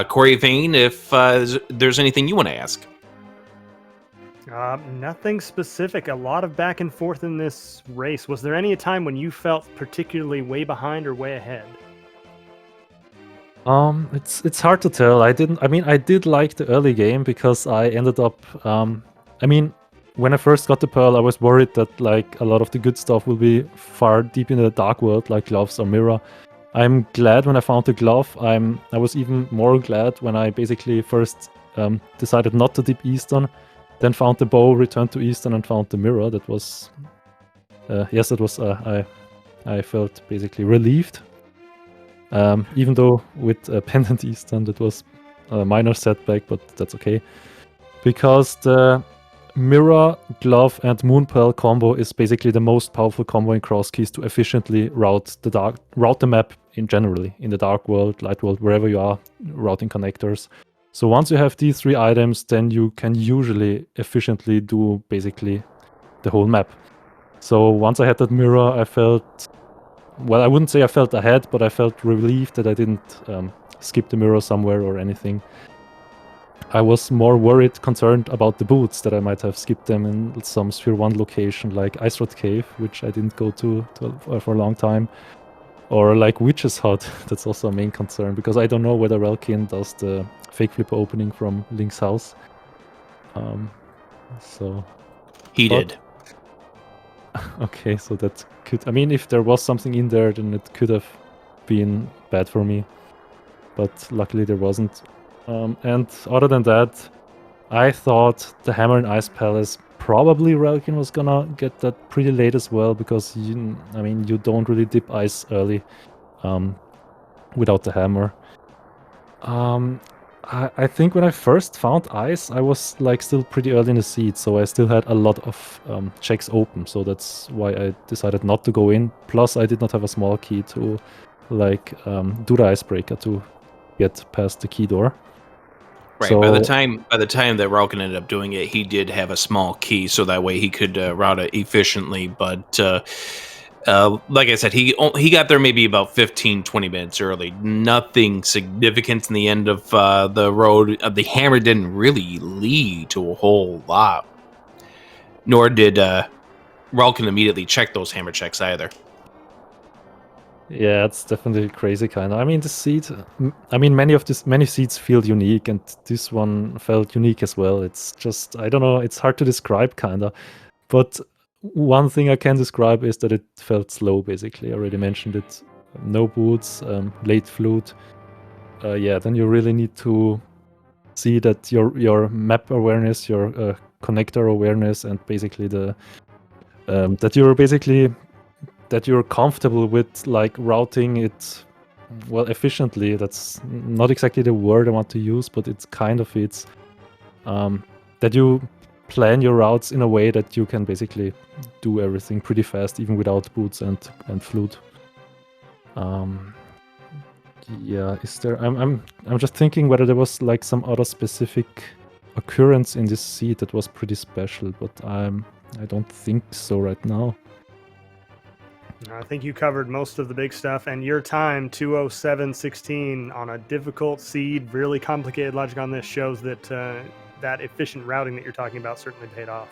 [SPEAKER 2] Corey Vane if there's anything you want to ask.
[SPEAKER 1] Nothing specific. A lot of back and forth in this race. Was there any time when you felt particularly way behind or way ahead?
[SPEAKER 3] It's hard to tell. I did like the early game, because I ended up when I first got the pearl, I was worried that like a lot of the good stuff will be far deep in the dark world, like gloves or mirror. I'm glad when I found the glove. I was even more glad when I basically first decided not to dip Eastern, then found the bow, returned to Eastern, and found the mirror. That was I felt basically relieved. Even though with Pendant Eastern, that was a minor setback, but that's okay. Because the Mirror, Glove, and Moon Pearl combo is basically the most powerful combo in Cross Keys to efficiently route the map in generally, in the Dark World, Light World, wherever you are routing connectors. So once you have these 3 items, then you can usually efficiently do basically the whole map. So once I had that mirror, I felt... Well, I wouldn't say I felt ahead, but I felt relieved that I didn't skip the mirror somewhere or anything. I was more concerned about the boots, that I might have skipped them in some Sphere 1 location, like Ice Rod Cave, which I didn't go to for a long time. Or like Witch's Hut, that's also a main concern, because I don't know whether Relkin does the Fake Flipper opening from Link's house.
[SPEAKER 2] He did.
[SPEAKER 3] Okay, so that could... if there was something in there, then it could have been bad for me. But luckily there wasn't. And other than that, I thought the Hammer in Ice Palace, probably Relkin was gonna get that pretty late as well, because you don't really dip ice early without the Hammer. I think when I first found ice, I was like still pretty early in the seed, so I still had a lot of checks open, so that's why I decided not to go in. Plus I did not have a small key to like do the icebreaker to get past the key door.
[SPEAKER 2] Right. So, by the time that Relkin ended up doing it, he did have a small key, so that way he could route it efficiently. But like I said, he got there maybe about 15-20 minutes early. Nothing significant in the end of the road. The hammer didn't really lead to a whole lot. Nor did Relkin immediately check those hammer checks either.
[SPEAKER 3] Yeah, it's definitely crazy kind of. I mean, the seed. I mean, many seeds feel unique, and this one felt unique as well. It's just, I don't know. It's hard to describe, kind of. But one thing I can describe is that it felt slow. Basically, I already mentioned it. No boots, late flute. Yeah, then you really need to see that your map awareness, your connector awareness, and basically the that you're comfortable with like routing it well efficiently. That's not exactly the word I want to use, but it's kind of it's that you plan your routes in a way that you can basically do everything pretty fast, even without boots and flute. Yeah, is there? I'm just thinking whether there was like some other specific occurrence in this seed that was pretty special, but I don't think so right now.
[SPEAKER 1] I think you covered most of the big stuff, and your time 2:07:16 on a difficult seed, really complicated logic on this shows that that efficient routing that you're talking about certainly paid off.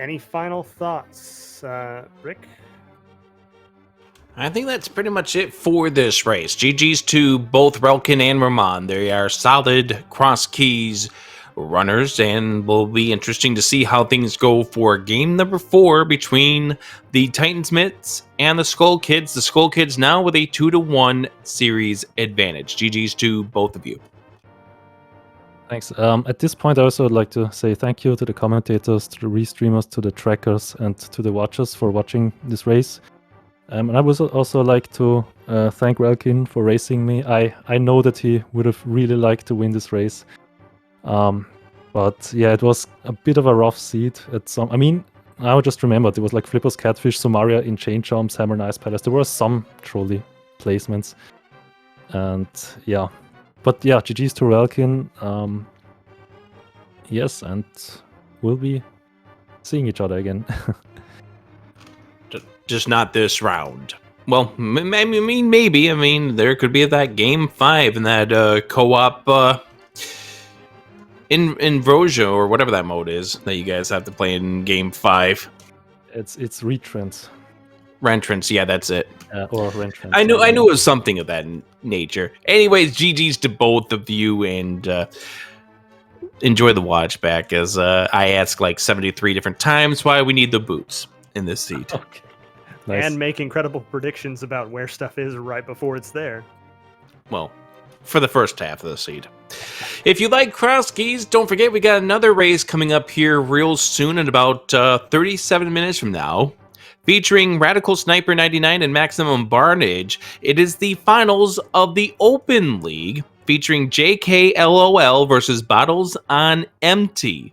[SPEAKER 1] Any final thoughts, Rick?
[SPEAKER 2] I think that's pretty much it for this race. GG's to both Relkin and Ramon. They are solid cross keys runners, and will be interesting to see how things go for game number 4 between the Titans Mitts and the Skull Kids. The Skull Kids now with a 2-1 series advantage. GG's to both of you.
[SPEAKER 3] Thanks. At this point, I also would like to say thank you to the commentators, to the restreamers, to the trackers, and to the watchers for watching this race. And I would also like to thank Relkin for racing me. I know that he would have really liked to win this race. But yeah, it was a bit of a rough seed at some. I mean, I just remembered it was like Flippers Catfish, Somaria in Chain Jumps, Hammer and Ice Palace. There were some trolley placements. And yeah. But yeah, GG's to Relkin. Yes, and we'll be seeing each other again.
[SPEAKER 2] Just not this round. Well, I mean, maybe. I mean, there could be that game 5 in that co-op in Vroja or whatever that mode is that you guys have to play in game 5.
[SPEAKER 3] It's Retrance.
[SPEAKER 2] Rentrance, yeah, that's it.
[SPEAKER 3] Or Rentrance.
[SPEAKER 2] I knew it was something of that nature. Anyways, GG's to both of you, and enjoy the watch back, as I ask like 73 different times why we need the boots in this seat.
[SPEAKER 3] Okay. Nice.
[SPEAKER 1] And make incredible predictions about where stuff is right before it's there.
[SPEAKER 2] Well, for the first half of the seed. If you like cross keys, don't forget we got another race coming up here real soon in about 37 minutes from now, featuring Radical Sniper 99 and Maximum Barnage. It is the finals of the Open League, featuring JKLOL versus Bottles on Empty.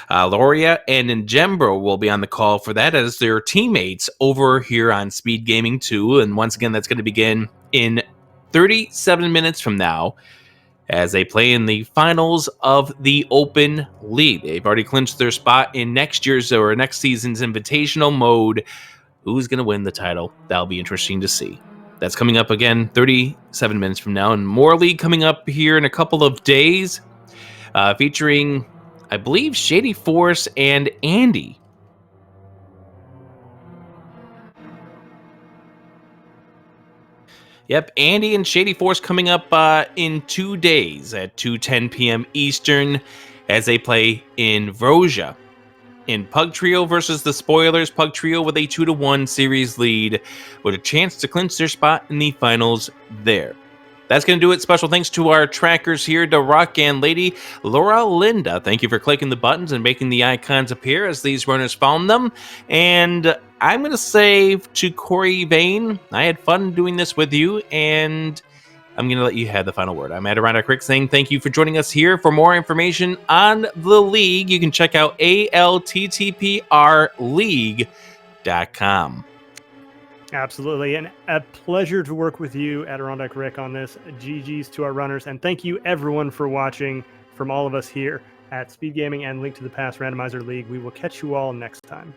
[SPEAKER 2] Loria and Njembro will be on the call for that as their teammates over here on Speed Gaming 2. And once again, that's going to begin in 37 minutes from now as they play in the finals of the Open League. They've already clinched their spot in next season's Invitational mode. Who's going to win the title? That'll be interesting to see. That's coming up again 37 minutes from now. And more league coming up here in a couple of days, featuring, I believe, Shady Force and Andy. Yep, Andy and Shady Force coming up in 2 days at 2:10 p.m. Eastern as they play in Vroja. In Pug Trio versus the Spoilers, Pug Trio with a 2-1 series lead with a chance to clinch their spot in the finals there. That's going to do it. Special thanks to our trackers here, the Rock and Lady Laura Linda. Thank you for clicking the buttons and making the icons appear as these runners found them. And I'm going to say to Corey Vane, I had fun doing this with you, and I'm going to let you have the final word. I'm Adirondack Rick saying thank you for joining us here. For more information on the league, you can check out ALTTPRleague.com.
[SPEAKER 1] Absolutely, and a pleasure to work with you, Adirondack Rick, on this. GG's to our runners, and thank you everyone for watching from all of us here at Speed Gaming and Link to the Past Randomizer League. We will catch you all next time.